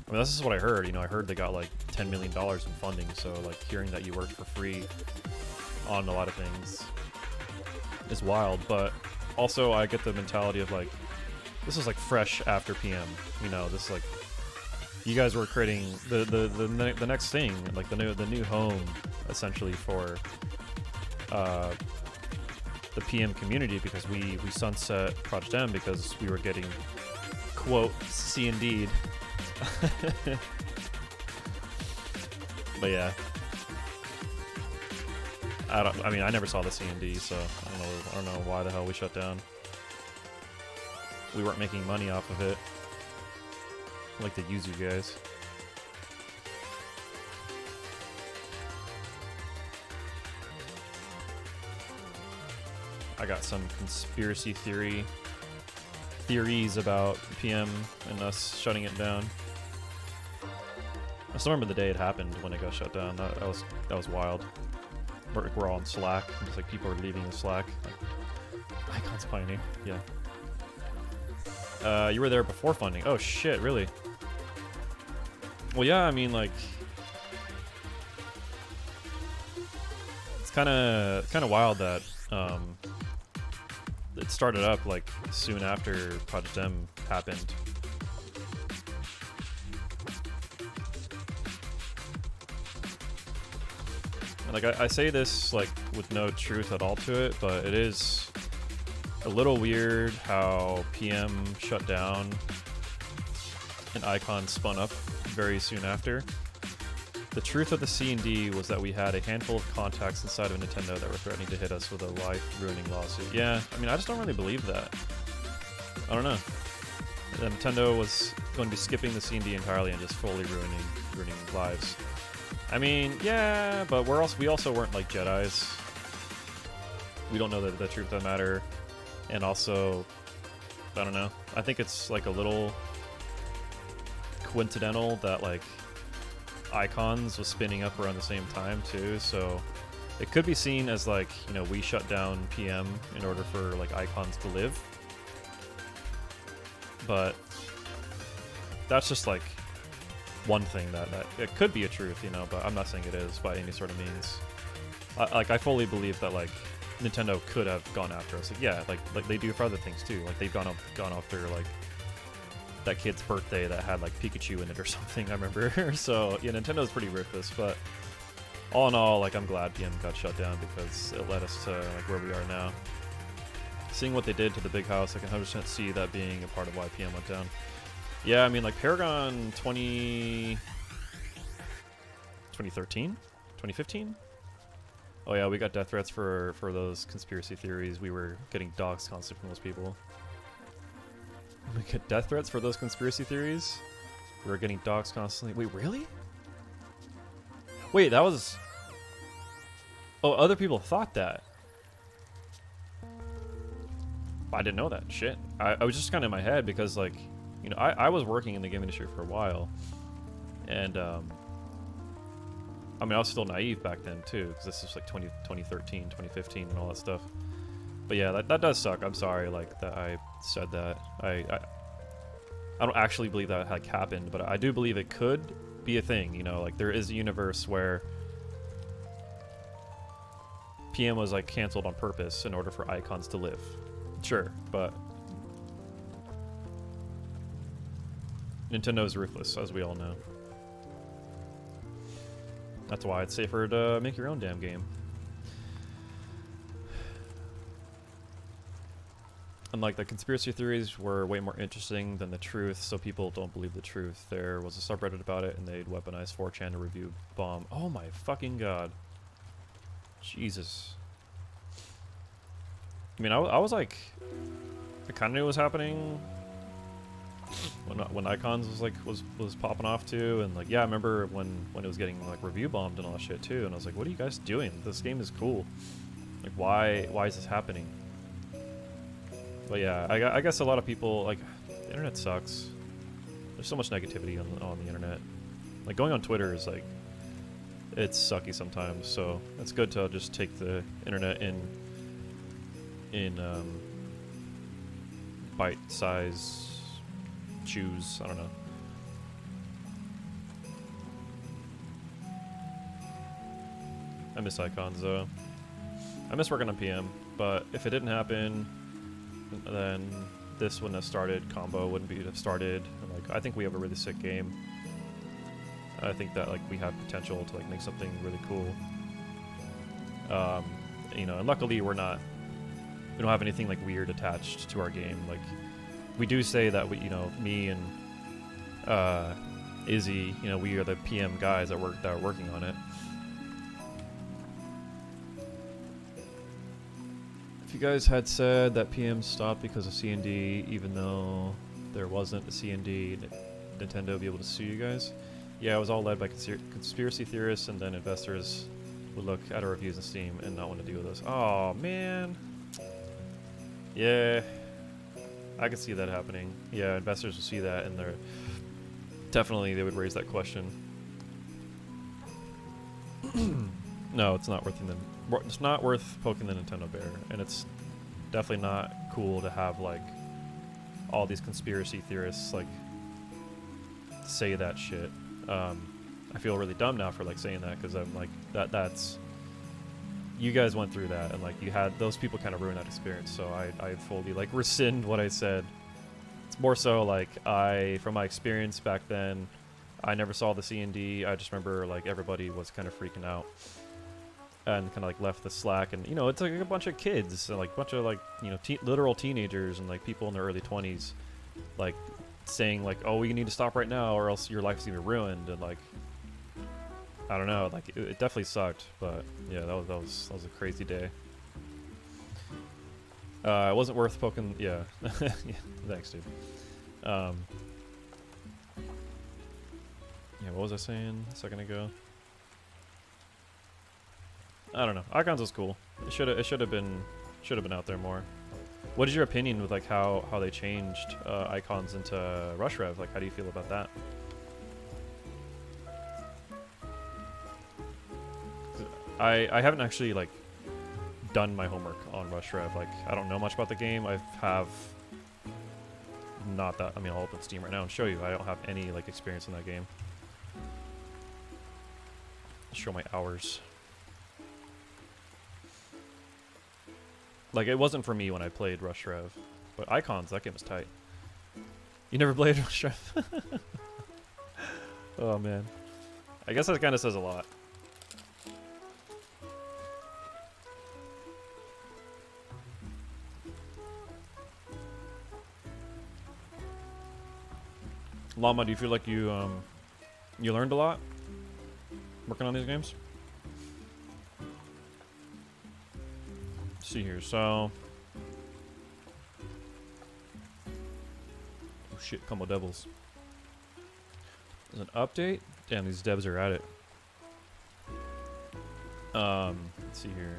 Speaker 1: I mean, this is what I heard. You know, I heard they got like $10 million in funding, so like hearing that you worked for free on a lot of things is wild. But also I get the mentality of like, this is like fresh after PM. You know, this is like, you guys were creating the next thing, like the new home essentially for the PM community, because we sunset Project M because we were getting quote C&D'd. But yeah, I mean I never saw the C&D, so I don't know why the hell we shut down. We weren't making money off of it. I'd like to use you guys. I got some conspiracy theories about PM and us shutting it down. I still remember the day it happened when it got shut down. That was wild. We're all in Slack. It's like people are leaving the Slack. Like, Icons Pioneer. Yeah. You were there before funding. Oh shit, really? Well, yeah. I mean, like, it's kind of wild that it started up like soon after Project M happened. Like I say this like with no truth at all to it, but it is a little weird how PM shut down and Icon spun up very soon after. The truth of the C&D was that we had a handful of contacts inside of Nintendo that were threatening to hit us with a life-ruining lawsuit. Yeah, I mean, I just don't really believe that. I don't know. Nintendo was going to be skipping the C&D entirely and just fully ruining lives. I mean, yeah, but we also weren't like Jedis. We don't know the truth of the matter. And also, I don't know. I think it's like a little coincidental that like Icons was spinning up around the same time too, so it could be seen as like, you know, we shut down PM in order for like Icons to live. But that's just like one thing that it could be a truth, you know, but I'm not saying it is by any sort of means. I fully believe that like Nintendo could have gone after us. Like, yeah, like they do for other things too. Like they've gone after like that kid's birthday that had like Pikachu in it or something. I remember. So yeah, Nintendo's pretty ruthless, but all in all, like I'm glad PM got shut down because it led us to like where we are now. Seeing what they did to the big house, I can 100% see that being a part of why PM went down. Yeah, I mean like Paragon 2013, 2015. Oh yeah, we got death threats for those conspiracy theories. We were getting doxxed constantly from those people. We get death threats for those conspiracy theories. We were getting doxxed constantly. Wait, really? Wait, that was... Oh, other people thought that. I didn't know that. Shit. I was just kind of in my head because, like, you know, I was working in the game industry for a while. And, I mean, I was still naive back then, too, because this is, like, 2013, 2015, and all that stuff. But yeah, that does suck. I'm sorry, like, that I said that. I don't actually believe that like happened, but I do believe it could be a thing, you know, like there is a universe where PM was like canceled on purpose in order for icons to live. Sure, but Nintendo's ruthless, as we all know. That's why it's safer to make your own damn game. And like the conspiracy theories were way more interesting than the truth, so people don't believe the truth. There was a subreddit about it, and they'd weaponize 4chan to review bomb. Oh my fucking god. Jesus. I mean, I was like, I kind of knew it was happening when icons was like was popping off too, and like yeah, I remember when it was getting like review bombed and all that shit too, and I was like, what are you guys doing? This game is cool. Like why is this happening? But yeah, I guess a lot of people, like, the internet sucks. There's so much negativity on the internet. Like, going on Twitter is, like, it's sucky sometimes, so it's good to just take the internet in bite-size chews, I don't know. I miss icons, though. I miss working on PM, but if it didn't happen, then this wouldn't have started, combo wouldn't have started. And like I think we have a really sick game. I think that like we have potential to like make something really cool. You know, and luckily we don't have anything like weird attached to our game. Like we do say that we, you know, me and Izzy, you know, we are the PM guys that are working on it. If you guys had said that PM stopped because of C&D, even though there wasn't a C&D, Nintendo would be able to sue you guys? Yeah, it was all led by conspiracy theorists, and then investors would look at our reviews on Steam and not want to deal with us. Oh, man. Yeah, I could see that happening. Yeah, investors will see that, and they would raise that question. No, it's not worth poking the Nintendo bear, and it's definitely not cool to have like all these conspiracy theorists like say that shit. I feel really dumb now for like saying that because I'm like that's you guys went through that, and like you had those people kind of ruin that experience. So I fully like rescind what I said. It's more so like from my experience back then, I never saw the C&D. I just remember like everybody was kind of freaking out and kind of like left the slack, and you know it's like a bunch of kids, and, like a bunch of like, you know, literal teenagers and like people in their early 20s, like saying like, oh, we need to stop right now or else your life's gonna be ruined, and like I don't know, like it definitely sucked. But yeah, that was a crazy day. It wasn't worth poking. Yeah, yeah, thanks, dude. Yeah, what was I saying a second ago? I don't know. Icons was cool. It should have been out there more. What is your opinion with like how they changed icons into Rush Rev? Like, how do you feel about that? I haven't actually like done my homework on Rush Rev. Like, I don't know much about the game. I have not that. I mean, I'll open Steam right now and show you. I don't have any like experience in that game. I'll show my hours. Like, it wasn't for me when I played Rush Rev, but Icons, that game was tight. You never played Wishlist? Oh man. I guess that kind of says a lot. Llama, do you feel like you learned a lot working on these games? Let's see here, so oh shit, combo devils. There's an update? Damn, these devs are at it. Let's see here.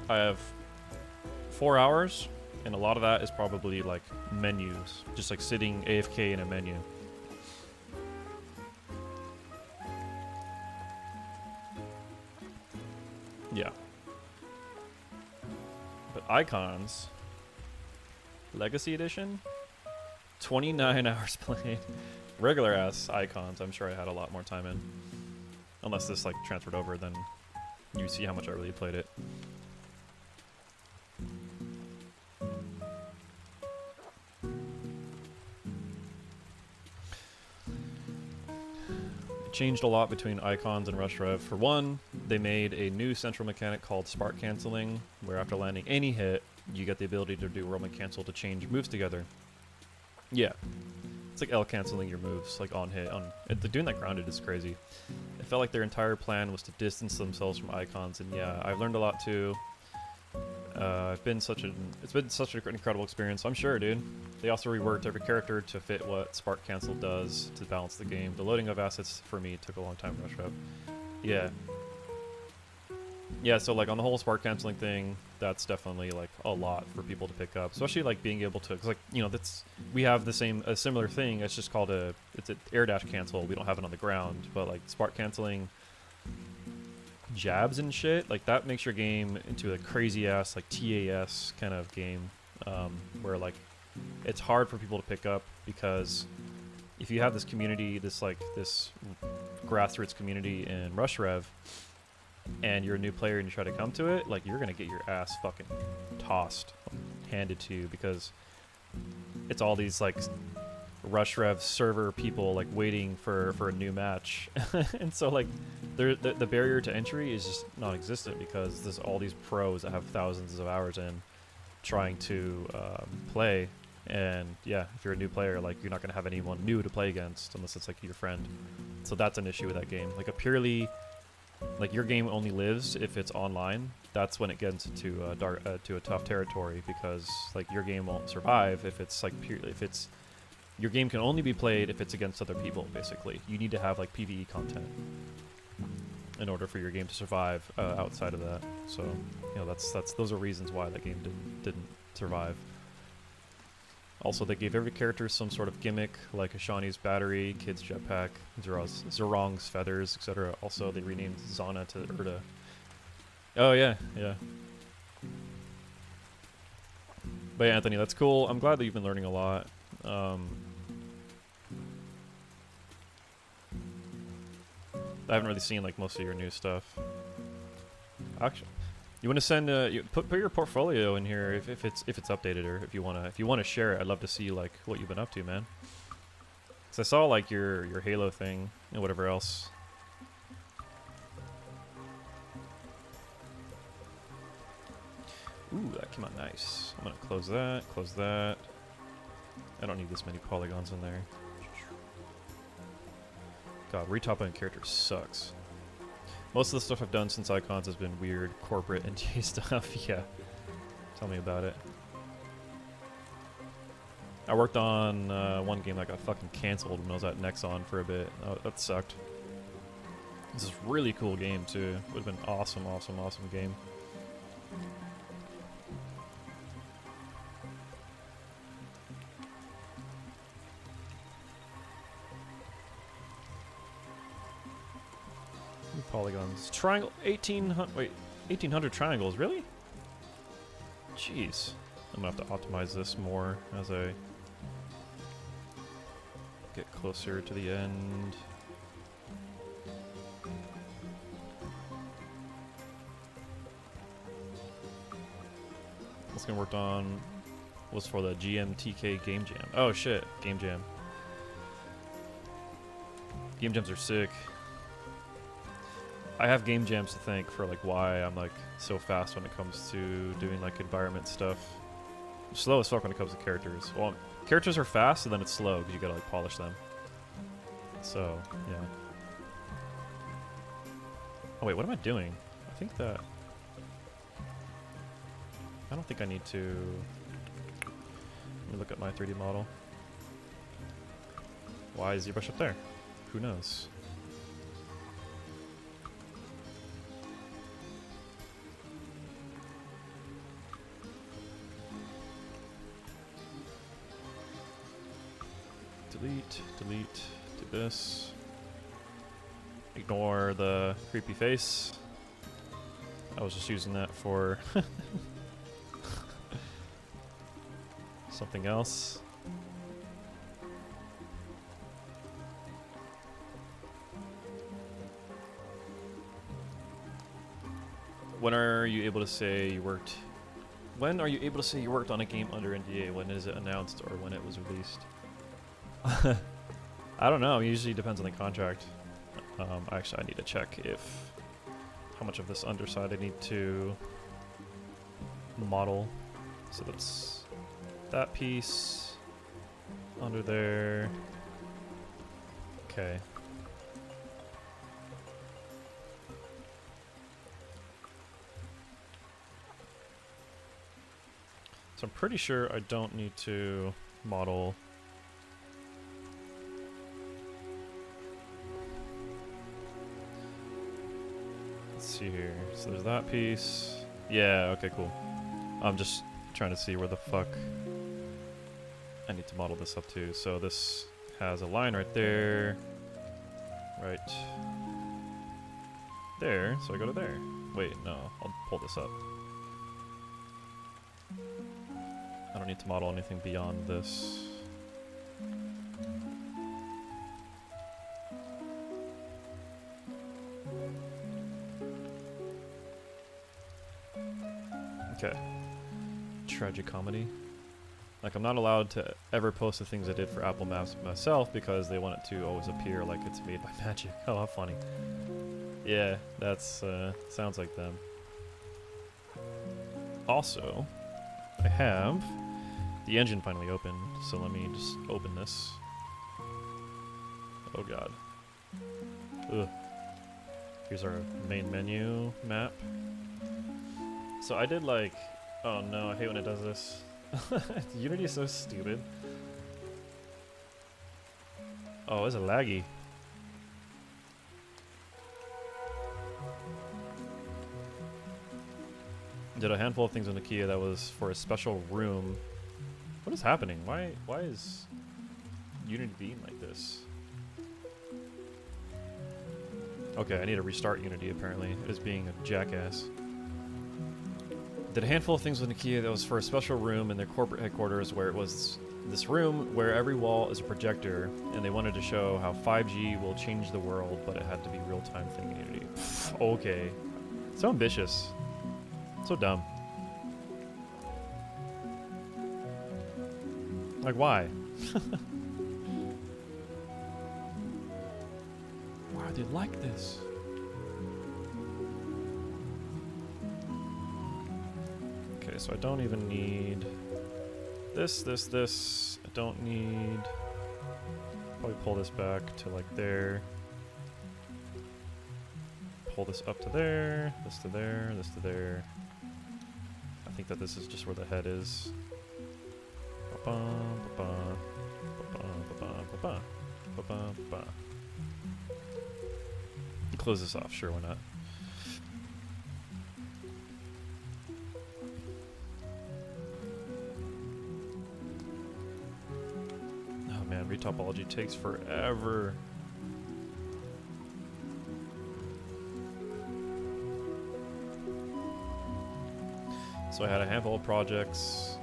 Speaker 1: I have 4 hours, and a lot of that is probably like menus, just like sitting AFK in a menu. Yeah. But icons, Legacy Edition, 29 hours played. Regular ass icons, I'm sure I had a lot more time in. Unless this like transferred over, then you see how much I really played it. Changed a lot between icons and Rush Rev. For one, they made a new central mechanic called spark canceling, where after landing any hit, you get the ability to do roam and cancel to change moves together. Yeah, it's like L canceling your moves, like on hit. Doing that grounded is crazy. It felt like their entire plan was to distance themselves from icons, and yeah, I've learned a lot too. It's been such an incredible experience. I'm sure, dude. They also reworked every character to fit what Spark Cancel does to balance the game. The loading of assets for me took a long time to rush up. Yeah. Yeah, so like on the whole Spark Canceling thing, that's definitely like a lot for people to pick up, especially like being able to, cause like, you know, we have a similar thing. It's just called it's an air dash cancel. We don't have it on the ground, but like Spark Canceling jabs and shit, like that makes your game into a crazy ass like TAS kind of game, where like it's hard for people to pick up, because if you have this community, this grassroots community in Rush Rev, and you're a new player and you try to come to it, like you're gonna get your ass fucking tossed, handed to you, because it's all these like Rush Rev server people like waiting for a new match. And so like the barrier to entry is just non-existent, because there's all these pros that have thousands of hours in trying to play. And yeah, if you're a new player, like you're not gonna have anyone new to play against unless it's like your friend. So that's an issue with that game. Like a purely, like your game only lives if it's online. That's when it gets into to a tough territory, because like your game won't survive if it's like your game can only be played if it's against other people. Basically, you need to have like PvE content in order for your game to survive outside of that. So you know, those are reasons why that game didn't survive. Also, they gave every character some sort of gimmick, like Ashani's battery, Kid's jetpack, Zerong's feathers, etc. Also, they renamed Zana to Urda. Oh yeah, yeah. But yeah, Anthony, that's cool. I'm glad that you've been learning a lot. I haven't really seen like most of your new stuff. Actually, you want to send put your portfolio in here if it's updated, or if you wanna share it. I'd love to see like what you've been up to, man. Cause I saw like your Halo thing and whatever else. Ooh, that came out nice. I'm gonna close that. Close that. I don't need this many polygons in there. God, retopping characters sucks. Most of the stuff I've done since Icons has been weird corporate NTA stuff. Yeah, tell me about it. I worked on one game that got fucking canceled when I was at Nexon for a bit. Oh, that sucked. This is a really cool game too. Would have been awesome, awesome, awesome game. Polygons. Triangle. 1800. Wait, 1800 triangles. Really? Jeez. I'm gonna have to optimize this more as I get closer to the end. It's gonna work on was for the GMTK Game Jam. Oh shit, Game Jam. Game Jams are sick. I have Game Jams to thank for like why I'm like so fast when it comes to doing like environment stuff. I'm slow as fuck when it comes to characters. Well, characters are fast, and then it's slow because you gotta like polish them. So yeah. Oh wait, what am I doing? I think that I don't think I need to. Let me look at my 3D model. Why is ZBrush up there? Who knows? Delete, delete, do this. Ignore the creepy face. I was just using that for something else. When are you able to say you worked? When are you able to say you worked on a game under NDA? When is it announced or when it was released? I don't know. It usually depends on the contract. Actually, I need to check if how much of this underside I need to model. So that's that piece under there. Okay. So I'm pretty sure I don't need to model. Let's see here. So there's that piece. Yeah, okay, cool. I'm just trying to see where the fuck I need to model this up to. So this has a line right there. Right there. So I go to there. Wait, no. I'll pull this up. I don't need to model anything beyond this. Okay. Tragicomedy. Like, I'm not allowed to ever post the things I did for Apple Maps myself because they want it to always appear like it's made by magic. Oh, how funny. Yeah, that's, sounds like them. Also, I have the engine finally opened, so let me just open this. Oh god. Ugh. Here's our main menu map. So I did like, oh no, I hate when it does this. Unity is so stupid. Oh, it's a laggy. Did a handful of things on Nokia that was for a special room. What is happening? Why is Unity being like this? Okay, I need to restart Unity apparently. It is being a jackass. Did a handful of things with Nokia that was for a special room in their corporate headquarters where it was this room where every wall is a projector, and they wanted to show how 5G will change the world, but it had to be real-time thing in Unity. Pfft, okay. So ambitious. So dumb. Like, why? Why are they like this? Okay, so I don't even need this. I don't need... Probably pull this back to like there. Pull this up to there, this to there, this to there. I think that this is just where the head is. Close this off, sure, why not? Oh man, retopology takes forever. So I had a handful of projects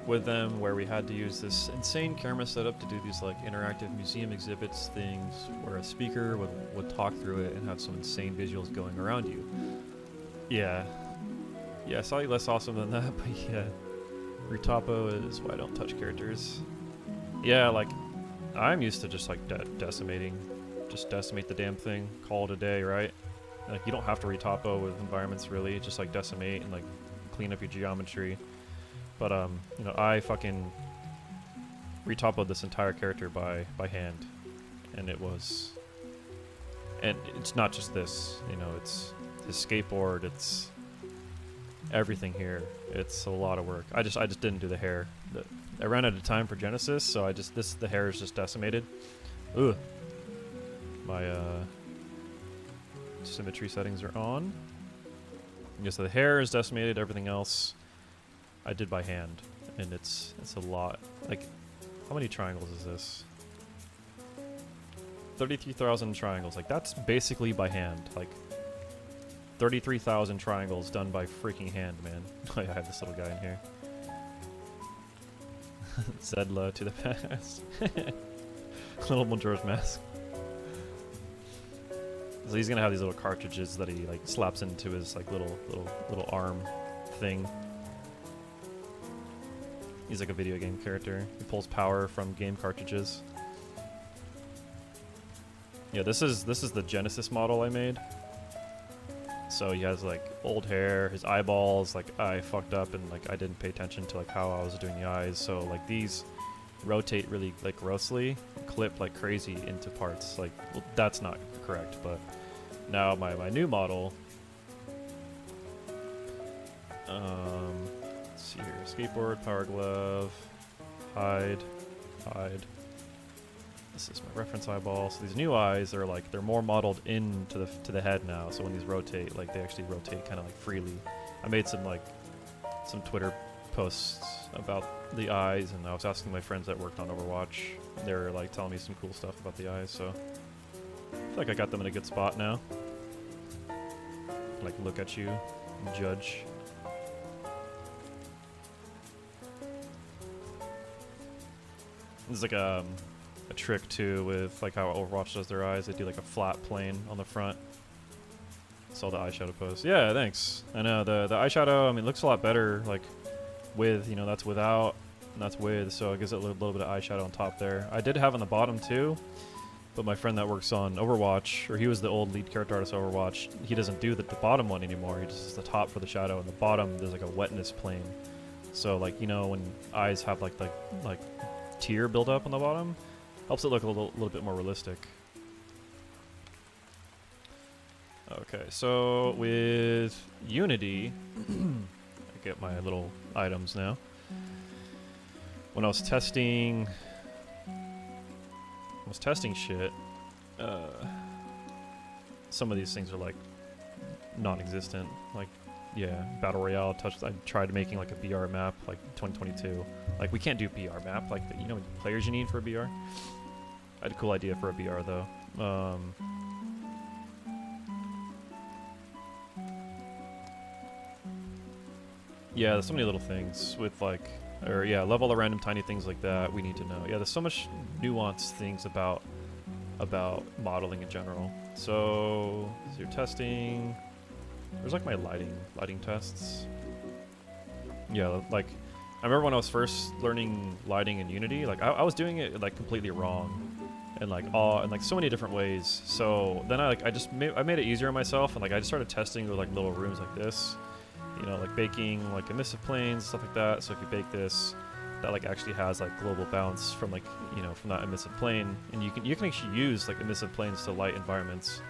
Speaker 1: with them where we had to use this insane camera setup to do these like interactive museum exhibits things where a speaker would talk through it and have some insane visuals going around you. Yeah, slightly less awesome than that, but yeah. Retopo is why I don't touch characters. Yeah, like, I'm used to just like decimating. Just decimate the damn thing, call it a day, right? Like, you don't have to retopo with environments really, just like decimate and like clean up your geometry. But you know, I fucking retopoed this entire character by hand. And it was, and it's not just this, you know, it's his skateboard, it's everything here. It's a lot of work. I just didn't do the hair. I ran out of time for Genesis, so the hair is just decimated. Ugh. My symmetry settings are on. Yeah, so the hair is decimated, everything else I did by hand. And it's a lot. Like, how many triangles is this? 33,000 triangles. Like, that's basically by hand. Like, 33,000 triangles done by freaking hand, man. I have this little guy in here. Zedla to the past. Little Majora's Mask. So he's gonna have these little cartridges that he like slaps into his like little arm thing. He's like a video game character. He pulls power from game cartridges. Yeah, this is the Genesis model I made. So he has like old hair, his eyeballs, like I fucked up and like I didn't pay attention to like how I was doing the eyes. So like these rotate really like grossly, clip like crazy into parts. Like, well, that's not correct, but now my new model, let's see here, skateboard, power glove, hide. This is my reference eyeball. So these new eyes are like, they're more modeled into the head now. So when these rotate, like they actually rotate kind of like freely. I made some Twitter posts about the eyes, and I was asking my friends that worked on Overwatch. They were like telling me some cool stuff about the eyes. So I feel like I got them in a good spot now. Like look at you, judge. There's like a trick too with like how Overwatch does their eyes. They do like a flat plane on the front. Saw the eyeshadow post. Yeah, thanks. I know the eyeshadow, I mean, it looks a lot better like with, you know, that's without and that's with, so it gives it a little bit of eyeshadow on top there. I did have on the bottom too, but my friend that works on Overwatch, or he was the old lead character artist of Overwatch, he doesn't do the bottom one anymore. He just does the top for the shadow, and the bottom there's like a wetness plane. So like, you know, when eyes have like tear build up on the bottom, helps it look a little bit more realistic. Okay, so with Unity, I get my little items now. When I was testing shit, some of these things are like non-existent. Like, yeah, Battle Royale I tried making like a BR map, like 2022. Like, we can't do BR map, like, you know how many players you need for a BR? I had a cool idea for a BR though. Yeah, there's so many little things with like, or yeah, love all the random tiny things like that we need to know. Yeah, there's so much nuanced things about modeling in general. So you're testing. There's like my lighting tests. Yeah, like I remember when I was first learning lighting in Unity, like I was doing it like completely wrong, and like so many different ways. So then I made it easier on myself, and like I just started testing with like little rooms like this, you know, like baking like emissive planes, stuff like that. So if you bake this, that like actually has like global bounce from like, you know, from that emissive plane, and you can actually use like emissive planes to light environments.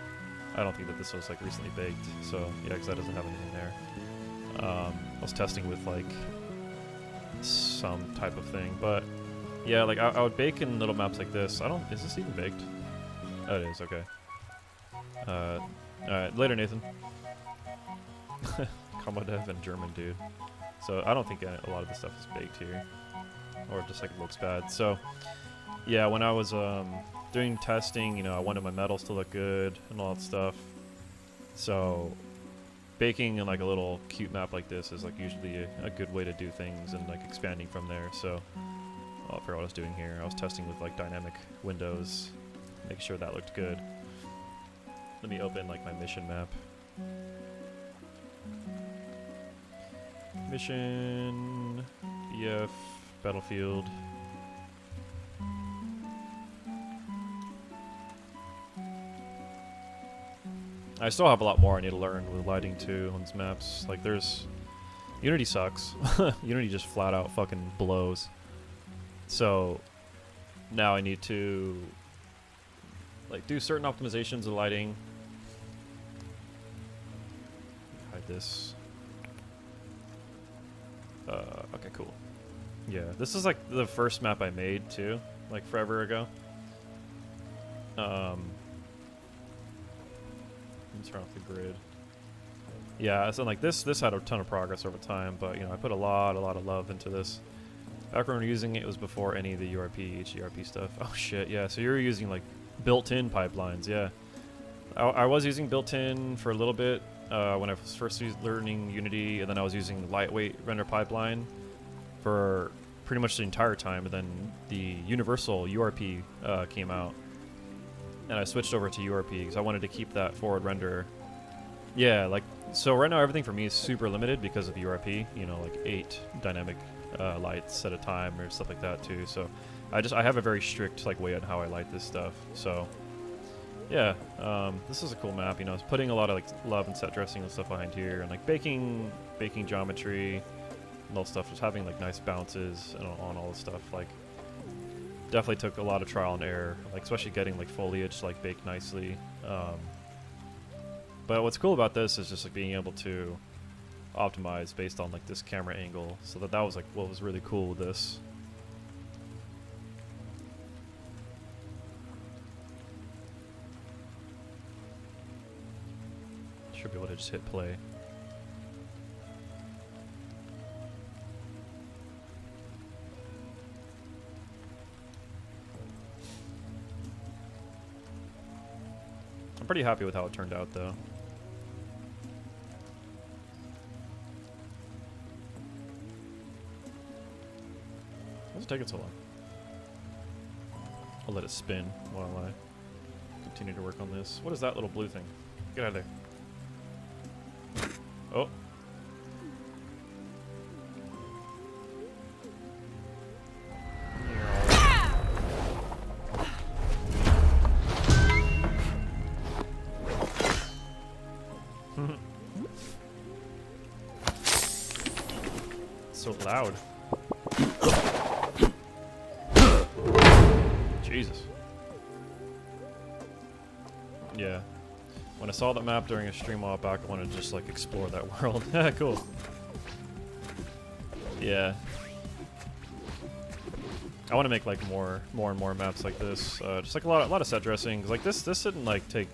Speaker 1: I don't think that this was like recently baked, so yeah, because that doesn't have anything there. I was testing with like some type of thing, but yeah, like I would bake in little maps like this. Is this even baked? Oh, it is, okay. Alright, later, Nathan. gamedev and German dude. So I don't think a lot of this stuff is baked here, or just like it looks bad. So yeah, when I was doing testing, you know, I wanted my metals to look good and all that stuff. So baking in like a little cute map like this is like usually a good way to do things, and like expanding from there. So I forgot what I was doing here. I was testing with like dynamic windows, making sure that looked good. Let me open like my mission map. Mission. BF, Battlefield. I still have a lot more I need to learn with lighting too on these maps. Like there's... Unity sucks. Unity just flat out fucking blows. So now I need to like do certain optimizations of lighting. Hide this. Okay, cool. Yeah, this is like the first map I made too, like forever ago. Let's turn off the grid. Yeah, so like this had a ton of progress over time, but you know I put a lot of love into this. Back when we were using it, it was before any of the URP, HDRP stuff. Oh shit, yeah. So you were using like built-in pipelines, yeah. I was using built-in for a little bit when I was first learning Unity, and then I was using the lightweight render pipeline for pretty much the entire time. And then the universal URP came out, and I switched over to URP because I wanted to keep that forward render. Yeah, like so right now everything for me is super limited because of URP. You know, like 8 dynamic lights at a time or stuff like that too. So I have a very strict like way on how I light this stuff. So yeah, this is a cool map. You know, it's putting a lot of like love and set dressing and stuff behind here, and like baking geometry and all stuff. Just having like nice bounces and on all this stuff. Like definitely took a lot of trial and error. Like especially getting like foliage like baked nicely. But what's cool about this is just like being able to optimize based on like this camera angle. So that was like what was really cool with this. Should be able to just hit play. I'm pretty happy with how it turned out though. Why does it take it so long? I'll let it spin while I continue to work on this. What is that little blue thing? Get out of there. Oh. So loud. Jesus. Yeah. When I saw that map during a stream a while back, I wanted to just like explore that world. Cool. Yeah. I want to make like more and more maps like this. Just like a lot of set dressing. 'Cause like this didn't like take.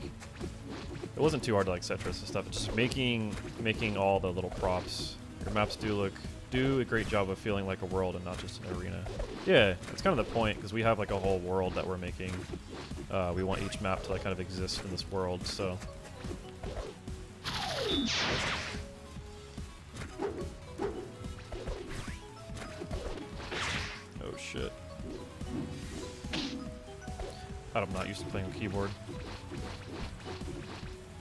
Speaker 1: It wasn't too hard to like set dress and stuff. It's just making all the little props. Your maps do a great job of feeling like a world and not just an arena. Yeah, it's kind of the point because we have like a whole world that we're making. We want each map to like kind of exist in this world, so. Oh shit. I'm not used to playing with keyboard.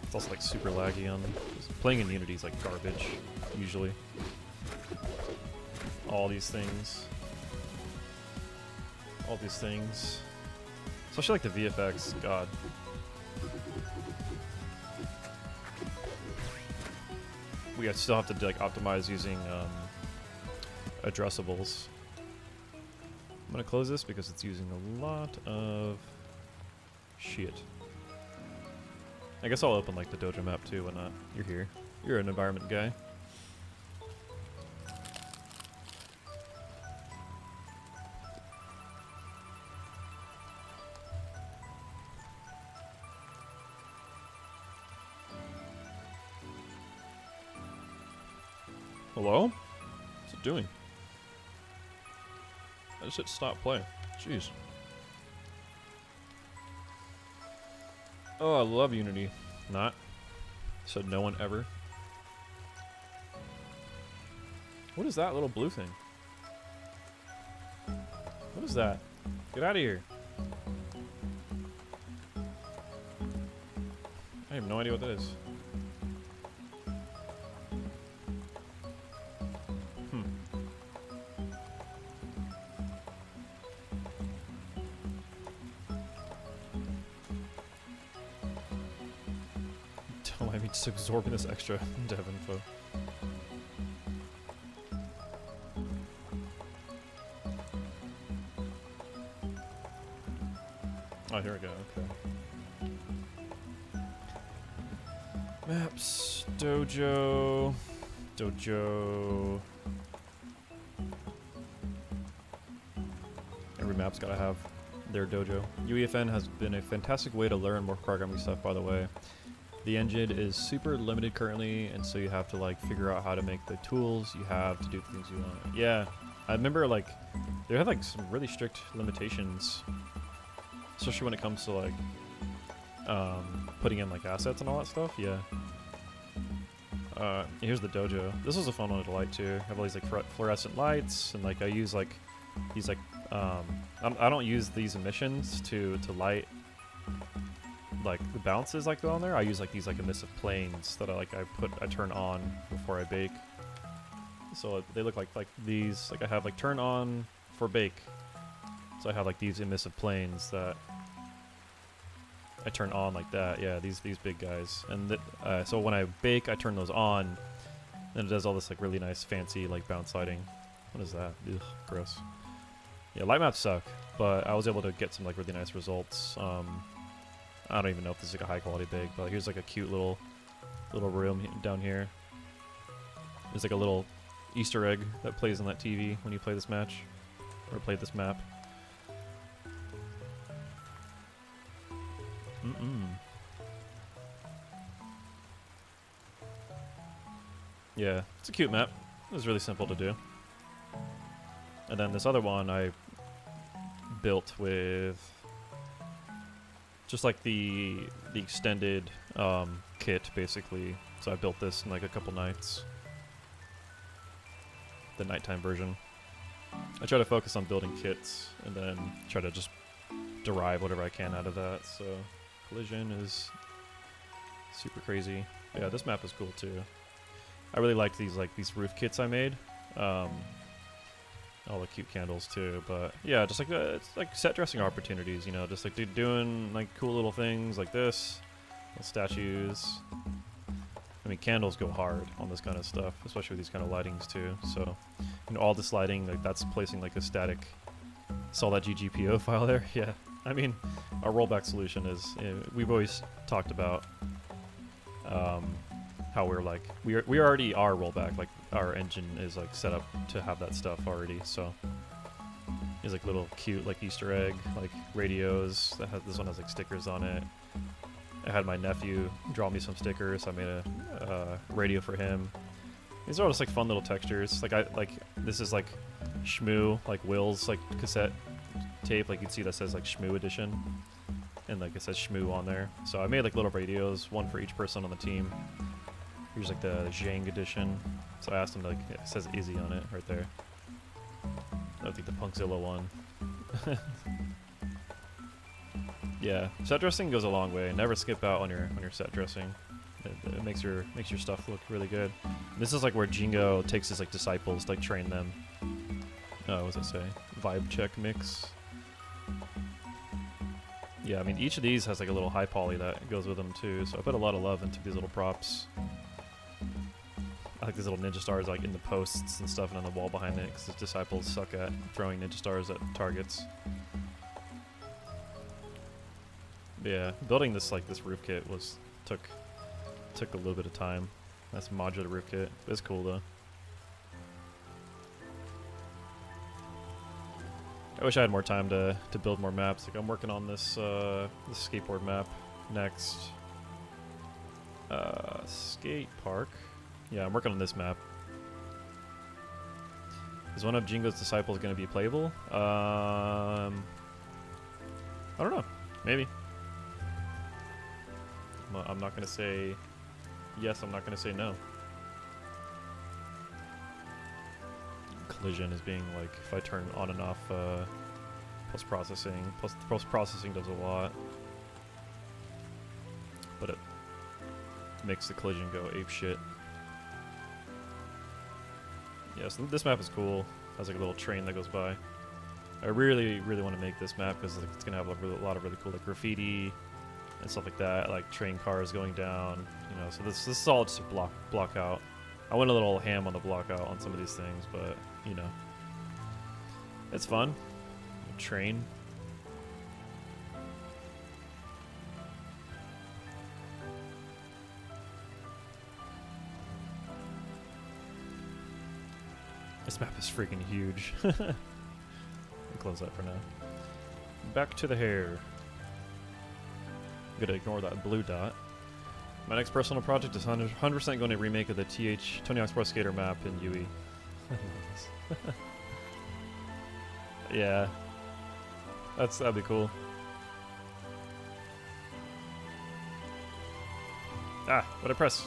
Speaker 1: It's also like super laggy on. Playing in Unity is like garbage, usually. All these things. All these things. Especially like the VFX, god. We still have to like optimize using addressables. I'm gonna close this because it's using a lot of shit. I guess I'll open like the dojo map too when you're here. You're an environment guy. Hello? What's it doing? I just hit stop play. Jeez. Oh, I love Unity. Not. Said no one ever. What is that little blue thing? What is that? Get out of here. I have no idea what that is. mind me just absorbing this extra dev info. Oh, here we go, okay. Maps, dojo. Every map's gotta have their dojo. UEFN has been a fantastic way to learn more programming stuff, by the way. The engine is super limited currently, and so you have to like figure out how to make the tools you have to do things you want. Yeah, I remember like they have like some really strict limitations, especially when it comes to like putting in like assets and all that stuff. Yeah. Here's the dojo. This was a fun one to light too. I have all these like fluorescent lights, and like I use like these like I don't use these emissions to light like the bounces like on there. I use like these like emissive planes that I turn on before I bake. So they look like these. Like I have like turn on for bake. So I have like these emissive planes that I turn on like that. Yeah, these big guys. And so when I bake, I turn those on, and it does all this like really nice fancy like bounce lighting. What is that? Ugh, gross. Yeah, light maps suck, but I was able to get some like really nice results. I don't even know if this is like a high quality bake, but here's like a cute little room down here. There's like a little Easter egg that plays on that TV when you play this match or play this map. Yeah, it's a cute map. It was really simple to do. And then this other one I built with just like the extended kit basically. So I built this in like a couple nights. The nighttime version. I try to focus on building kits and then try to just derive whatever I can out of that. So collision is super crazy. Yeah, this map is cool too. I really liked these roof kits I made. All the cute candles too, but yeah, just like it's like set dressing opportunities, you know, just like doing like cool little things like this, little statues. I mean, candles go hard on this kind of stuff, especially with these kind of lightings too. So, you know, all this lighting, like that's placing like a static solid.ggpo file there. Yeah, I mean, our rollback solution is we've always talked about how we're like we already are rollback, like our engine is like set up to have that stuff already. So there's like little cute like Easter egg like radios that has, this one has like stickers on it. I had my nephew draw me some stickers, so I made a radio for him. These are all just like fun little textures. Like this is like Shmoo, like Will's like cassette tape, like you'd see that says like Shmoo edition, and like it says Shmoo on there. So I made like little radios, one for each person on the team. Here's like the Zhang edition. So I asked him to, like, it says Izzy on it right there. I think the Punkzilla one. Yeah, set dressing goes a long way. Never skip out on your set dressing. It makes your stuff look really good. And this is like where Jingo takes his like disciples to like train them. What does it say? Vibe check mix. Yeah, I mean each of these has like a little high poly that goes with them too. So I put a lot of love into these little props. I like these little ninja stars like in the posts and stuff and on the wall behind it because the disciples suck at throwing ninja stars at targets. But yeah, building this roof kit took a little bit of time. That's a modular roof kit. It's cool though. I wish I had more time to build more maps. Like I'm working on this this skateboard map next. Skate park. Yeah, I'm working on this map. Is one of Jingo's disciples going to be playable? I don't know. Maybe. I'm not going to say yes. I'm not going to say no. Collision is being like if I turn on and off post-processing. Post-processing does a lot. But it makes the collision go apeshit. Yeah, so this map is cool. Has like a little train that goes by. I really want to make this map because like, it's gonna have a lot of really cool like graffiti and stuff like that, like train cars going down, you know. So this is all just a block out. I went a little ham on the block out on some of these things, but you know, it's fun. A train. This map is freaking huge. I'll close that for now. Back to the hair. I'm gonna ignore that blue dot. My next personal project is 100% going to remake of the Tony Hawk's Pro Skater map in UE. Yeah, that'd be cool. Ah, what'd I press?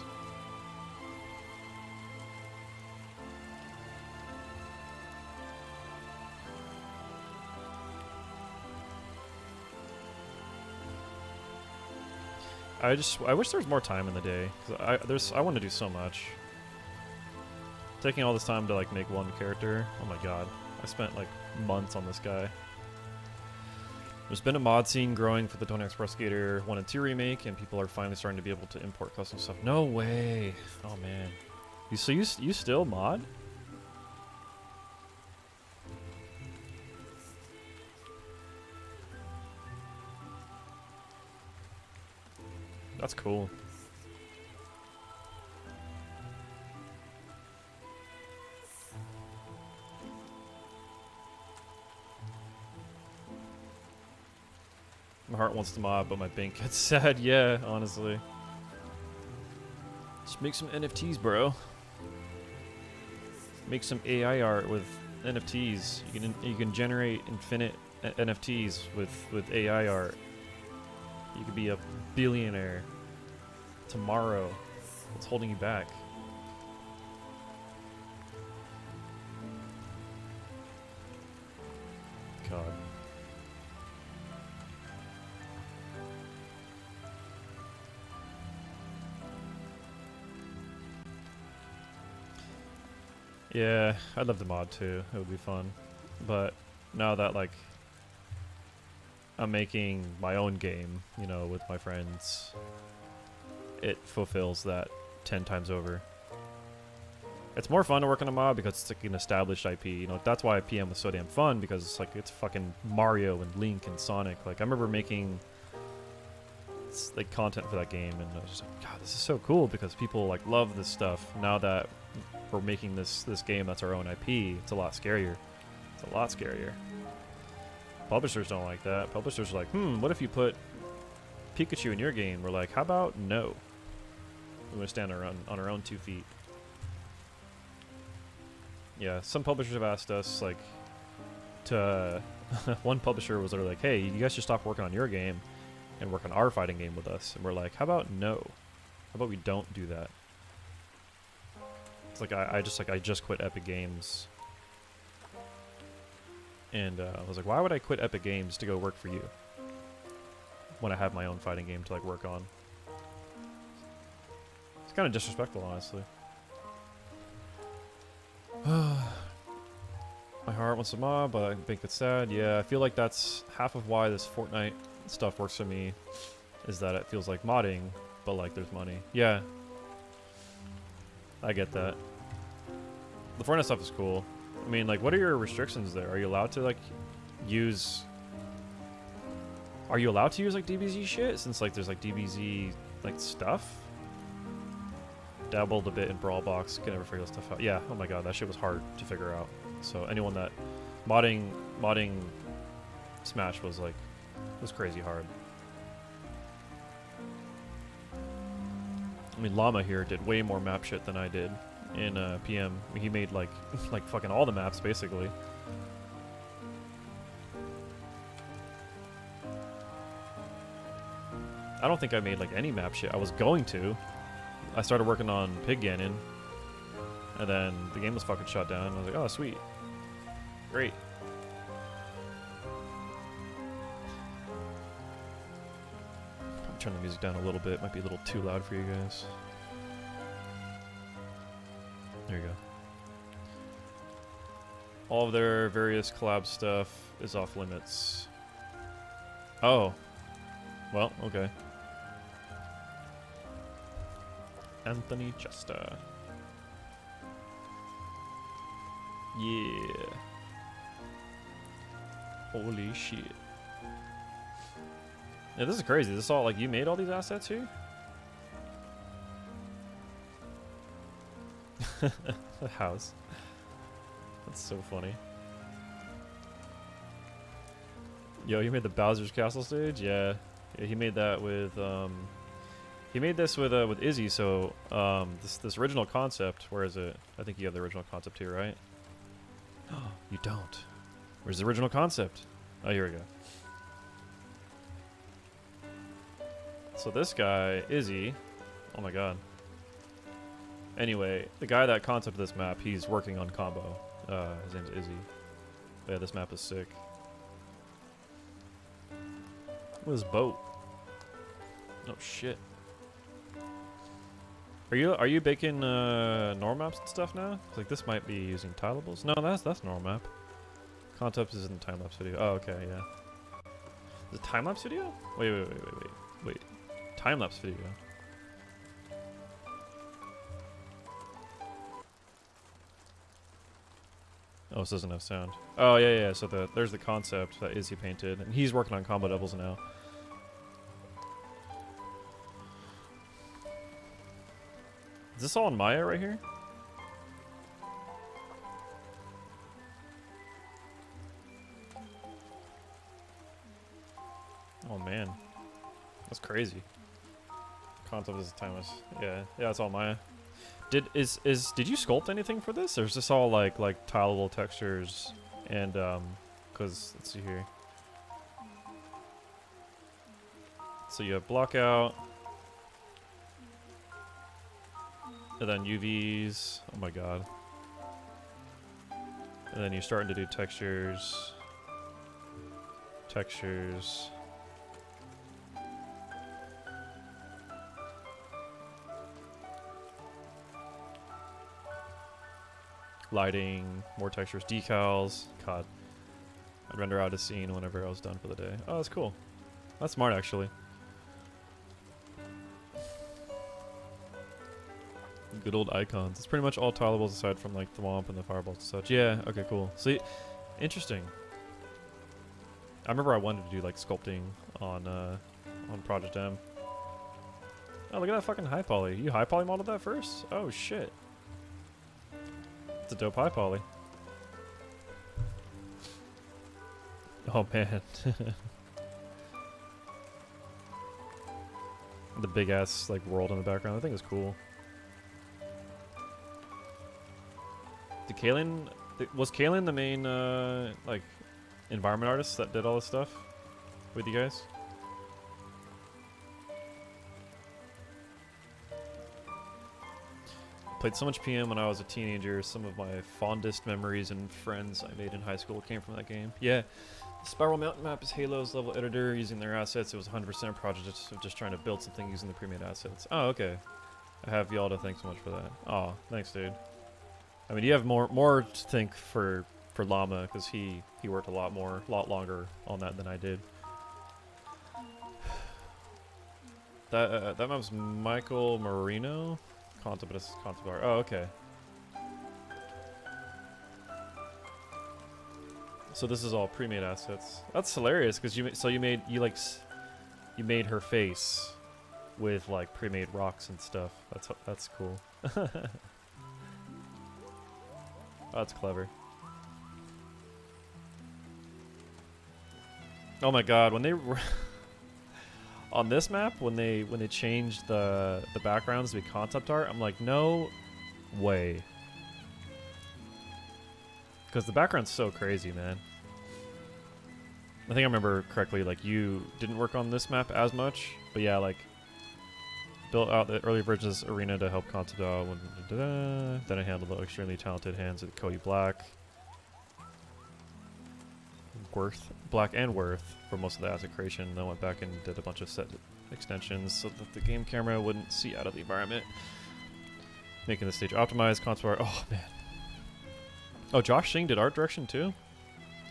Speaker 1: I wish there was more time in the day, 'cause I want to do so much. Taking all this time to like make one character, oh my god. I spent like months on this guy. There's been a mod scene growing for the Tony Hawk's Pro Skater 1 and 2 remake, and people are finally starting to be able to import custom stuff. No way! Oh man. So you still mod? That's cool. My heart wants to mod, but my bank gets sad. Yeah, honestly. Just make some NFTs, bro. Make some AI art with NFTs. You can generate infinite NFTs with AI art. You could be a billionaire tomorrow. What's holding you back? God. Yeah, I'd love the mod too. It would be fun. But now that like I'm making my own game, you know, with my friends, it fulfills that 10 times over. It's more fun to work on a mod because it's like an established IP, you know. That's why PM was so damn fun, because it's like it's fucking Mario and Link and Sonic. Like I remember making like content for that game, and I was just like, God, this is so cool because people like love this stuff. Now that we're making this game that's our own IP, it's a lot scarier. It's a lot scarier. Publishers don't like that. Publishers are like, what if you put Pikachu in your game? We're like, how about no? We want to stand on our own 2 feet. Yeah, some publishers have asked us, like, to... one publisher was like, hey, you guys should stop working on your game and work on our fighting game with us. And we're like, how about no? How about we don't do that? It's like, I just quit Epic Games. And I was like, why would I quit Epic Games to go work for you when I have my own fighting game to like work on? It's kind of disrespectful, honestly. My heart wants a mod, but I think it's sad. Yeah, I feel like that's half of why this Fortnite stuff works for me, is that it feels like modding, but like there's money. Yeah, I get that. The Fortnite stuff is cool. I mean, like, what are your restrictions there? Are you allowed to, like, use... Are you allowed to use, like, DBZ shit? Since, like, there's, like, DBZ, like, stuff? Dabbled a bit in Brawl Box. Can never figure that stuff out. Yeah, oh my god, that shit was hard to figure out. So anyone that... Modding Smash was, like... It was crazy hard. I mean, Llama here did way more map shit than I did in PM. I mean, he made like fucking all the maps basically. I don't think I made like any map shit. I was going to. I started working on Pig Ganon, and then the game was fucking shut down. I was like, oh sweet, great. I'm turning the music down a little bit. Might be a little too loud for you guys. There you go. All of their various collab stuff is off limits. Oh. Well, okay. Anthony Chester. Yeah. Holy shit. Yeah, this is crazy. This is all like you made all these assets here? The house. That's so funny. Yo, he made the Bowser's Castle stage? Yeah. Yeah, he made that with he made this with Izzy, so this original concept, where is it? I think you have the original concept here, right? Oh, you don't. Where's the original concept? Oh, here we go. So this guy, Izzy, oh my god. Anyway, the guy that concepted this map, he's working on combo. His name's Izzy. But yeah, this map is sick. What is boat? Oh shit. Are you baking normal maps and stuff now? Like this might be using tileables. No, that's normal map. Concept is in the time lapse video. Oh, okay, yeah. Is it time lapse video? Wait. Time lapse video. Oh, this doesn't have sound. Oh yeah. So there's the concept that Izzy painted, and he's working on combo doubles now. Is this all in Maya right here? Oh man, that's crazy. Concept is timeless. Yeah, it's all Maya. Did you sculpt anything for this, or is this all like tileable textures and cause let's see here. So you have block out, and then UVs. Oh my god. And then you're starting to do textures. Lighting, more textures, decals. God. I'd render out a scene whenever I was done for the day. Oh, that's cool. That's smart, actually. Good old icons. It's pretty much all tileables aside from like the Womp and the fireballs and such. Yeah, okay, cool. See, interesting. I remember I wanted to do like sculpting on Project M. Oh, look at that fucking high poly. You high poly modeled that first? Oh shit. It's a dope high poly. Oh man. The big ass like world in the background. I think is cool. Was Kaylin the main like environment artist that did all this stuff with you guys? Played so much PM when I was a teenager. Some of my fondest memories and friends I made in high school came from that game. Yeah, the Spiral Mountain map is Halo's level editor using their assets. It was 100% a project of just trying to build something using the pre-made assets. Oh, okay. I have y'all to thank so much for that. Oh, thanks, dude. I mean, you have more to thank for Llama because he worked a lot longer on that than I did. That map's Michael Marino. Concept art. Oh, okay. So this is all pre-made assets. That's hilarious because you made her face with like pre-made rocks and stuff. That's cool. Oh, that's clever. Oh my god, when they were on this map, when they changed the backgrounds to be concept art, I'm like, no way. Because the background's so crazy, man. I think I remember correctly, like, you didn't work on this map as much, but yeah, like, built out the early versions of Arena to help concept out. Then I handled the extremely talented hands of Cody Black. Black and Worth for most of the asset creation, then went back and did a bunch of set extensions so that the game camera wouldn't see out of the environment. Making the stage optimized, concept art. Oh man. Oh, Josh Singh did art direction too?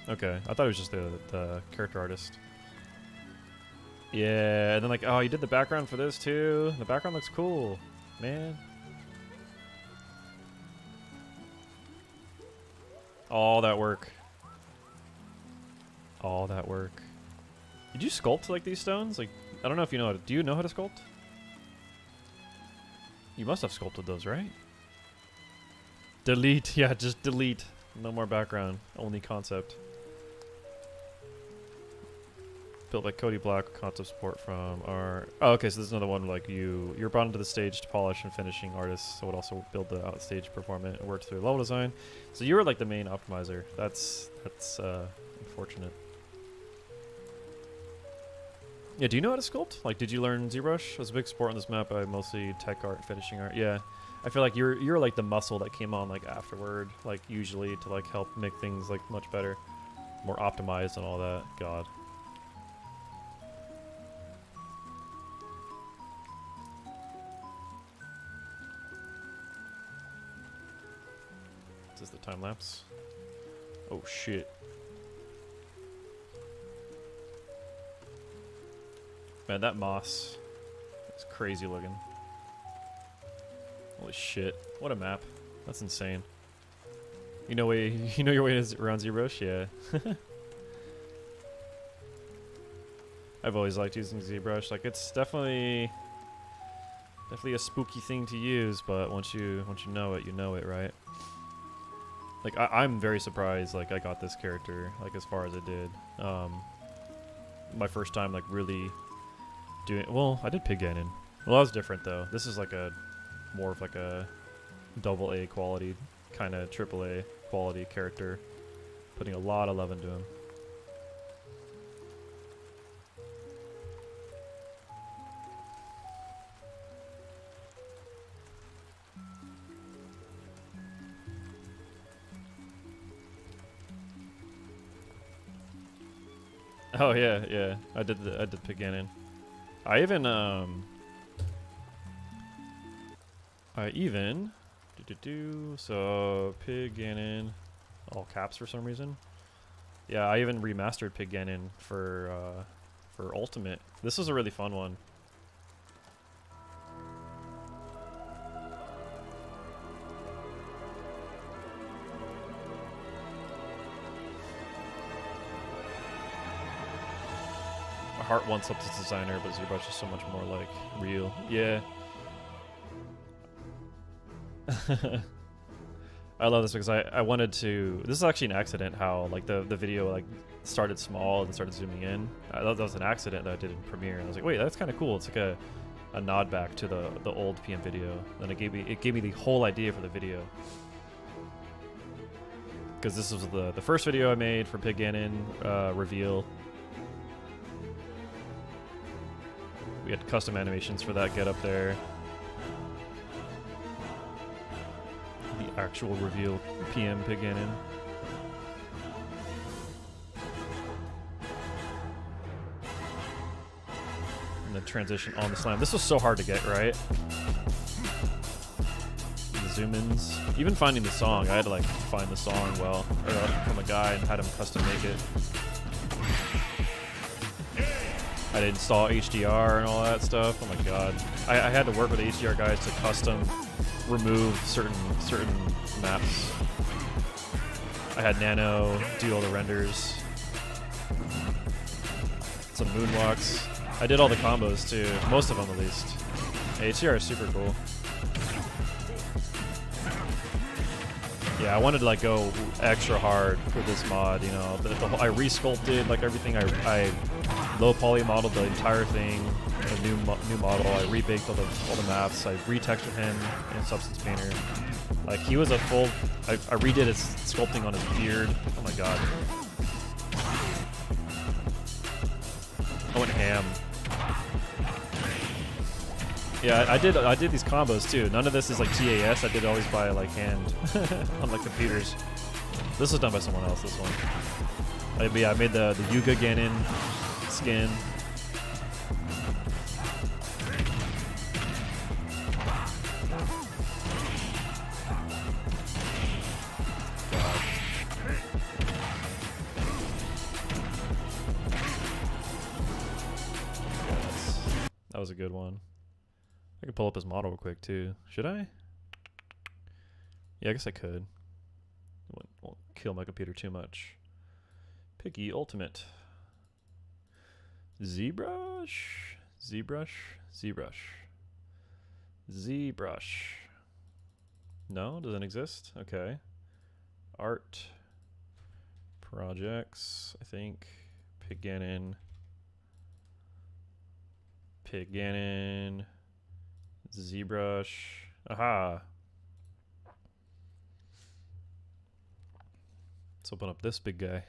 Speaker 1: Okay, I thought it was just the character artist. Yeah, and then like, oh, you did the background for this too? The background looks cool. man. All that work. All that work. Did you sculpt like these stones? Like, I don't know if you know how to, do you know how to sculpt? You must have sculpted those, right? Delete, yeah, just delete. No more background, only concept. Built by Cody Black, concept support from our... Oh, okay, so there's another one like you're brought into the stage to polish and finishing artists, so it also build the outstage performance and work through level design. So you were like the main optimizer. That's unfortunate. Yeah, do you know how to sculpt? Like, did you learn ZBrush? It was a big sport on this map. I mostly tech art, finishing art. Yeah, I feel like you're like the muscle that came on like afterward, like usually to like help make things like much better, more optimized and all that. God. Is this the time lapse? Oh shit. Man, that moss is crazy looking. Holy shit. What a map. That's insane. You know your way around ZBrush? Yeah. I've always liked using ZBrush. Like, it's definitely a spooky thing to use, but once you know it, right? Like, I'm very surprised, like, I got this character, like, as far as it did. My first time, like, really doing... Well, I did Pig Ganon. Well, that was different, though. This is, like, more of, like, a AA quality, kind of AAA quality character. Putting a lot of love into him. Oh yeah, yeah. I did Pig Ganon. I even so Pig Ganon, all caps for some reason. Yeah, I even remastered Pig Ganon for Ultimate. This was a really fun one. Heart wants up this designer, but ZBrush is so much more like real. Yeah. I love this because I wanted to... This is actually an accident how like the video like started small and started zooming in. I thought that was an accident that I did in Premiere, and I was like, wait, that's kind of cool. It's like a nod back to the old PM video. Then it gave me the whole idea for the video. Because this was the first video I made for Pig Ganon reveal. We had custom animations for that get up there. The actual reveal PM Pig Ganon. And the transition on the slam. This was so hard to get right. The zoom-ins. Even finding the song, I had to like find the song well, or from a guy and had him custom make it. I had to install HDR and all that stuff. Oh my god. I had to work with HDR guys to custom remove certain maps. I had Nano do all the renders. Some moonwalks. I did all the combos too. Most of them at least. HDR is super cool. Yeah, I wanted to like go extra hard for this mod, you know. I re-sculpted like everything. I low poly modeled the entire thing, a new model. I rebaked all the maps. I retextured him in Substance Painter. Like he was a full. I redid his sculpting on his beard. Oh my god. I went ham. Yeah, I did these combos too. None of this is like TAS. I did always by like hand on like computers. This was done by someone else. This one. I made the Yuga Ganon skin. God. Yeah, that was a good one. I could pull up his model real quick too. Should I? Yeah, I guess I could. Won't kill my computer too much. Piggy Ultimate. ZBrush. ZBrush. ZBrush. ZBrush. No, doesn't exist. Okay. Art. Projects. I think. Pigganon. ZBrush. Aha. Let's open up this big guy.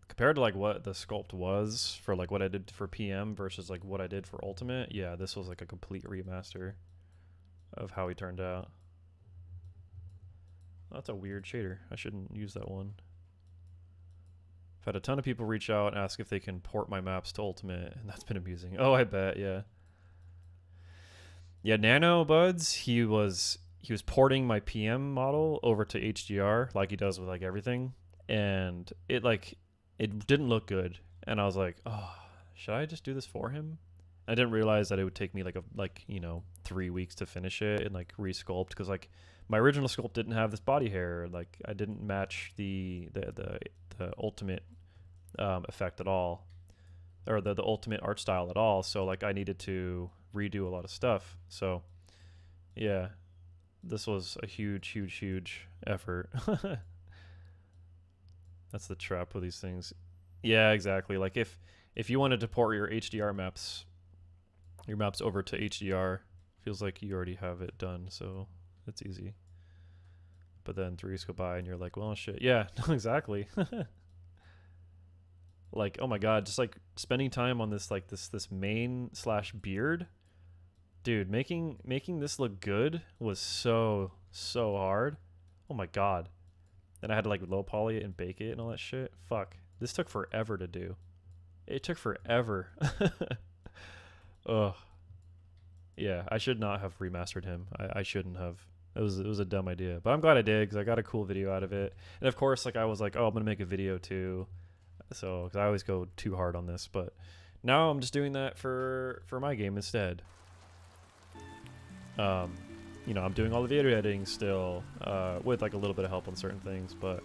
Speaker 1: Compared to like what the sculpt was for like what I did for PM versus like what I did for Ultimate, yeah, this was like a complete remaster of how he turned out. That's a weird shader. I shouldn't use that one. I've had a ton of people reach out and ask if they can port my maps to Ultimate, and that's been amusing. Oh, I bet, yeah. Yeah, Nano Buds, he was porting my PM model over to HDR like he does with like everything, and it didn't look good, and I was like, oh, should I just do this for him? I didn't realize that it would take me like 3 weeks to finish it and like resculpt, because like my original sculpt didn't have this body hair, like I didn't match the Ultimate effect at all, or the Ultimate art style at all, so like I needed to redo a lot of stuff. So yeah, this was a huge effort. That's the trap with these things. Yeah, exactly. Like if you wanted to port your HDR maps, your maps over to HDR, feels like you already have it done, so it's easy. But then 3 weeks go by and you're like, well, shit. Yeah, exactly. Like, oh my god, just like spending time on this like this mane / beard, dude. Making this look good was so hard. Oh my god. Then I had to like low poly it and bake it and all that shit. Fuck. This took forever to do. It took forever. Ugh. Yeah, I should not have remastered him. I shouldn't have. It was a dumb idea. But I'm glad I did, because I got a cool video out of it. And of course, like I was like, oh, I'm going to make a video too. So, because I always go too hard on this. But now I'm just doing that for my game instead. I'm doing all the video editing still, with like a little bit of help on certain things, but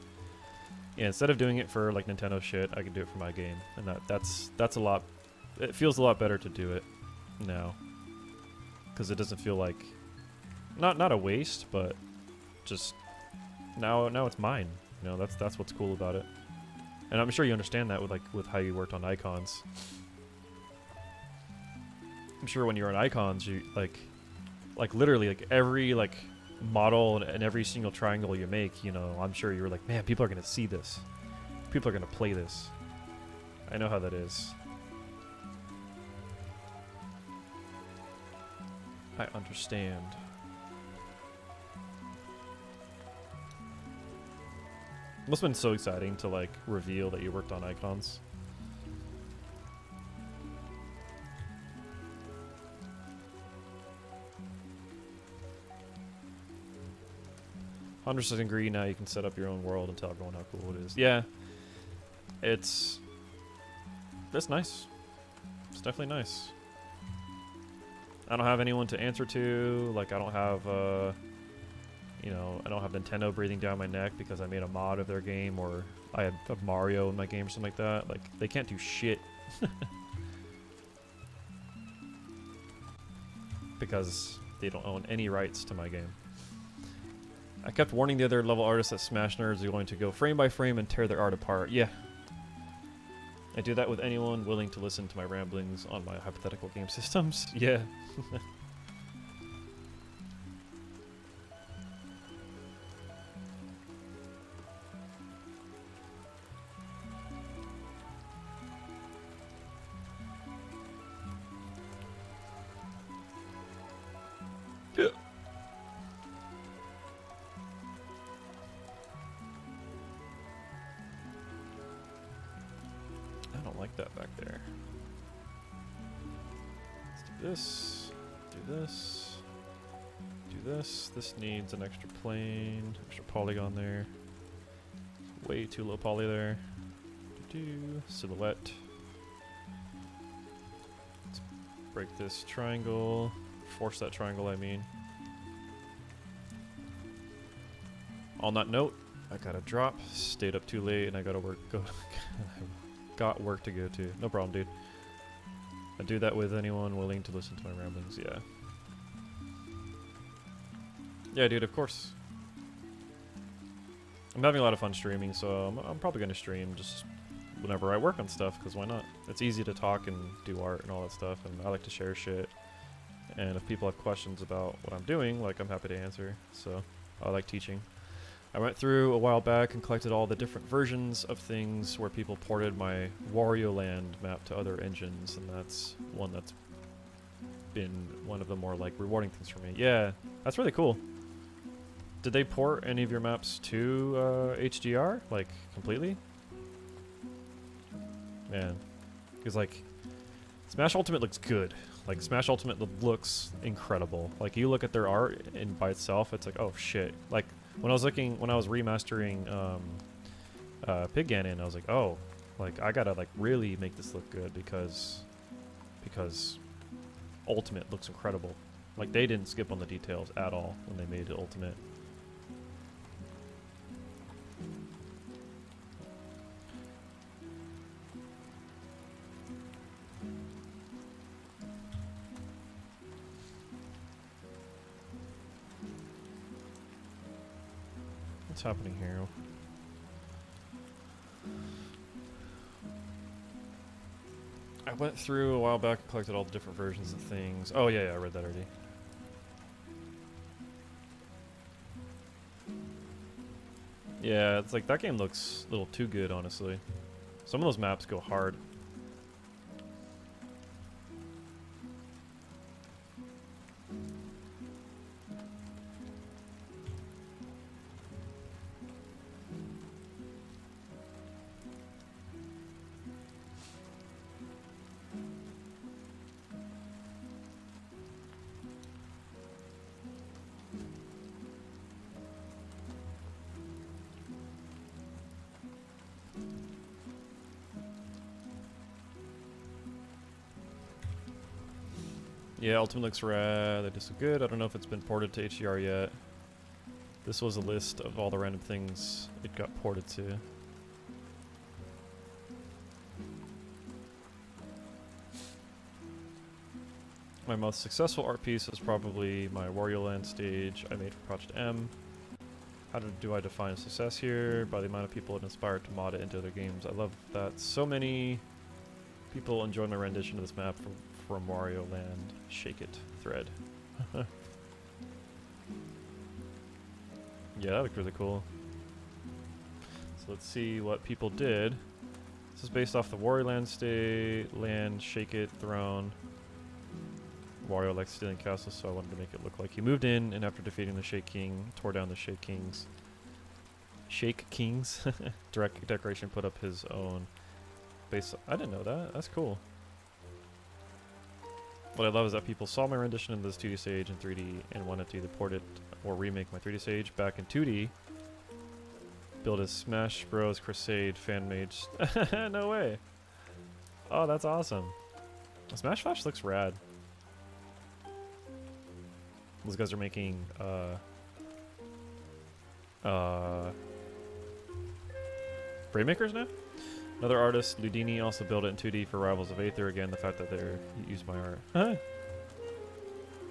Speaker 1: yeah, instead of doing it for like Nintendo shit, I can do it for my game, and that's a lot. It feels a lot better to do it now, because it doesn't feel like not a waste, but just now it's mine. That's what's cool about it, and I'm sure you understand that with how you worked on icons. I'm sure when you're on icons, you like literally like every like model and every single triangle you make, I'm sure you were like, man, people are gonna see this, people are gonna play this. I know how that is. I understand. Must have been so exciting to like reveal that you worked on icons. $100 agree. Now you can set up your own world and tell everyone how cool it is. Yeah, that's nice. It's definitely nice. I don't have anyone to answer to. Like I don't have I don't have Nintendo breathing down my neck because I made a mod of their game, or I have Mario in my game or something like that. Like they can't do shit because they don't own any rights to my game. I kept warning the other level artists that Smash Nerds are going to go frame by frame and tear their art apart. Yeah. I do that with anyone willing to listen to my ramblings on my hypothetical game systems. Yeah. That back there. Let's do this, do this, do this. This needs an extra plane, extra polygon there. Way too low poly there. Do silhouette. Let's break this triangle. Force that triangle, I mean. On that note, I gotta drop. Stayed up too late and I gotta got work to go to. No problem, dude. I do that with anyone willing to listen to my ramblings, yeah. Yeah, dude, of course. I'm having a lot of fun streaming, so I'm probably gonna stream just whenever I work on stuff, because why not? It's easy to talk and do art and all that stuff, and I like to share shit. And if people have questions about what I'm doing, like, I'm happy to answer, so I like teaching. I went through a while back and collected all the different versions of things where people ported my Wario Land map to other engines, and that's one that's been one of the more, like, rewarding things for me. Yeah, that's really cool. Did they port any of your maps to HDR, like, completely? Man, because, like, Smash Ultimate looks good. Like, Smash Ultimate looks incredible. Like, you look at their art and by itself, it's like, oh shit. Like, when I was remastering Pig Ganon, I was like, oh, like, I gotta, like, really make this look good because Ultimate looks incredible. Like, they didn't skip on the details at all when they made it Ultimate. What's happening here? I went through a while back and collected all the different versions of things. Oh yeah, I read that already. Yeah, it's like that game looks a little too good, honestly. Some of those maps go hard. Yeah, Ultimate looks rad. They did so good. I don't know if it's been ported to HDR yet. This was a list of all the random things it got ported to. My most successful art piece is probably my Wario Land stage I made for Project M. How do I define success here? By the amount of people it inspired to mod it into other games. I love that so many people enjoy my rendition of this map from Wario Land. Shake it thread. Yeah, that looked really cool. So let's see what people did. This is based off the Wario Land Shake It throne. Wario likes stealing castles, so I wanted to make it look like he moved in, and after defeating the Shake King, tore down the Shake Kings. Decoration, put up his own base. I didn't know that. That's cool. What I love is that people saw my rendition of this 2D stage in 3D and wanted to either port it or remake my 3D stage back in 2D. Build a Smash Bros. Crusade fan-made. No way. Oh, that's awesome. Smash Flash looks rad. Those guys are making Brainmakers now? Another artist, Ludini, also built it in 2D for Rivals of Aether. Again, the fact that they used my art. Huh?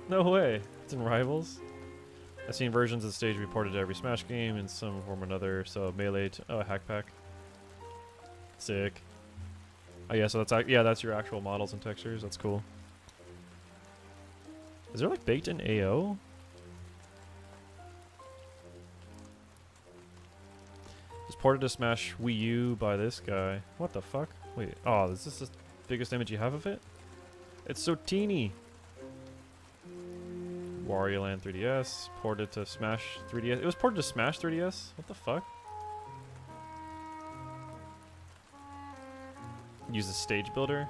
Speaker 1: No way. It's in Rivals? I've seen versions of the stage reported to every Smash game in some form or another. So Melee, Hack Pack. Sick. Oh yeah, so that's your actual models and textures. That's cool. Is there like baked in AO? It's ported to Smash Wii U by this guy. What the fuck? Wait, oh, is this the biggest image you have of it? It's so teeny. Wario Land 3DS, ported to Smash 3DS. It was ported to Smash 3DS? What the fuck? Use the stage builder?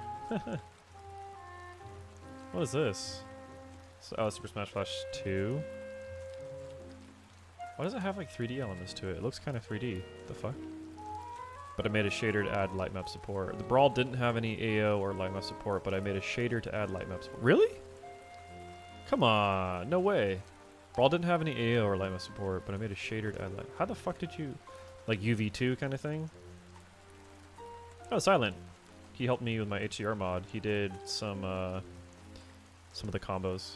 Speaker 1: What is this? So, Super Smash Bros. 2. Why does it have like 3D elements to it? It looks kind of 3D. What the fuck? but I made a shader to add light map support. The Brawl didn't have any AO or light map support, but I made a shader to add light map support. Really? Come on, no way. Brawl didn't have any AO or light map support, but I made a shader to add light. How the fuck did you, like UV2 kind of thing? Oh, Silent. He helped me with my HCR mod. He did some of the combos.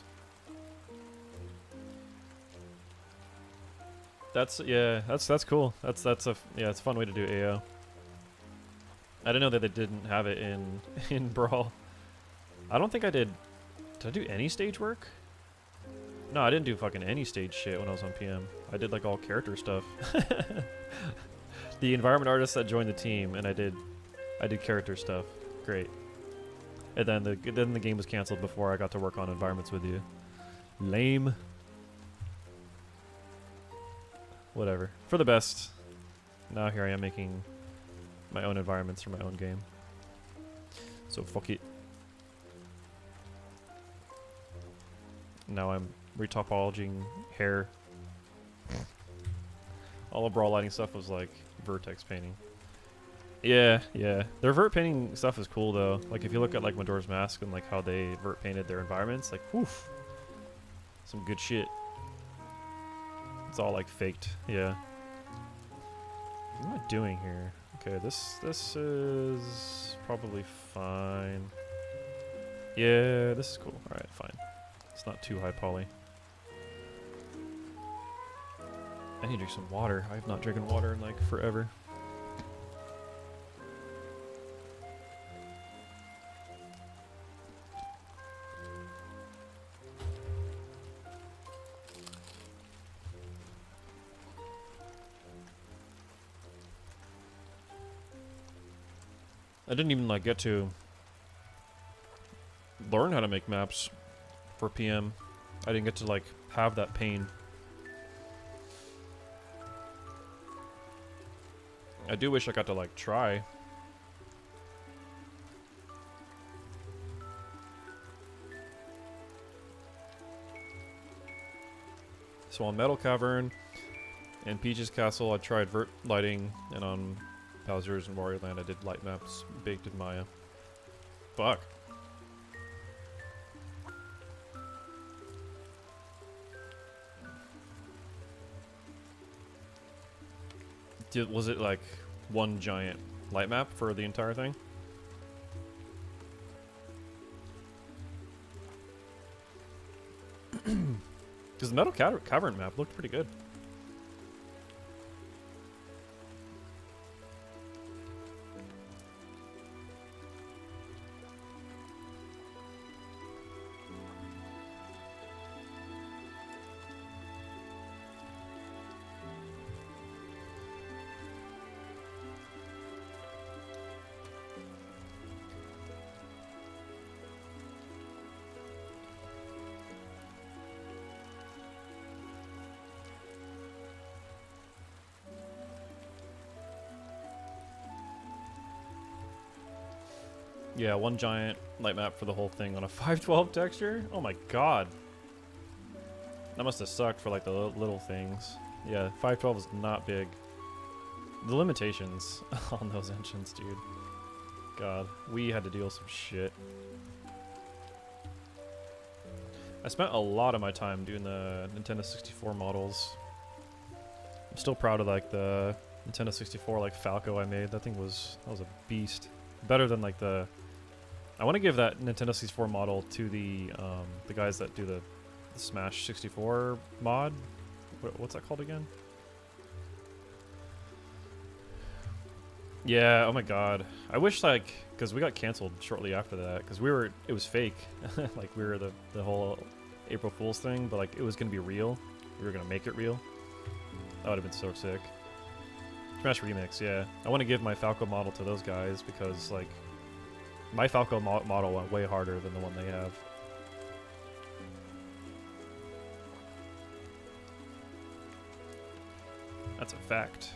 Speaker 1: That's cool. It's a fun way to do AO. I didn't know that they didn't have it in Brawl. I don't think I did. Did I do any stage work? No, I didn't do fucking any stage shit when I was on PM. I did like all character stuff. The environment artist that joined the team, and I did character stuff. Great. And then the game was canceled before I got to work on environments with you. Lame. Whatever. For the best. Now here I am making my own environments for my own game. So fuck it. Now I'm retopologing hair. All the Brawl lighting stuff was like vertex painting. Yeah. Their vert painting stuff is cool though. Like if you look at like Majora's Mask and like how they vert painted their environments, like woof. Some good shit. It's all like faked, yeah. What am I doing here? Okay, this is probably fine. Yeah, this is cool. Alright, fine. It's not too high poly. I need to drink some water. I have not drinking water in like forever. I didn't even like get to learn how to make maps for PM. I didn't get to like have that pain. I do wish I got to like try. So on Metal Cavern and Peach's Castle I tried vert lighting, and on Bowser's and Wario Land I did light maps baked in Maya. Fuck. Was it like one giant light map for the entire thing? Because the Metal Cavern map looked pretty good. Yeah, one giant light map for the whole thing on a 512 texture? Oh my god. That must have sucked for like the little things. Yeah, 512 is not big. The limitations on those engines, dude. God, we had to deal with some shit. I spent a lot of my time doing the Nintendo 64 models. I'm still proud of like the Nintendo 64 like Falco I made. That was a beast. Better than like the... I want to give that Nintendo 64 model to the guys that do the Smash 64 mod. What's that called again? Yeah, oh my god. I wish like, because we got canceled shortly after that, because it was fake. Like we were the whole April Fool's thing, but like it was going to be real. We were going to make it real. That would have been so sick. Smash Remix, yeah. I want to give my Falco model to those guys because like my Falco model went way harder than the one they have. That's a fact.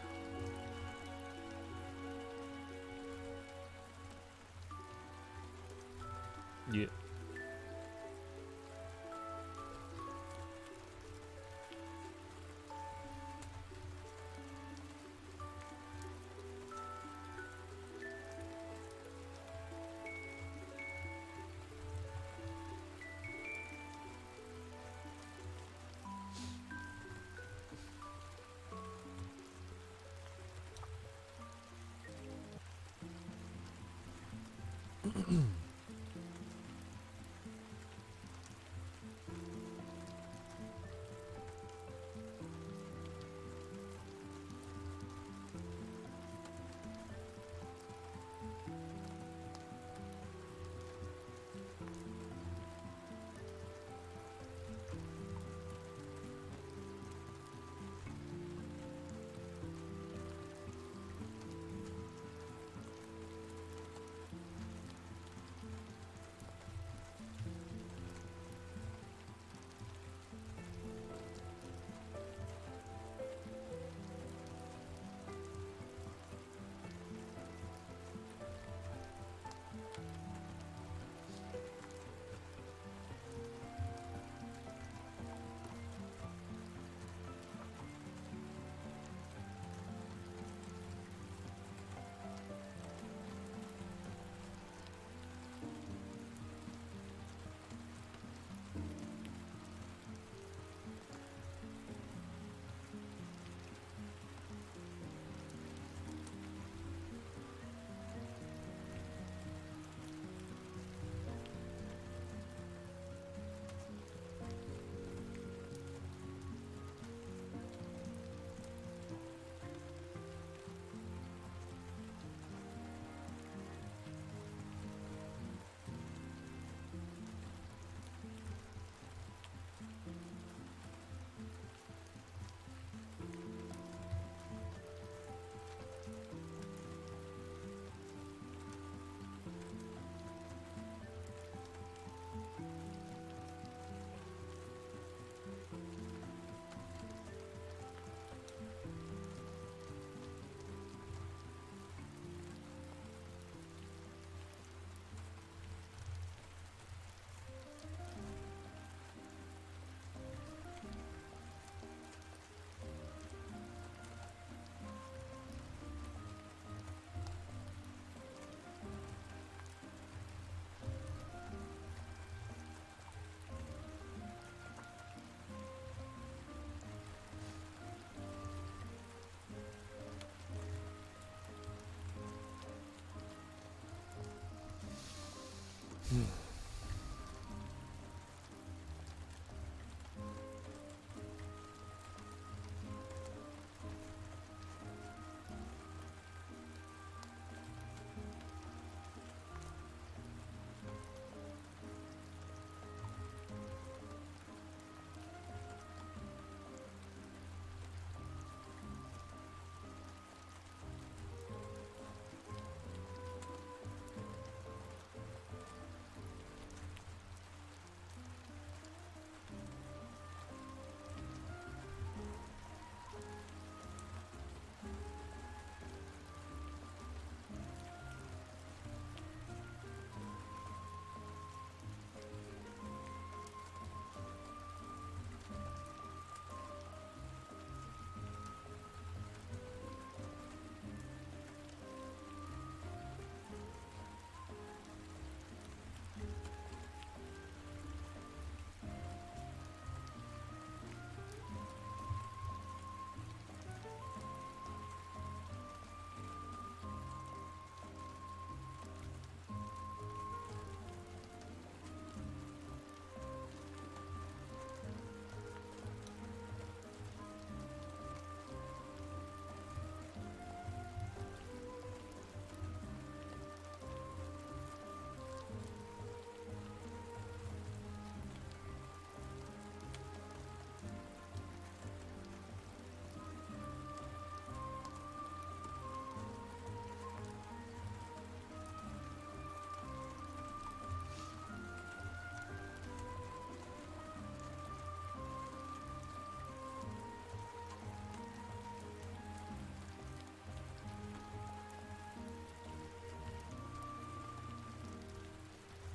Speaker 1: Yeah.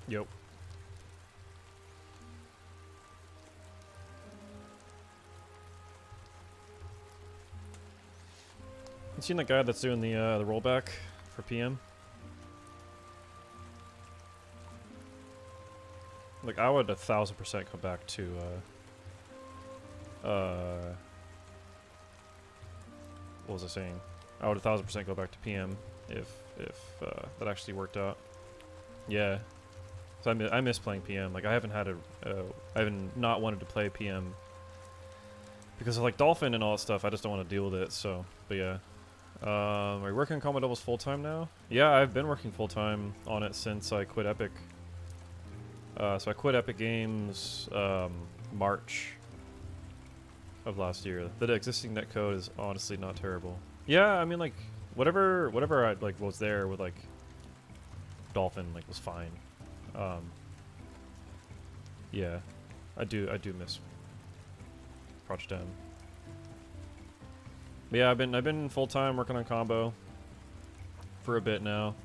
Speaker 1: Yep. You seen that guy that's doing the rollback for PM? Like, I would 1000% come back to what was I saying? I would 1000% go back to PM if that actually worked out. Yeah. So I miss playing PM. Like I haven't had I haven't not wanted to play PM because of like Dolphin and all that stuff. I just don't want to deal with it. So, but yeah. Are you working on Combat Doubles full time now? Yeah, I've been working full time on it since I quit Epic. So I quit Epic Games March of last year. The existing netcode is honestly not terrible. Yeah, I mean like whatever I like was there with like Dolphin like was fine. Yeah, I do miss Project M. But yeah, I've been full time working on combo for a bit now.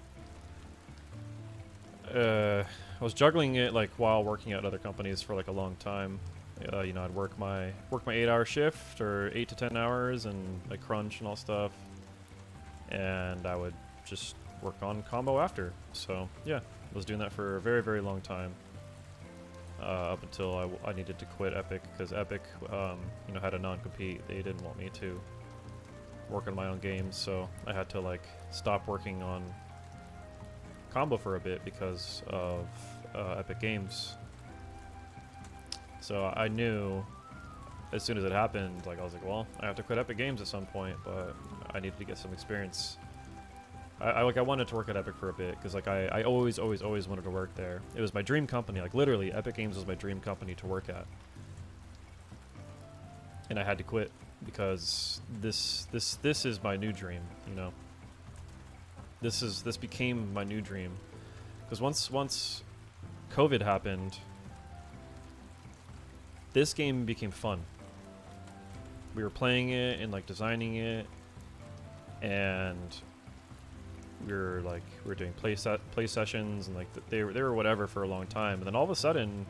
Speaker 1: I was juggling it like while working at other companies for like a long time. You know, I'd work my 8-hour shift or 8 to 10 hours and like crunch and all stuff, and I would just work on combo after. So yeah, I was doing that for a very, very long time, up until I needed to quit Epic because Epic, you know, had a non-compete. They didn't want me to work on my own games, so I had to like stop working on combo for a bit because of Epic Games. So I knew as soon as it happened, like I was like, well, I have to quit Epic Games at some point, but I needed to get some experience. I wanted to work at Epic for a bit because like I always wanted to work there. It was my dream company. Like literally, Epic Games was my dream company to work at, and I had to quit because this is my new dream. You know, this became my new dream because once COVID happened, this game became fun. We were playing it and like designing it, and we were doing play sessions and like they were whatever for a long time, and then all of a sudden,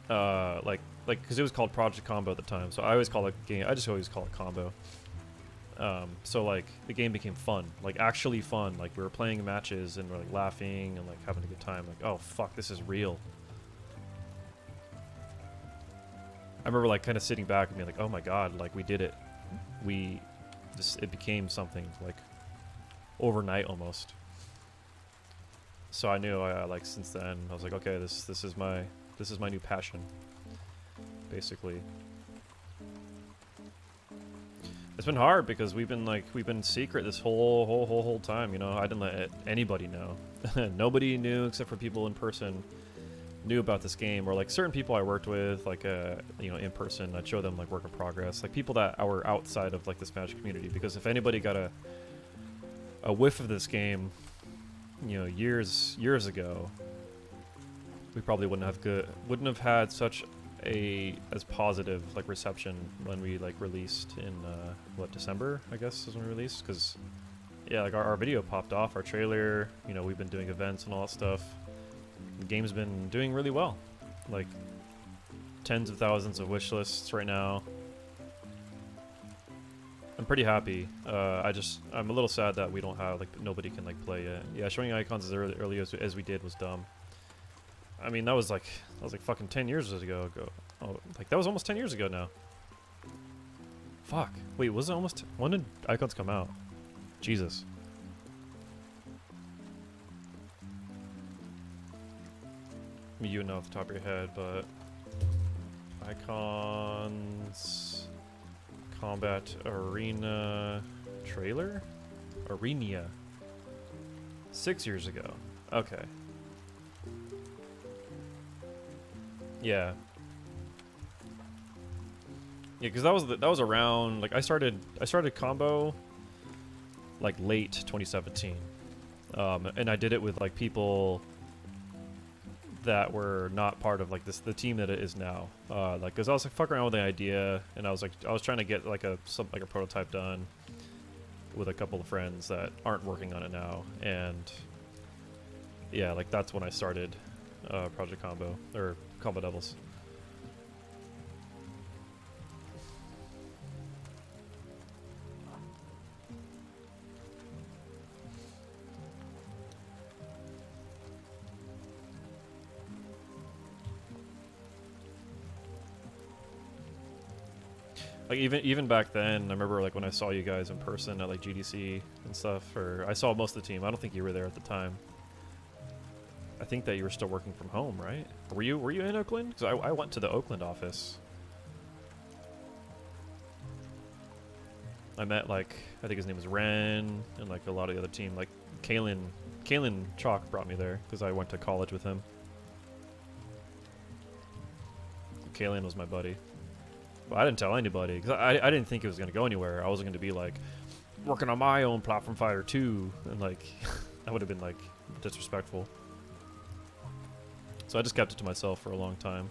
Speaker 1: like because it was called Project Combo at the time, so I always call it game. I just always call it Combo. So like the game became fun, like actually fun. Like we were playing matches and we're like laughing and like having a good time. Like, oh fuck, this is real. I remember like kind of sitting back and being like, oh my god, like we did it. It became something like overnight almost. So I knew like since then I was like, okay, this is my new passion, basically. It's been hard because we've been secret this whole time, you know. I didn't let anybody know. Nobody knew except for people in person knew about this game, or like certain people I worked with, like you know, in person. I'd show them like work in progress, like people that were outside of like the Smash community, because if anybody got a whiff of this game, you know, years ago, we probably wouldn't have had such as positive like reception when we like released in what, December I guess is when we released, because yeah, like our video popped off, our trailer, you know, we've been doing events and all that stuff. The game's been doing really well, like tens of thousands of wish lists right now. I'm pretty happy. I'm a little sad that we don't have, like, nobody can like play it. Yeah, showing icons as early as we did was dumb. I mean, that was like fucking 10 years ago. Oh, like that was almost 10 years ago now. Fuck. Wait, was it almost? When did icons come out? Jesus. You know off the top of your head, but icons, combat arena trailer, arena. 6 years ago. Okay. Yeah. Yeah, because that was around, like I started combo like late 2017, and I did it with like people that were not part of like the team that it is now. Like, cause I was like fucking around with the idea, and I was trying to get like a prototype done with a couple of friends that aren't working on it now, and yeah, like that's when I started Project Combo or Combo Devils. Like even back then, I remember like when I saw you guys in person at like GDC and stuff, or I saw most of the team. I don't think you were there at the time. I think that you were still working from home, right? Were you in Oakland? Because I went to the Oakland office. I met, like, I think his name was Ren, and like a lot of the other team. Like Kalen Chalk brought me there because I went to college with him. Kalen was my buddy. But I didn't tell anybody because I didn't think it was gonna go anywhere. I wasn't gonna be like working on my own platform fighter too, and like that would have been like disrespectful. So I just kept it to myself for a long time.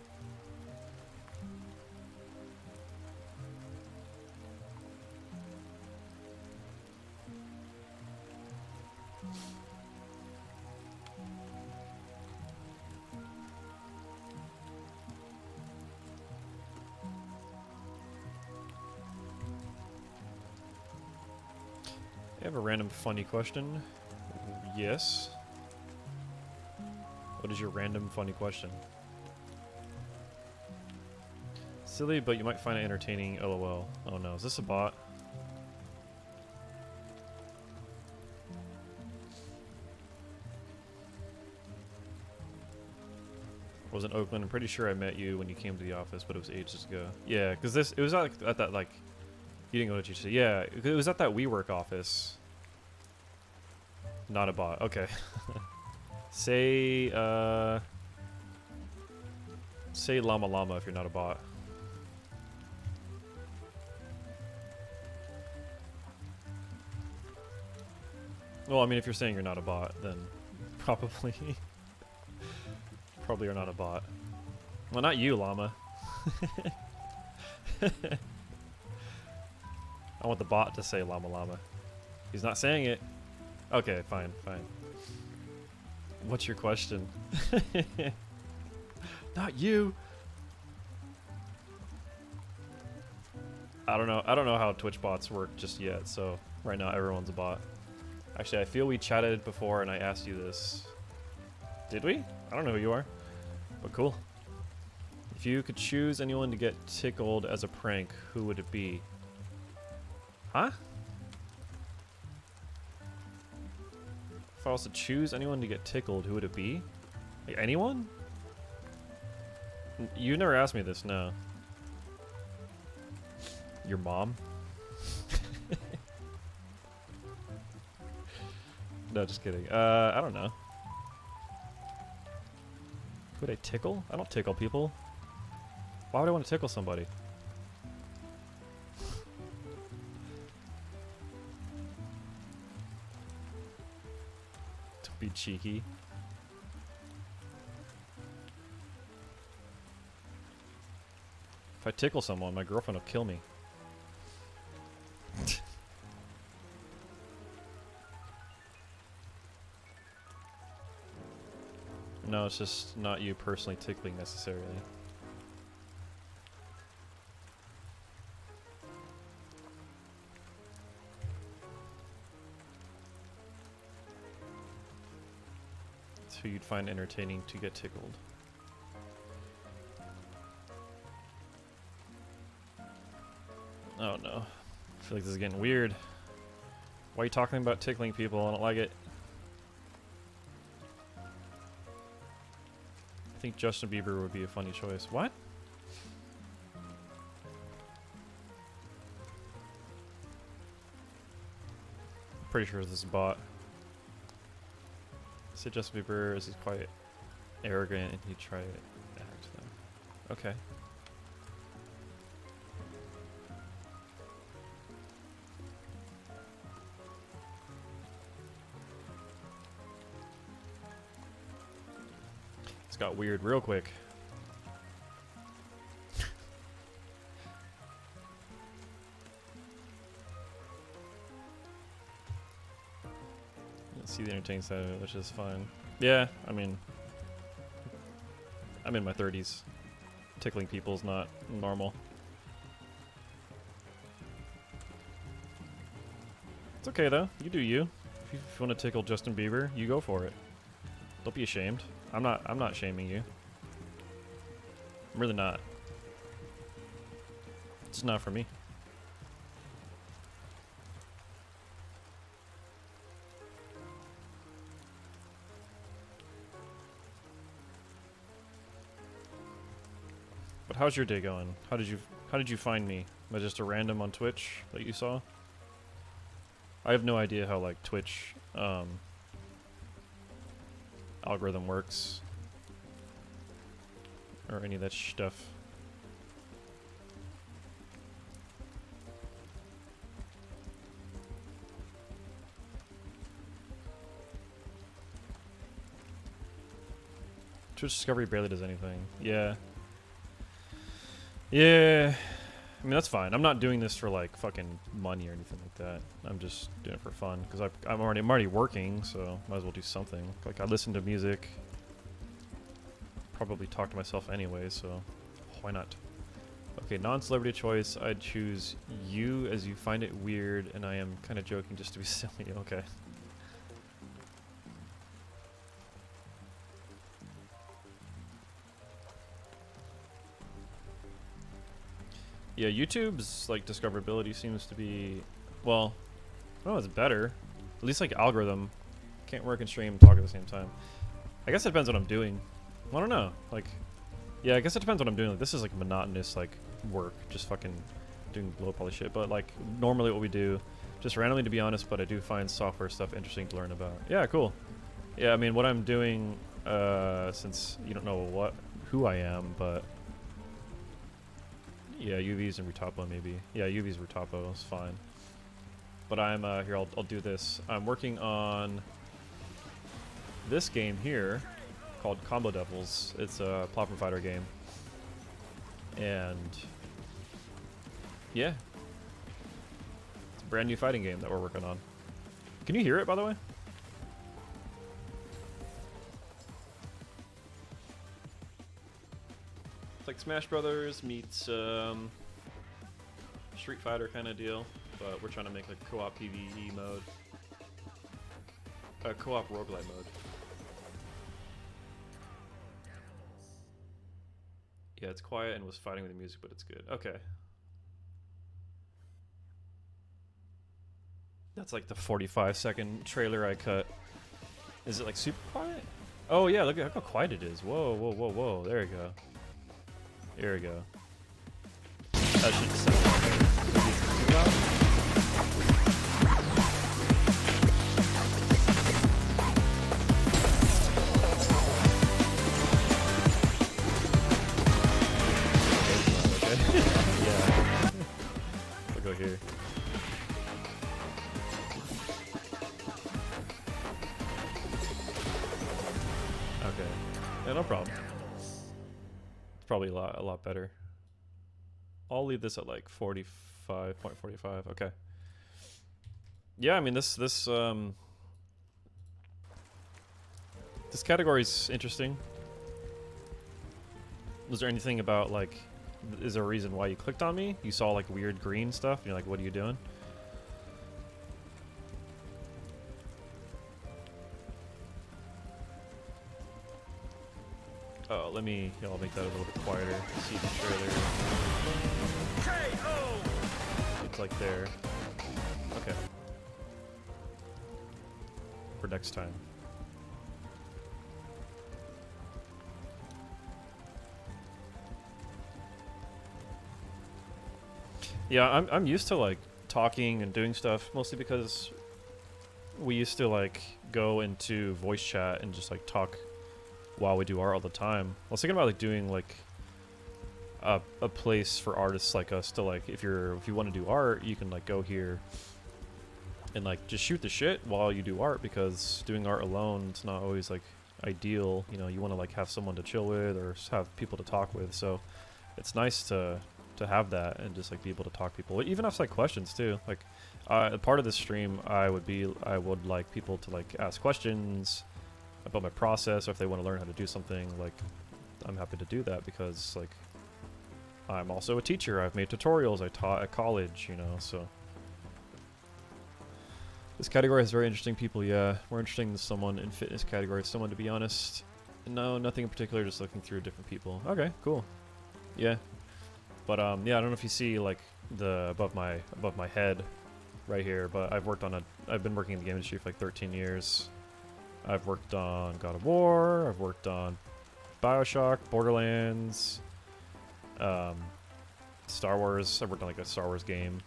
Speaker 1: I have a random funny question. Yes. What is your random funny question? Silly, but you might find it entertaining. LOL. Oh no, is this a bot? I was in Oakland. I'm pretty sure I met you when you came to the office, but it was ages ago. Yeah, because it was at that, like, you didn't go to GC. Yeah, it was at that WeWork office. Not a bot. Okay. Say llama llama if you're not a bot. Well, I mean, if you're saying you're not a bot, then probably probably you're not a bot. Well, not you, llama. I want the bot to say llama llama. He's not saying it. Okay, fine, fine. What's your question? Not you. I don't know how Twitch bots work just yet, so right now everyone's a bot. Actually, I feel we chatted before and I asked you this. Did we? I don't know who you are, but cool. If you could choose anyone to get tickled as a prank, who would it be? Huh? If I was to choose anyone to get tickled, who would it be? Like, anyone? You never asked me this, no. Your mom? No, just kidding. I don't know. Who would I tickle? I don't tickle people. Why would I want to tickle somebody? To be cheeky. If I tickle someone, my girlfriend will kill me. No, it's just not you personally tickling necessarily. It's who you'd find entertaining to get tickled. Oh no. I feel like this is getting weird. Why are you talking about tickling people? I don't like it. I think Justin Bieber would be a funny choice. What? I'm pretty sure this is a bot. Say Justin Bieber is quite arrogant and he'd try to act them. Okay. Got weird real quick. See the entertaining side of it, which is fine. Yeah, I mean, I'm in my 30s. Tickling people's not normal. It's okay though. You do you. If you want to tickle Justin Bieber, you go for it. Don't be ashamed. I'm not shaming you. I'm really not. It's not for me. how's your day going? How did you find me? Was I just a random on Twitch that you saw? I have no idea how like Twitch algorithm works or any of that stuff. Twitch Discovery barely does anything. Yeah. Yeah. I mean, that's fine. I'm not doing this for like fucking money or anything like that. I'm just doing it for fun because I'm already working, so might as well do something. Like I listen to music. Probably talk to myself anyway, so why not? Okay, non-celebrity choice. I'd choose you as you find it weird, and I am kind of joking just to be silly. Okay. Yeah, YouTube's like discoverability seems to be, well, oh, it's better. At least like algorithm can't work and stream and talk at the same time. I guess it depends what I'm doing. I don't know. Like, yeah, I guess it depends what I'm doing. Like, this is like monotonous like work, just fucking doing low poly shit. But like normally what we do, just randomly to be honest. But I do find software stuff interesting to learn about. Yeah, cool. Yeah, I mean what I'm doing, since you don't know who I am, but. Yeah, UVs and Retopo maybe. Yeah, UVs Retopo is fine. But I'm here. I'll do this. I'm working on this game here called Combo Devils. It's a platform fighter game, and yeah, it's a brand new fighting game that we're working on. Can you hear it, by the way? Like Smash Brothers meets Street Fighter kind of deal, but we're trying to make like co-op PvE mode, co-op roguelite mode. Yeah, it's quiet and was fighting with the music, but it's good. Okay. That's like the 45-second trailer I cut. Is it like super quiet? Oh yeah, look at how quiet it is. Whoa, whoa, whoa, whoa. There you go. Here we go. That should sound too loud. Okay. Yeah. We'll go here. Okay. Yeah, no problem. Probably a lot better. I'll leave this at like 45.45. Okay. Yeah, I mean this category's interesting. Was there anything about like, is there a reason why you clicked on me? You saw like weird green stuff and you're like, what are you doing? Oh, I'll make that a little bit quieter. See the trailer. It's like there. Okay. For next time. Yeah, I'm used to like talking and doing stuff mostly because we used to like go into voice chat and just like talk while we do art all the time. I was thinking about like doing like a place for artists like us to like, if you want to do art, you can like go here and like just shoot the shit while you do art, because doing art alone, it's not always like ideal. You know, you want to like have someone to chill with or have people to talk with. So it's nice to have that and just like be able to talk to people, even ask like questions too. Like part of this stream, I would like people to like ask questions about my process, or if they want to learn how to do something, like I'm happy to do that, because like I'm also a teacher. I've made tutorials. I taught at college, you know, so this category has very interesting people. Yeah, more interesting than someone in fitness category. Someone, to be honest, no, nothing in particular, just looking through different people. Okay, cool. Yeah, but yeah, I don't know if you see like the above my head right here, but I've been working in the game industry for like 13 years. I've worked on God of War, I've worked on BioShock, Borderlands, Star Wars. I worked on like a Star Wars game.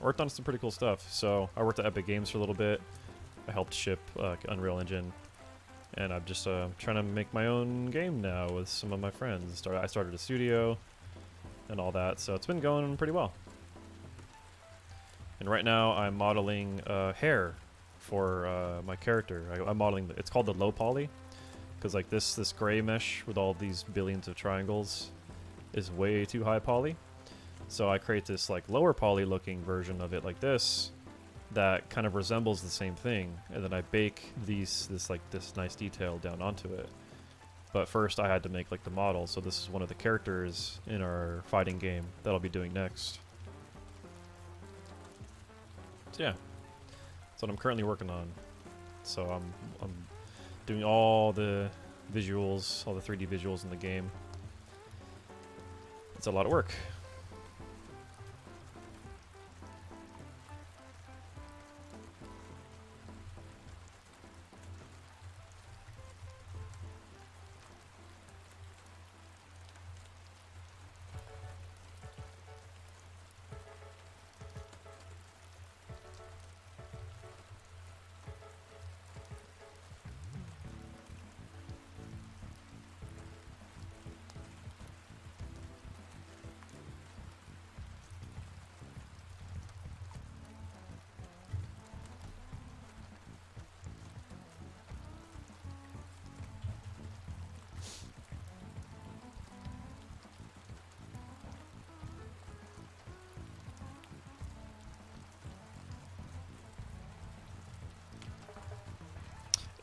Speaker 1: I worked on some pretty cool stuff. So I worked at Epic Games for a little bit. I helped ship Unreal Engine, and I'm just trying to make my own game now with some of my friends. I started a studio and all that, so it's been going pretty well. And right now I'm modeling hair for my character. I'm modeling, it's called the low poly, because like this gray mesh with all these billions of triangles is way too high poly. So I create this like lower poly looking version of it like this that kind of resembles the same thing, and then I bake this nice detail down onto it. But first I had to make like the model, so this is one of the characters in our fighting game that I'll be doing next. So yeah, that's what I'm currently working on. So I'm doing all the visuals, all the 3D visuals in the game. It's a lot of work.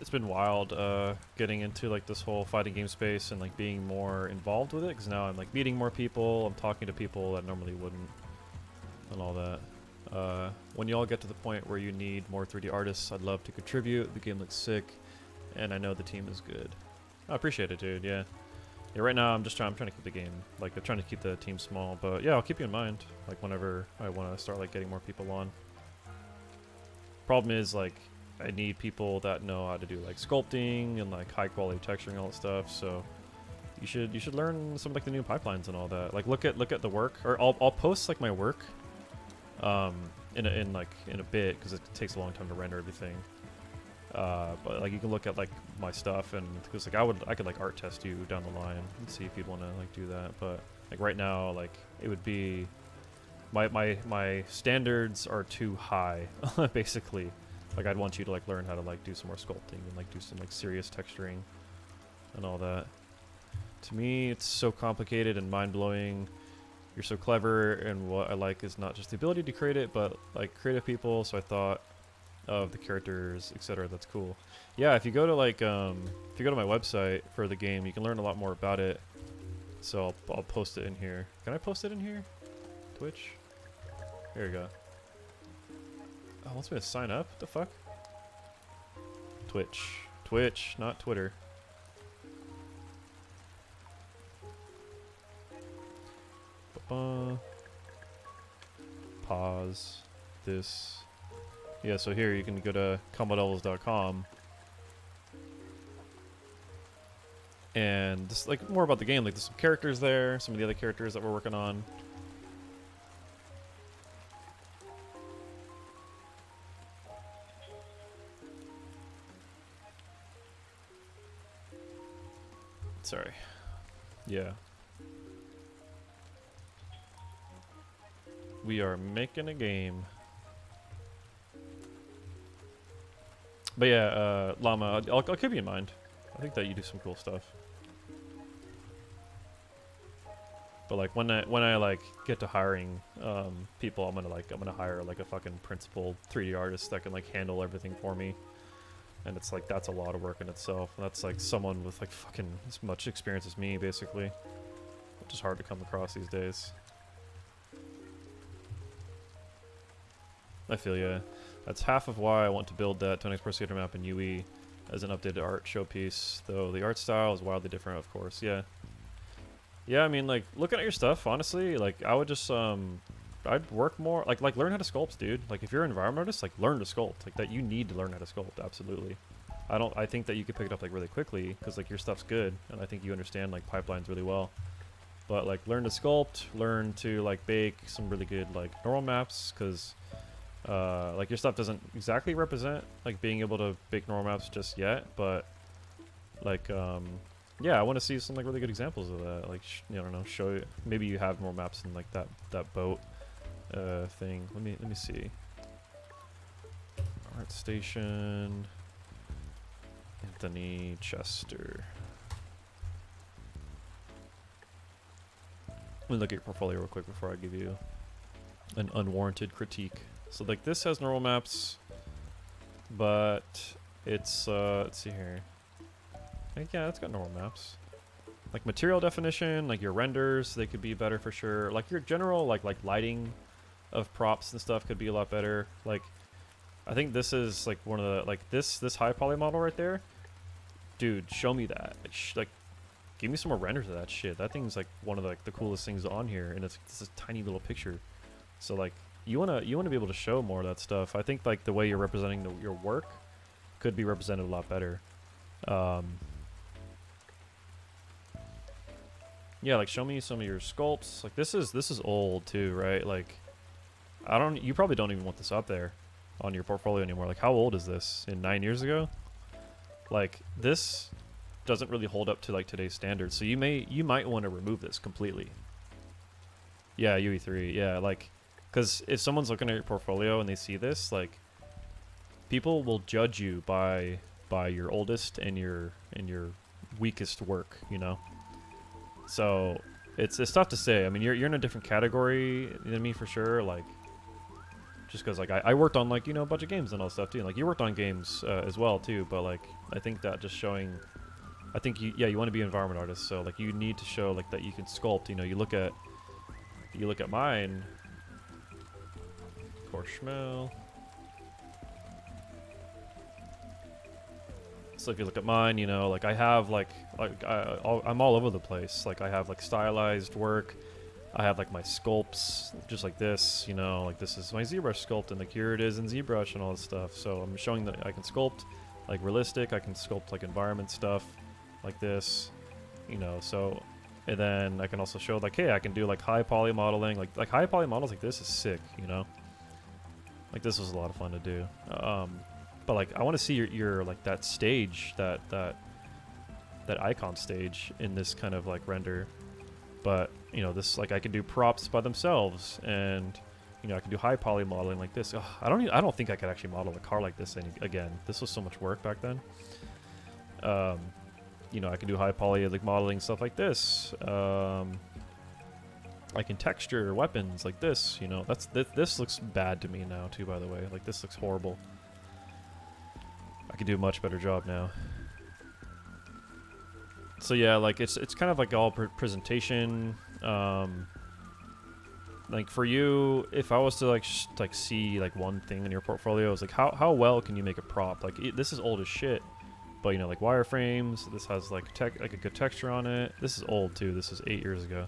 Speaker 1: It's been wild getting into like this whole fighting game space and like being more involved with it, because now I'm like meeting more people, I'm talking to people that normally wouldn't, and all that. When you all get to the point where you need more 3D artists, I'd love to contribute. The game looks sick, and I know the team is good. I appreciate it, dude. Yeah. Right now I'm trying to keep the game, like I'm trying to keep the team small, but yeah, I'll keep you in mind like whenever I want to start like getting more people on. Problem is like I need people that know how to do like sculpting and like high quality texturing and all that stuff. So you should learn some like the new pipelines and all that. Like look at the work, or I'll post like my work in a bit, because it takes a long time to render everything. But like you can look at like my stuff, and because like I could like art test you down the line and see if you'd want to like do that. But like right now, like it would be my standards are too high basically. Like I'd want you to like learn how to like do some more sculpting and like do some like serious texturing and all that. To me, it's so complicated and mind-blowing. You're so clever, and what I like is not just the ability to create it, but like creative people. So I thought of the characters, etc. That's cool. Yeah, if you go to like if you go to my website for the game, you can learn a lot more about it. So I'll post it in here. Can I post it in here? Twitch? Here we go. Oh, it wants me to sign up? What the fuck? Twitch. Twitch, not Twitter. Pause this. Yeah, so here you can go to combatlevels.com, and just like more about the game. Like there's some characters there, some of the other characters that we're working on. Sorry. Yeah. We are making a game. But yeah, Llama, I'll keep you in mind. I think that you do some cool stuff. But like when I like get to hiring people, I'm gonna hire like a fucking principal 3D artist that can like handle everything for me. And it's like that's a lot of work in itself. And that's like someone with like fucking as much experience as me, basically, which is hard to come across these days. I feel ya. That's half of why I want to build that 10x Pro Skater map in UE as an updated art showpiece, though the art style is wildly different, of course. Yeah. Yeah, I mean, like, looking at your stuff, honestly, like, I would just, I'd work more, like learn how to sculpt, dude. Like, if you're an environment artist, like, learn to sculpt. Like, that you need to learn how to sculpt, absolutely. I think that you could pick it up, like, really quickly, because, like, your stuff's good, and I think you understand, like, pipelines really well. But like learn to sculpt, learn to like bake some really good like normal maps, because like your stuff doesn't exactly represent like being able to bake normal maps just yet, but like yeah, I want to see some like really good examples of that. Like I don't know, show you, maybe you have more maps in like that boat thing. Let me see. Art Station, Anthony Chester. Let me look at your portfolio real quick before I give you an unwarranted critique. So like this has normal maps, but it's let's see here. Like, yeah, it's got normal maps. Like material definition, like your renders, they could be better for sure. Like your general like lighting of props and stuff could be a lot better. Like I think this is like one of the like this high poly model right there. Dude, show me that. Like give me some more renders of that shit. That thing's like one of the coolest things on here, and it's this tiny little picture. So like you wanna be able to show more of that stuff. I think like the way you're representing your work could be represented a lot better. Yeah, like show me some of your sculpts. Like this is old too, right? Like you probably don't even want this up there on your portfolio anymore. Like how old is this? 9 years ago? Like this doesn't really hold up to like today's standards. So you might want to remove this completely. Yeah, UE3. Yeah, like cuz if someone's looking at your portfolio and they see this, like people will judge you by your oldest and your weakest work, you know? So it's tough to say. I mean, you're in a different category than me for sure. Like, just because like I worked on like a bunch of games and all that stuff too. And, like you worked on games as well too. But like I think that just showing, I think you want to be an environment artist. So like you need to show like that you can sculpt. You look at mine. Korschmel. So if you look at mine, like I have I'm all over the place. Like I have like stylized work. I have like my sculpts just like this, like this is my ZBrush sculpt, and like here it is in ZBrush and all this stuff. So I'm showing that I can sculpt like realistic. I can sculpt like environment stuff like this, so, and then I can also show like, hey, I can do like high poly modeling. Like high poly models like this is sick, like this was a lot of fun to do. But like I want to see your like that stage, that icon stage in this kind of like render. But this, like I can do props by themselves, and I can do high poly modeling like this. Ugh, I don't think I could actually model a car like this again. This was so much work back then. I can do high poly like modeling stuff like this. I can texture weapons like this. This looks bad to me now too, by the way. Like this looks horrible. I could do a much better job now. So yeah, like it's kind of like all presentation. Like for you, if I was to like see like one thing in your portfolio, it's like how well can you make a prop? Like this is old as shit, but like wireframes. This has like a good texture on it. This is old too. This is 8 years ago.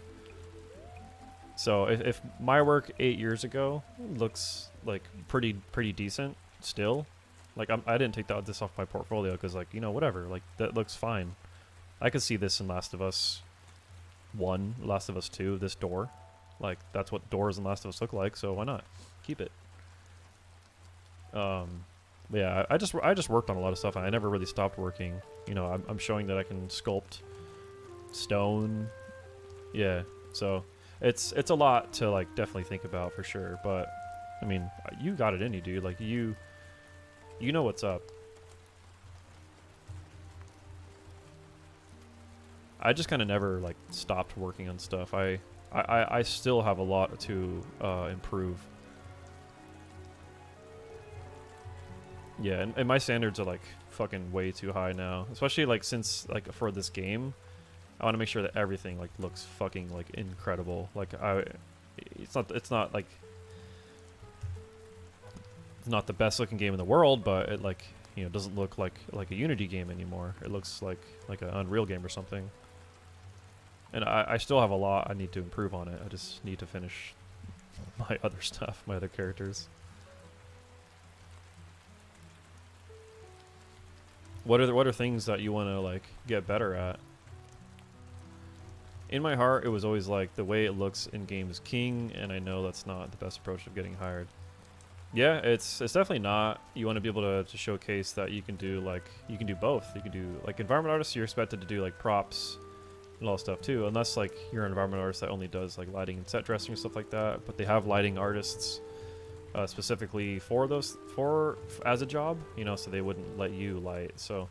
Speaker 1: So if my work 8 years ago looks like pretty decent still. Like I didn't take this off my portfolio because like whatever, like that looks fine. I could see this in Last of Us 1, Last of Us 2, this door. Like that's what doors in Last of Us look like, so why not keep it? But yeah, I just worked on a lot of stuff, and I never really stopped working. I'm showing that I can sculpt stone. Yeah, so it's a lot to like definitely think about for sure. But I mean, you got it in you, dude. Like you know what's up. I just kind of never like stopped working on stuff. I still have a lot to improve. Yeah, and my standards are like fucking way too high now, especially like since like for this game, I want to make sure that everything like looks fucking like incredible. Like it's not like it's not the best looking game in the world, but it like doesn't look like a Unity game anymore. It looks like an Unreal game or something. And I still have a lot I need to improve on it. I just need to finish my other stuff, my other characters. What are things that you want to like get better at in my heart, it was always like the way it looks in game is king, and I know that's not the best approach of getting hired. Yeah, it's definitely not. You want to be able to showcase that you can do you can do both. You can do like environment artists. You're expected to do like props and all stuff too, unless like you're an environment artist that only does like lighting and set dressing and stuff like that. But they have lighting artists specifically for those as a job, you know, so they wouldn't let you light. So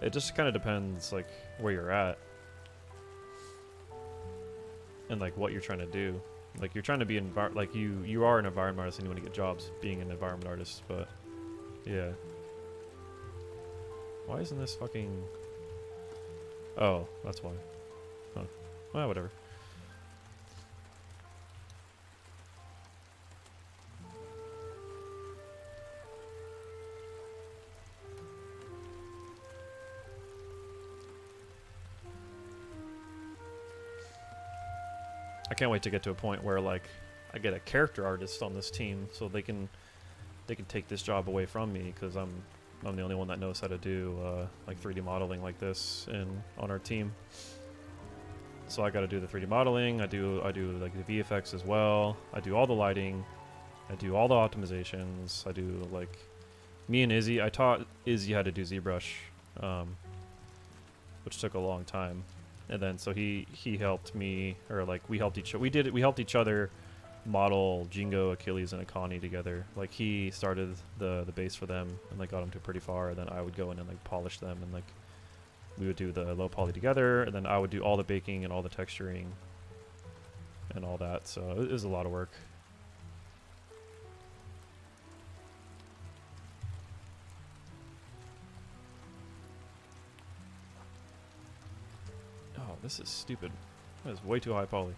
Speaker 1: it just kind of depends like where you're at and like what you're trying to do. Like you're trying to be like you are an environment artist and you want to get jobs being an environment artist, but yeah. Why isn't this fucking... Oh, that's why. Huh. Well, whatever. I can't wait to get to a point where like I get a character artist on this team so they can take this job away from me, because I'm the only one that knows how to do like 3D modeling like this on our team. So I got to do the 3D modeling. I do like the VFX as well. I do all the lighting. I do all the optimizations. I do like me and Izzy. I taught Izzy how to do ZBrush, which took a long time. And then so he helped me, or like we helped each other model Jingo, Achilles, and Akani together. Like he started the base for them and like got them to pretty far, and then I would go in and like polish them, and like we would do the low poly together, and then I would do all the baking and all the texturing and all that. So it was a lot of work. Oh, this is stupid. That is way too high poly.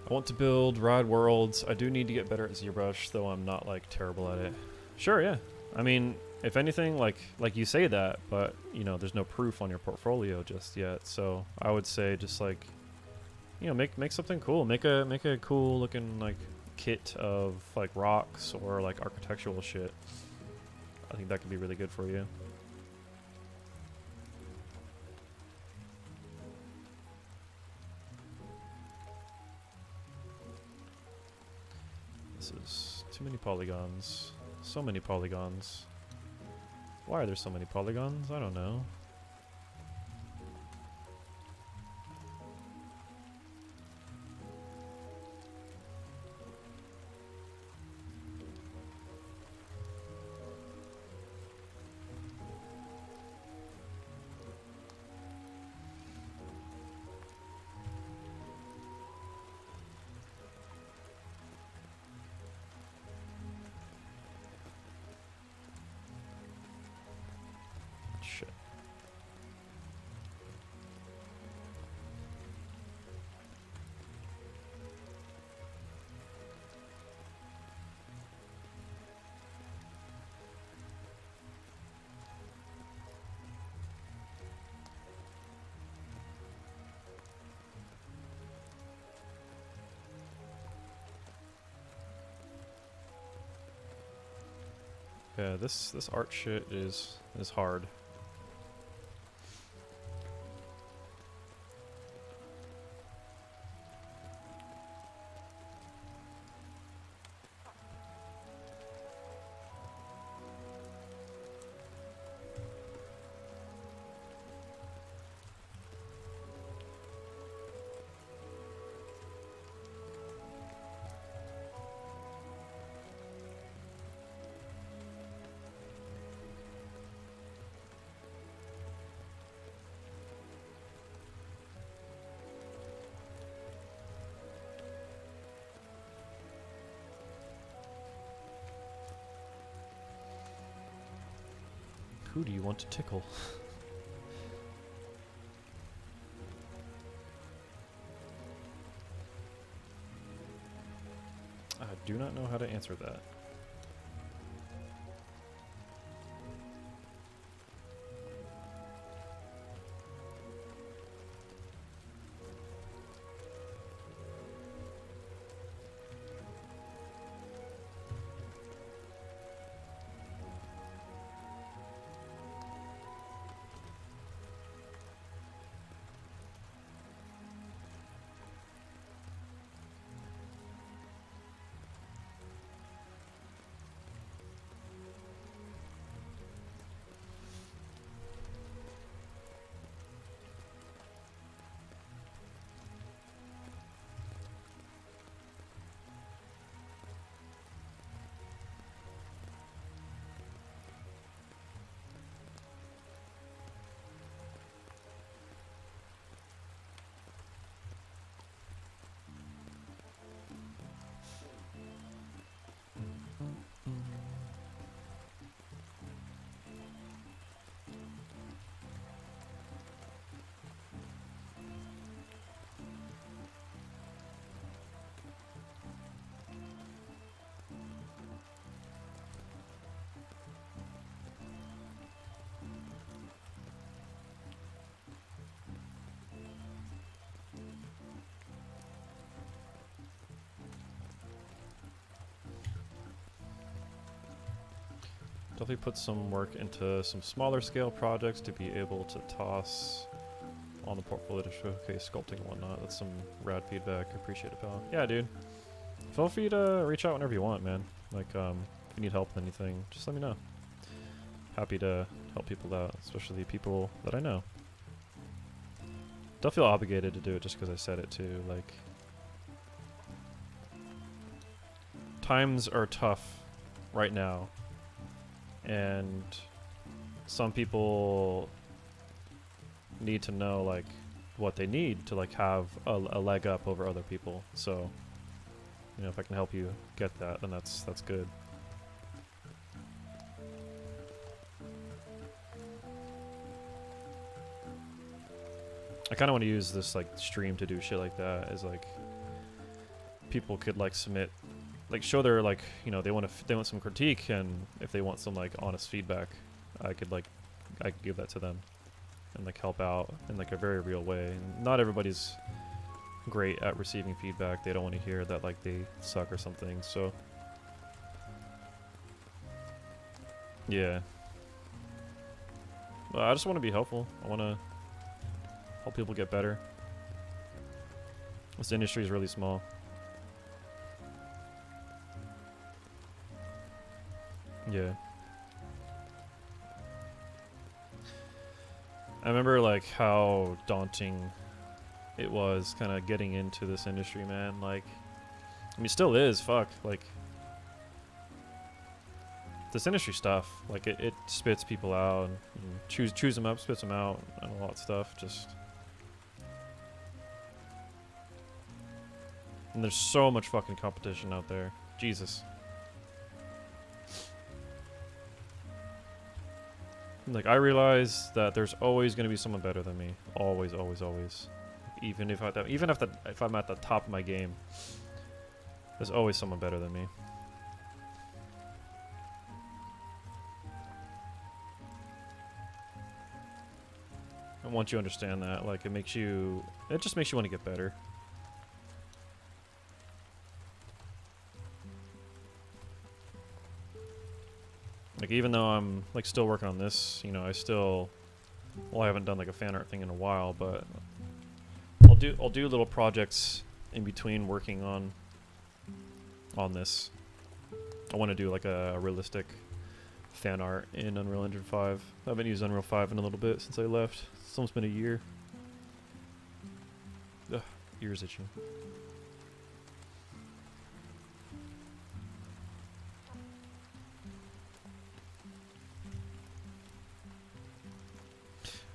Speaker 1: I want to build ride worlds. I do need to get better at ZBrush, though I'm not like terrible at it. Sure, yeah. I mean, if anything, like you say that, but you know, there's no proof on your portfolio just yet. So I would say just like, you know, make something cool. Make a cool looking like kit of like rocks or like architectural shit. I think that could be really good for you. This is too many polygons. So many polygons. Why are there so many polygons? I don't know. Shit. Yeah, this art shit is hard. Who do you want to tickle? I do not know how to answer that. Definitely put some work into some smaller scale projects to be able to toss on the portfolio to showcase sculpting and whatnot. That's some rad feedback. Appreciate it, pal. Yeah, dude. Feel free to reach out whenever you want, man. Like, if you need help with anything, just let me know. Happy to help people out, especially people that I know. Don't feel obligated to do it just because I said it too. Like, times are tough right now, and some people need to know like what they need to like have a leg up over other people. So, you know, if I can help you get that, then that's good. I kind of want to use this like stream to do shit like that. Is like people could like submit, like show their like, you know, they want some critique, and if they want some like honest feedback, I could give that to them and like help out in like a very real way. And not everybody's great at receiving feedback. They don't want to hear that like they suck or something. So yeah, well, I just want to be helpful. I want to help people get better. This industry is really small. Yeah. I remember like how daunting it was kind of getting into this industry, man. Like, I mean, it still is, fuck. Like, this industry stuff, like it spits people out and chews them up, spits them out, and a lot of stuff. Just, and there's so much fucking competition out there. Jesus. Like, I realize that there's always going to be someone better than me. Always, always, always. Even if I'm at the top of my game, there's always someone better than me. And once you understand that, like, it just makes you want to get better. Like, even though I'm like still working on this, you know, I haven't done like a fan art thing in a while, but I'll do little projects in between working on this. I want to do like a realistic fan art in Unreal Engine 5. I haven't used Unreal 5 in a little bit since I left. It's almost been a year. Ugh, ears itching.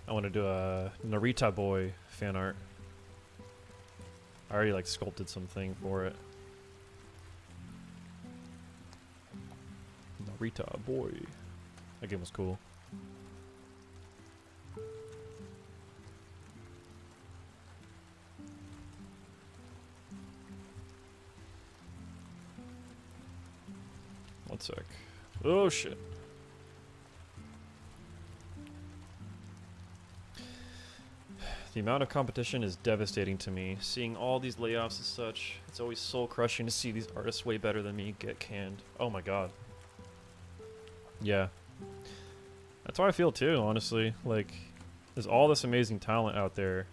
Speaker 1: I want to do a Narita Boy fan art. I already like sculpted something for it. Narita Boy. That game was cool. One sec. Oh shit. The amount of competition is devastating to me. Seeing all these layoffs and such, it's always soul crushing to see these artists way better than me get canned. Oh my god. Yeah. That's how I feel too, honestly. Like, there's all this amazing talent out there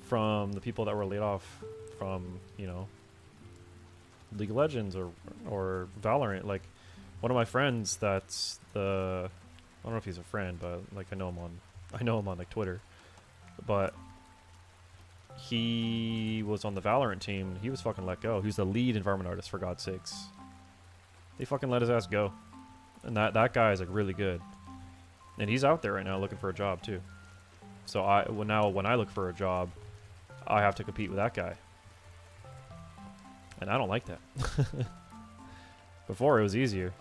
Speaker 1: from the people that were laid off from, you know, League of Legends or Valorant. Like, one of my friends that's I don't know if he's a friend, but like I know him on like Twitter, but he was on the Valorant team and he was fucking let go. He was the lead environment artist, for God's sakes. They fucking let his ass go. And that guy is like really good. And he's out there right now looking for a job too. So when I look for a job, I have to compete with that guy. And I don't like that. Before it was easier.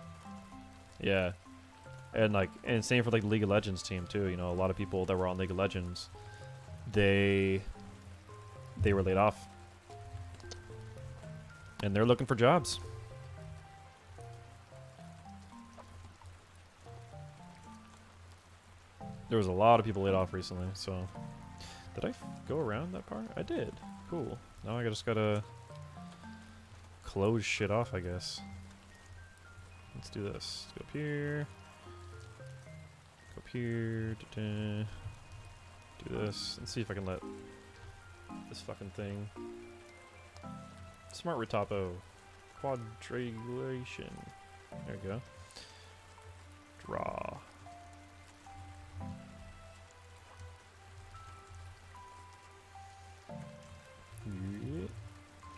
Speaker 1: Yeah. And same for like the League of Legends team too. You know, a lot of people that were on League of Legends, they were laid off. And they're looking for jobs. There was a lot of people laid off recently, so did I go around that part? I did. Cool. Now I just gotta close shit off, I guess. let's do this. Let's go up here. Go up here. Do this and see if I can let this fucking thing. Smart retopo. Quadrilation. There we go. Draw.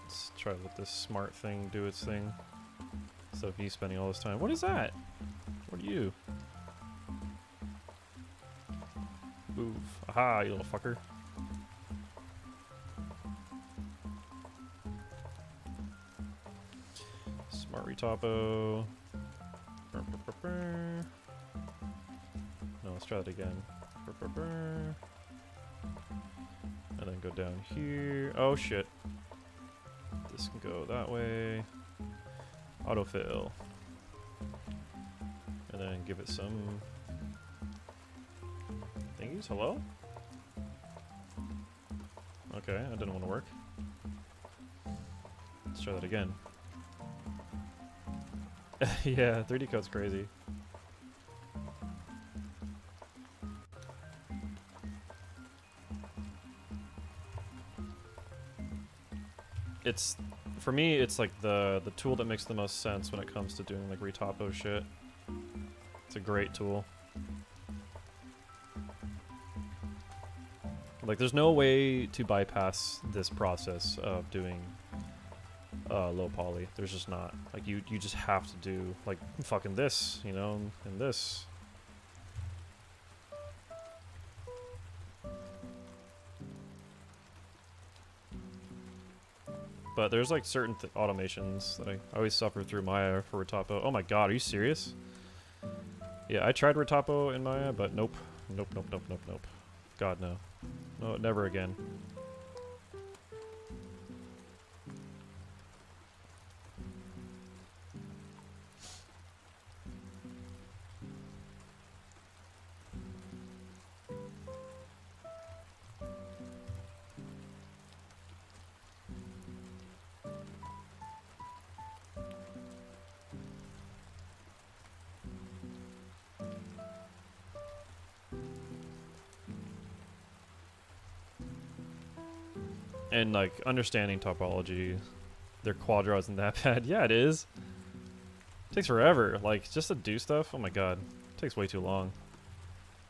Speaker 1: Let's try to let this smart thing do its thing. So he's spending all this time. What is that? What are you? Move. Aha, you little fucker. Smart retopo. No, let's try that again. And then go down here. Oh shit. This can go that way. Autofill. And then give it some thingies. Hello? Okay, that didn't want to work. Let's try that again. Yeah, 3D code's crazy. It's, for me, it's like the tool that makes the most sense when it comes to doing like retopo shit. It's a great tool. Like, there's no way to bypass this process of doing low poly. There's just not. Like, you just have to do like fucking this, you know, and this. But there's like certain automations that I always suffer through Maya for retopo. Oh my god, are you serious? Yeah, I tried retopo in Maya, but nope. Nope, nope, nope, nope, nope. God, no. No, never again. And like understanding topology, their quadra isn't that bad. Yeah, it is. It takes forever. Like just to do stuff. Oh my god, it takes way too long.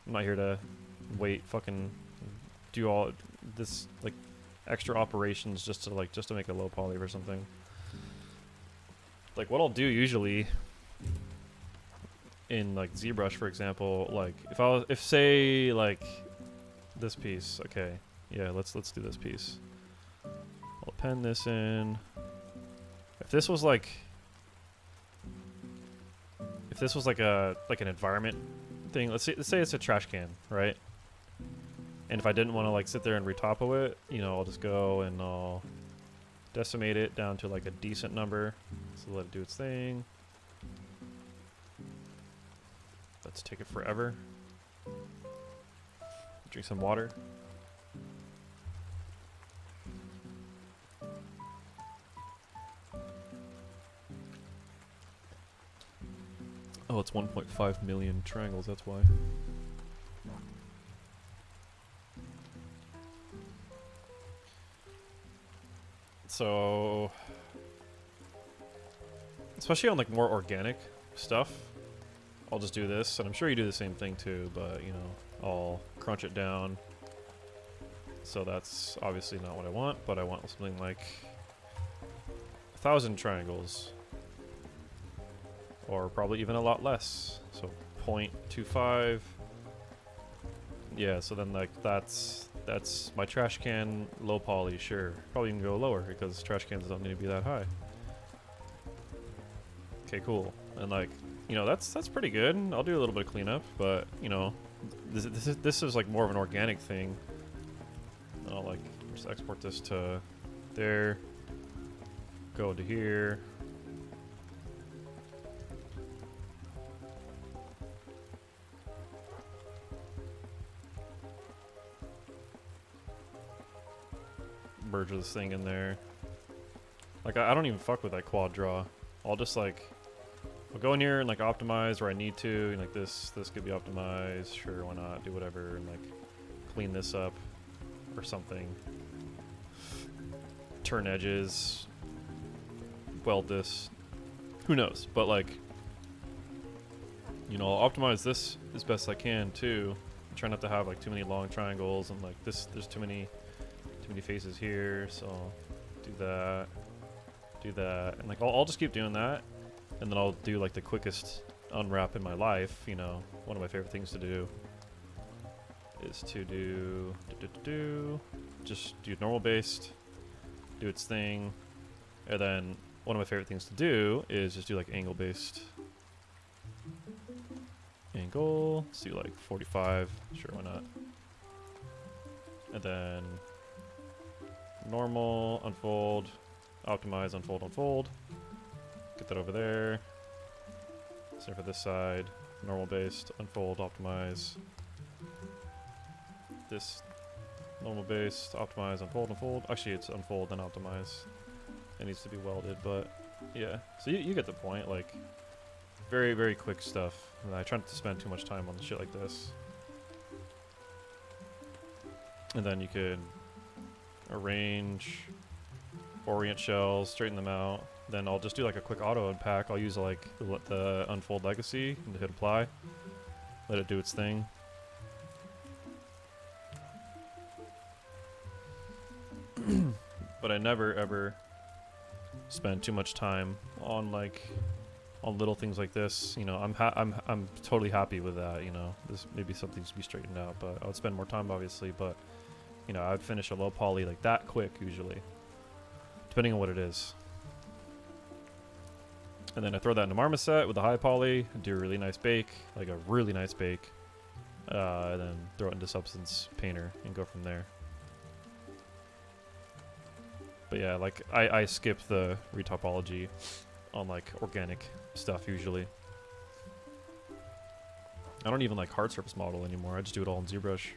Speaker 1: I'm not here to wait, fucking do all this like extra operations just to make a low poly or something. Like what I'll do usually in like ZBrush, for example, like if say like this piece, okay, yeah, let's do this piece. I'll append this in. If this was like an environment thing, let's say it's a trash can, right? And if I didn't want to like sit there and retopo it, you know, I'll just go and I'll decimate it down to like a decent number. So let it do its thing. Let's take it forever. Drink some water. Oh, it's 1.5 million triangles, that's why. So, especially on like more organic stuff, I'll just do this, and I'm sure you do the same thing too, but you know, I'll crunch it down. So that's obviously not what I want, but I want something like 1,000 triangles. Or probably even a lot less. So 0.25. Yeah, so then like that's my trash can low poly, sure. Probably even go lower because trash cans don't need to be that high. Okay, cool. And like, you know, that's pretty good. I'll do a little bit of cleanup, but you know, this is like more of an organic thing. And I'll like just export this to there. Go to here. Merge this thing in there. Like I don't even fuck with that quad draw. I'll just like, I'll go in here and like optimize where I need to, and like this could be optimized, sure, why not, do whatever, and like clean this up or something. Turn edges, weld this, who knows, but like, you know, I'll optimize this as best I can too. Try not to have like too many long triangles and like this, there's too many faces here, so I'll do that, and like I'll just keep doing that, and then I'll do like the quickest unwrap in my life. You know, one of my favorite things to do is to just do normal based, do its thing, and then one of my favorite things to do is just do like angle based. Angle, let's do like 45, sure, why not. And then normal, unfold, optimize, unfold, unfold. Get that over there. Same for this side. Normal based, unfold, optimize. This normal based, optimize, unfold, unfold. Actually, it's unfold then optimize. It needs to be welded, but yeah. So you get the point. Like, very, very quick stuff. And I try not to spend too much time on shit like this. And then you could arrange, orient shells, straighten them out. Then I'll just do like a quick auto unpack. I'll use like the unfold legacy and hit apply. Let it do its thing. But I never ever spend too much time on like on little things like this. You know, I'm totally happy with that. You know, this maybe something to be straightened out, but I would spend more time obviously. But you know, I'd finish a low poly like that quick usually, depending on what it is. And then I throw that in a marmoset with a high poly, do a really nice bake, like a really nice bake, and then throw it into Substance Painter and go from there. But yeah, like I skip the retopology on like organic stuff usually. I don't even like hard surface model anymore. I just do it all in ZBrush.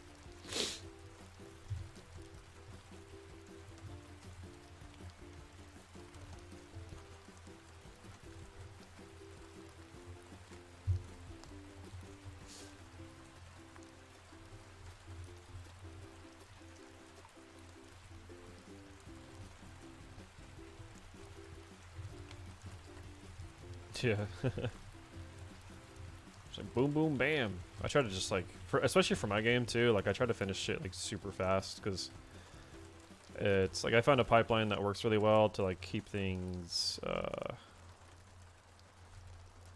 Speaker 1: Yeah. It's like boom, boom, bam. I try to just like, especially for my game too, like I try to finish shit like super fast because it's like I found a pipeline that works really well to like keep things,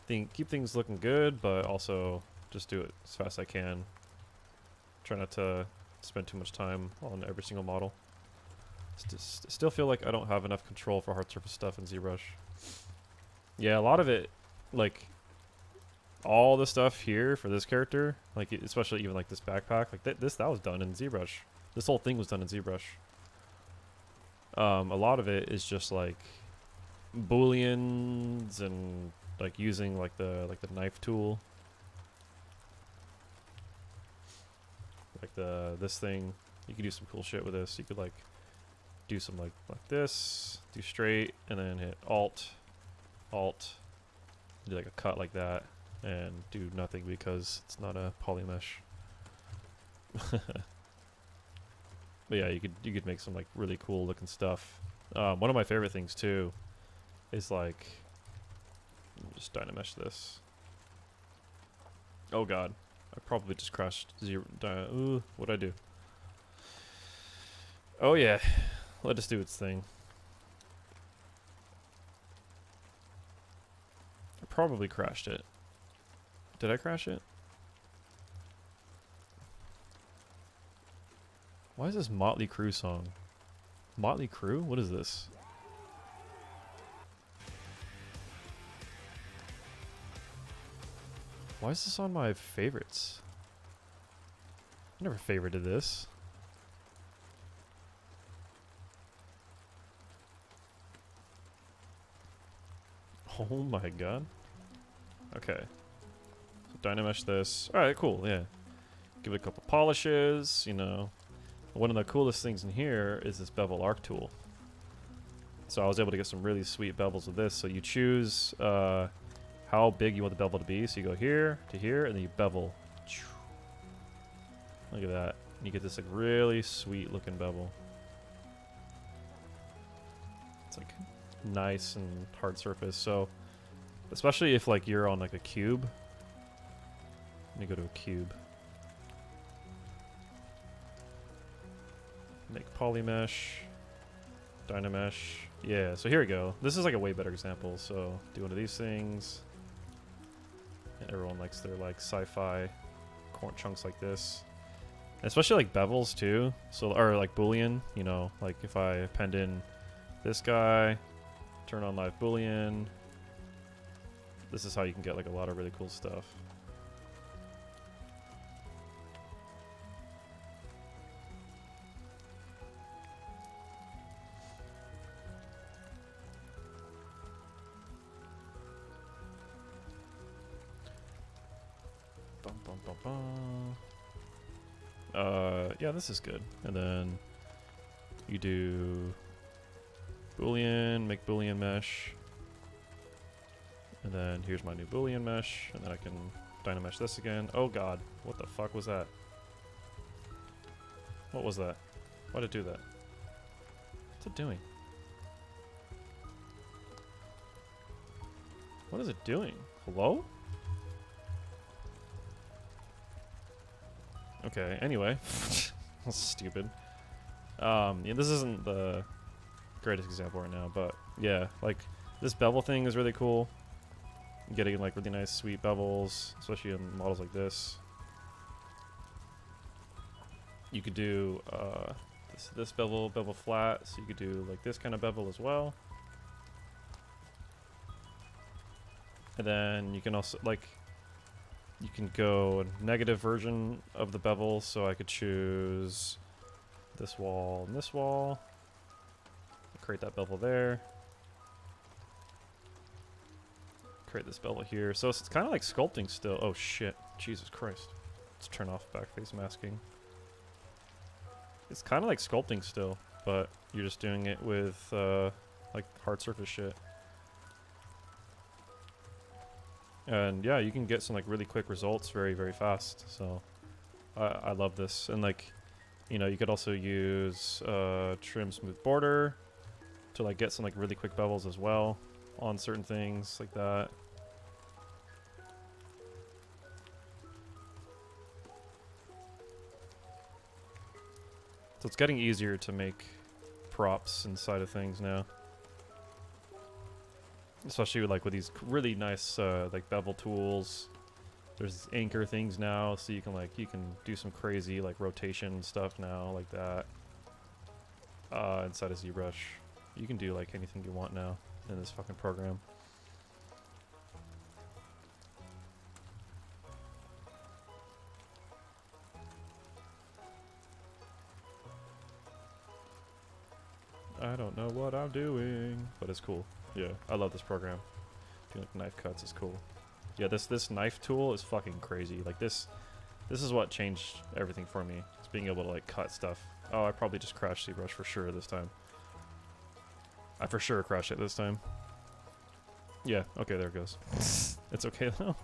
Speaker 1: keep things looking good, but also just do it as fast as I can. Try not to spend too much time on every single model. Still feel like I don't have enough control for hard surface stuff in ZBrush. Yeah, a lot of it, like, all the stuff here for this character, like, especially even, like, this backpack, like, that was done in ZBrush. This whole thing was done in ZBrush. A lot of it is just, like, booleans and, like, using, like, the knife tool. Like, this thing, you could do some cool shit with this. You could, like, do some, like this, do straight, and then hit Alt, do like a cut like that, and do nothing because it's not a poly mesh. But yeah, you could make some like really cool looking stuff. One of my favorite things too is like, just dynamesh this. Oh god, I probably just crashed ooh, what'd I do? Oh yeah, let us do its thing. Probably crashed it. Did I crash it? Why is this Motley Crue song? Motley Crue? What is this? Why is this on my favorites? I never favorited this. Oh my god. Okay. So dynamesh this. Alright, cool, yeah. Give it a couple polishes, you know. One of the coolest things in here is this bevel arc tool. So I was able to get some really sweet bevels with this. So you choose how big you want the bevel to be. So you go here to here, and then you bevel. Look at that. You get this like really sweet looking bevel. It's like nice and hard surface. So especially if like you're on like a cube. Let me go to a cube. Make polymesh, dynamesh. Yeah, so here we go. This is like a way better example. So do one of these things. And everyone likes their like sci-fi corn chunks like this. And especially like bevels too. So or like Boolean, you know, like if I append in this guy, turn on live Boolean. This is how you can get like a lot of really cool stuff. Yeah, this is good. And then you do Boolean, make Boolean mesh. And then here's my new Boolean mesh. And then I can dynamesh this again. Oh god, what the fuck was that? What was that? Why did it do that? What's it doing? What is it doing? Hello? Okay, anyway. That's stupid. Yeah, this isn't the greatest example right now, but yeah, like this bevel thing is really cool. Getting like really nice sweet bevels, especially in models like you could do this bevel flat, so you could do like this kind of bevel as well. And then you can also like you can go a negative version of the bevel, so I could choose this wall and this wall. Create that bevel there. Create this bevel here. So it's kind of like sculpting still. Oh shit. Jesus Christ. Let's turn off backface masking. It's kind of like sculpting still, but you're just doing it with like hard surface shit. And yeah, you can get some like really quick results very, very fast. So I love this. And like, you know, you could also use trim smooth border to like get some like really quick bevels as well on certain things like that. So it's getting easier to make props inside of things now. Especially like with these really nice like bevel tools. There's anchor things now, so you can do some crazy like rotation stuff now like that. Inside of ZBrush, you can do like anything you want now in this fucking program. I don't know what I'm doing, but it's cool. Yeah, I love this program. Doing like knife cuts is cool. Yeah, this knife tool is fucking crazy. Like this is what changed everything for me. It's being able to like cut stuff. Oh, I probably just crashed ZBrush for sure this time. I for sure crashed it this time. Yeah, okay, there it goes. It's okay though.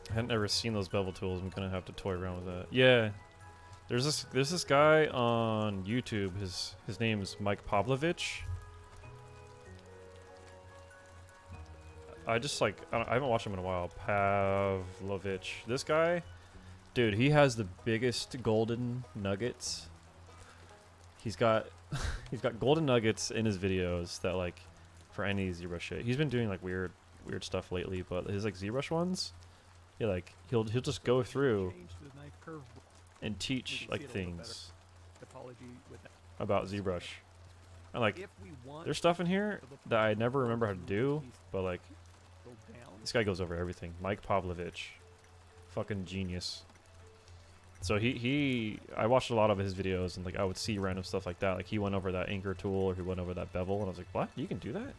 Speaker 1: I hadn't ever seen those bevel tools. I'm gonna have to toy around with that. Yeah, there's this guy on YouTube. His name is Mike Pavlovich. I haven't watched him in a while. Pavlovich. This guy, dude, he has the biggest golden nuggets. He's got golden nuggets in his videos that like for any ZBrush shit. He's been doing like weird stuff lately, but his like ZBrush ones. Yeah, like he'll just go through and teach like things about ZBrush, and like there's stuff in here that I never remember how to do, but like this guy goes over everything. Mike Pavlovich, fucking genius. So I watched a lot of his videos, and like I would see random stuff like that. Like he went over that anchor tool, or he went over that bevel, and I was like, what? You can do that?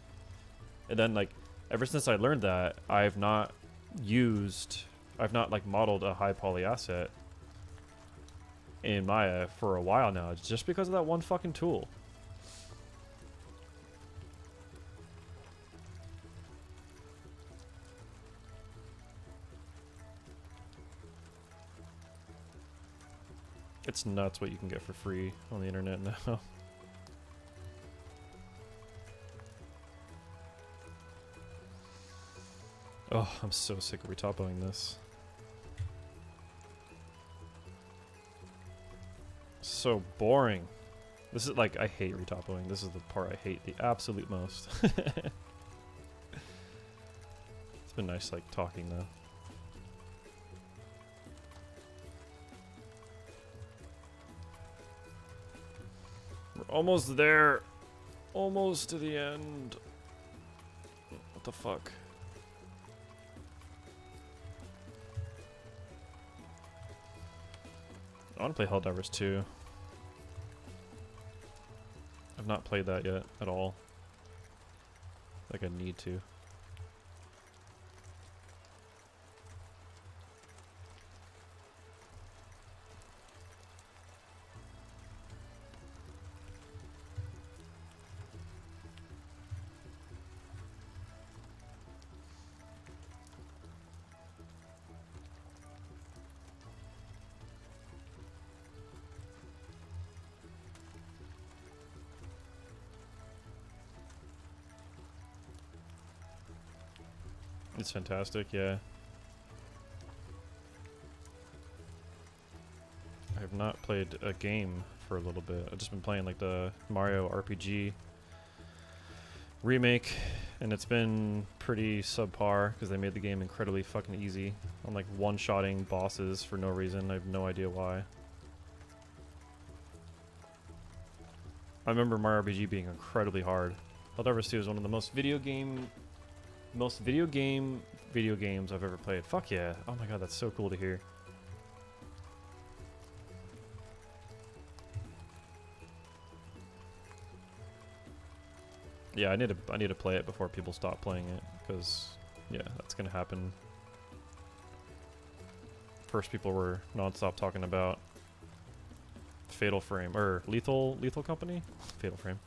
Speaker 1: And then like ever since I learned that, I've not used, I've not like modeled a high poly asset in Maya for a while now. It's just because of that one fucking tool. It's nuts what you can get for free on the internet now. Oh, I'm so sick of retopoing this. So boring. This is like, I hate retopoing. This is the part I hate the absolute most. It's been nice like talking though. We're almost there. Almost to the end. What the fuck? I want to play Helldivers 2. I've not played that yet at all. Like I need to. It's fantastic, yeah. I have not played a game for a little bit. I've just been playing like the Mario RPG remake, and it's been pretty subpar because they made the game incredibly fucking easy. I'm like one-shotting bosses for no reason. I have no idea why. I remember Mario RPG being incredibly hard. Helldivers 2 is one of the most video games I've ever played. Fuck yeah. Oh my god, that's so cool to hear. Yeah, I need to play it before people stop playing it, because yeah, that's gonna happen. First people were non-stop talking about Fatal Frame or Lethal Company? Fatal Frame.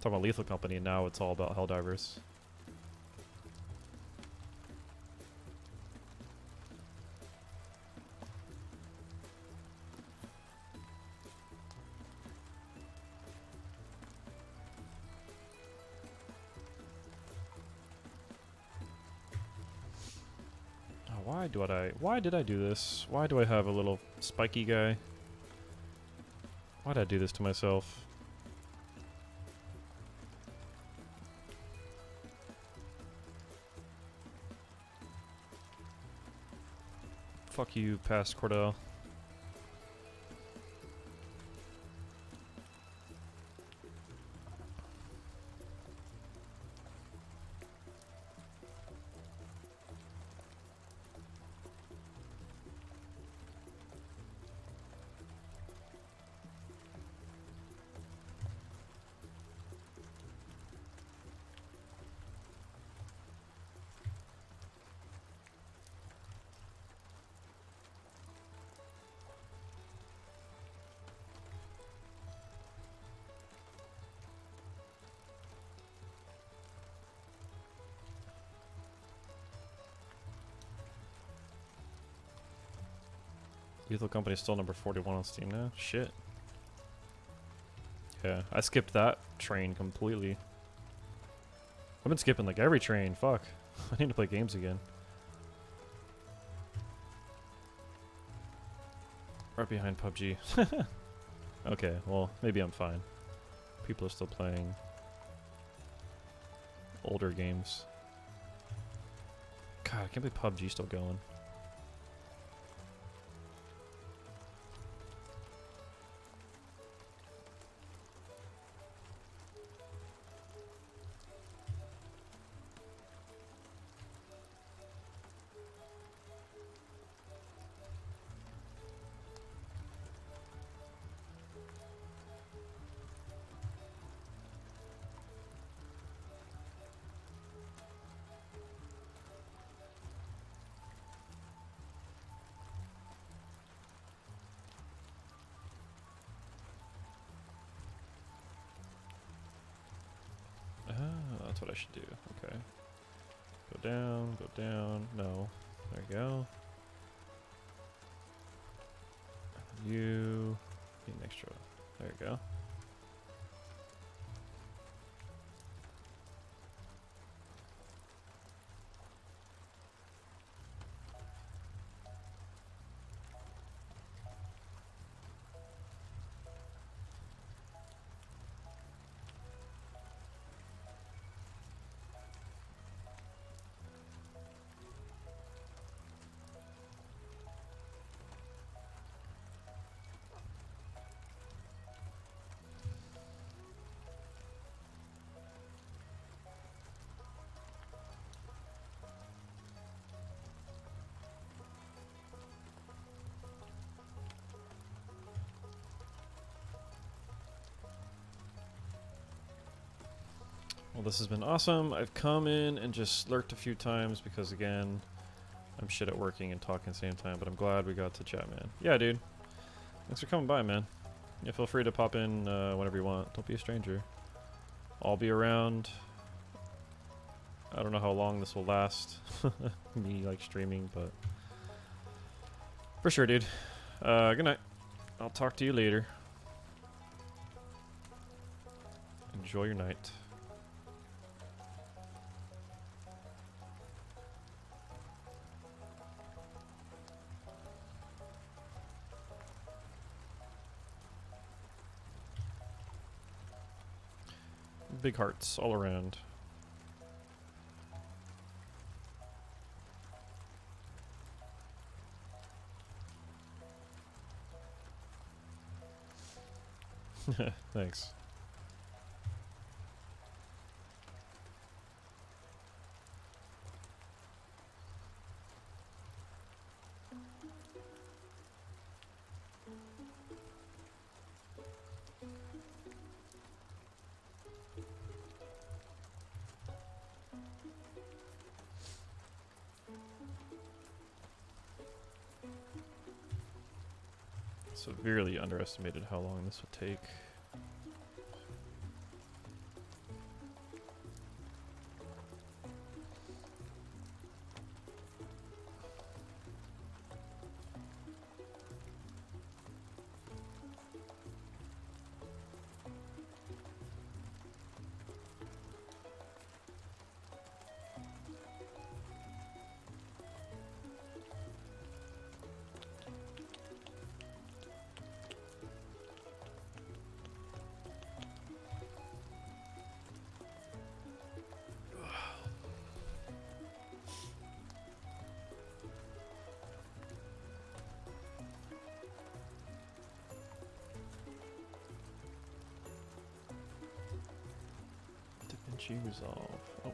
Speaker 1: Talking about Lethal Company, and now it's all about Helldivers. Why did I do this? Why do I have a little spiky guy? Why did I do this to myself? Fuck you, past Cordell. Lethal Company is still number 41 on Steam now? Shit. Yeah, I skipped that train completely. I've been skipping like every train, fuck. I need to play games again. Right behind PUBG. Okay, well, maybe I'm fine. People are still playing older games. God, I can't believe PUBG's still going. That's what I should do. Okay. Go down, go down. No. There you go. You need an extra. There you go. Well, this has been awesome. I've come in and just lurked a few times because, again, I'm shit at working and talking at the same time, but I'm glad we got to chat, man. Yeah, dude. Thanks for coming by, man. Yeah, feel free to pop in whenever you want. Don't be a stranger. I'll be around. I don't know how long this will last. Me, like, streaming, but... For sure, dude. Good night. I'll talk to you later. Enjoy your night. Big hearts all around. Thanks. Severely underestimated how long this would take. Resolve. Oh.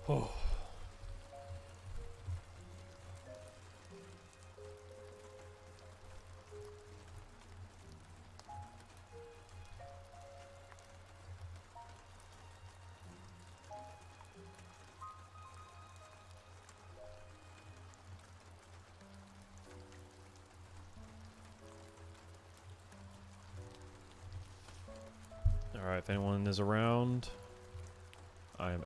Speaker 1: Oh. Alright, if anyone is around,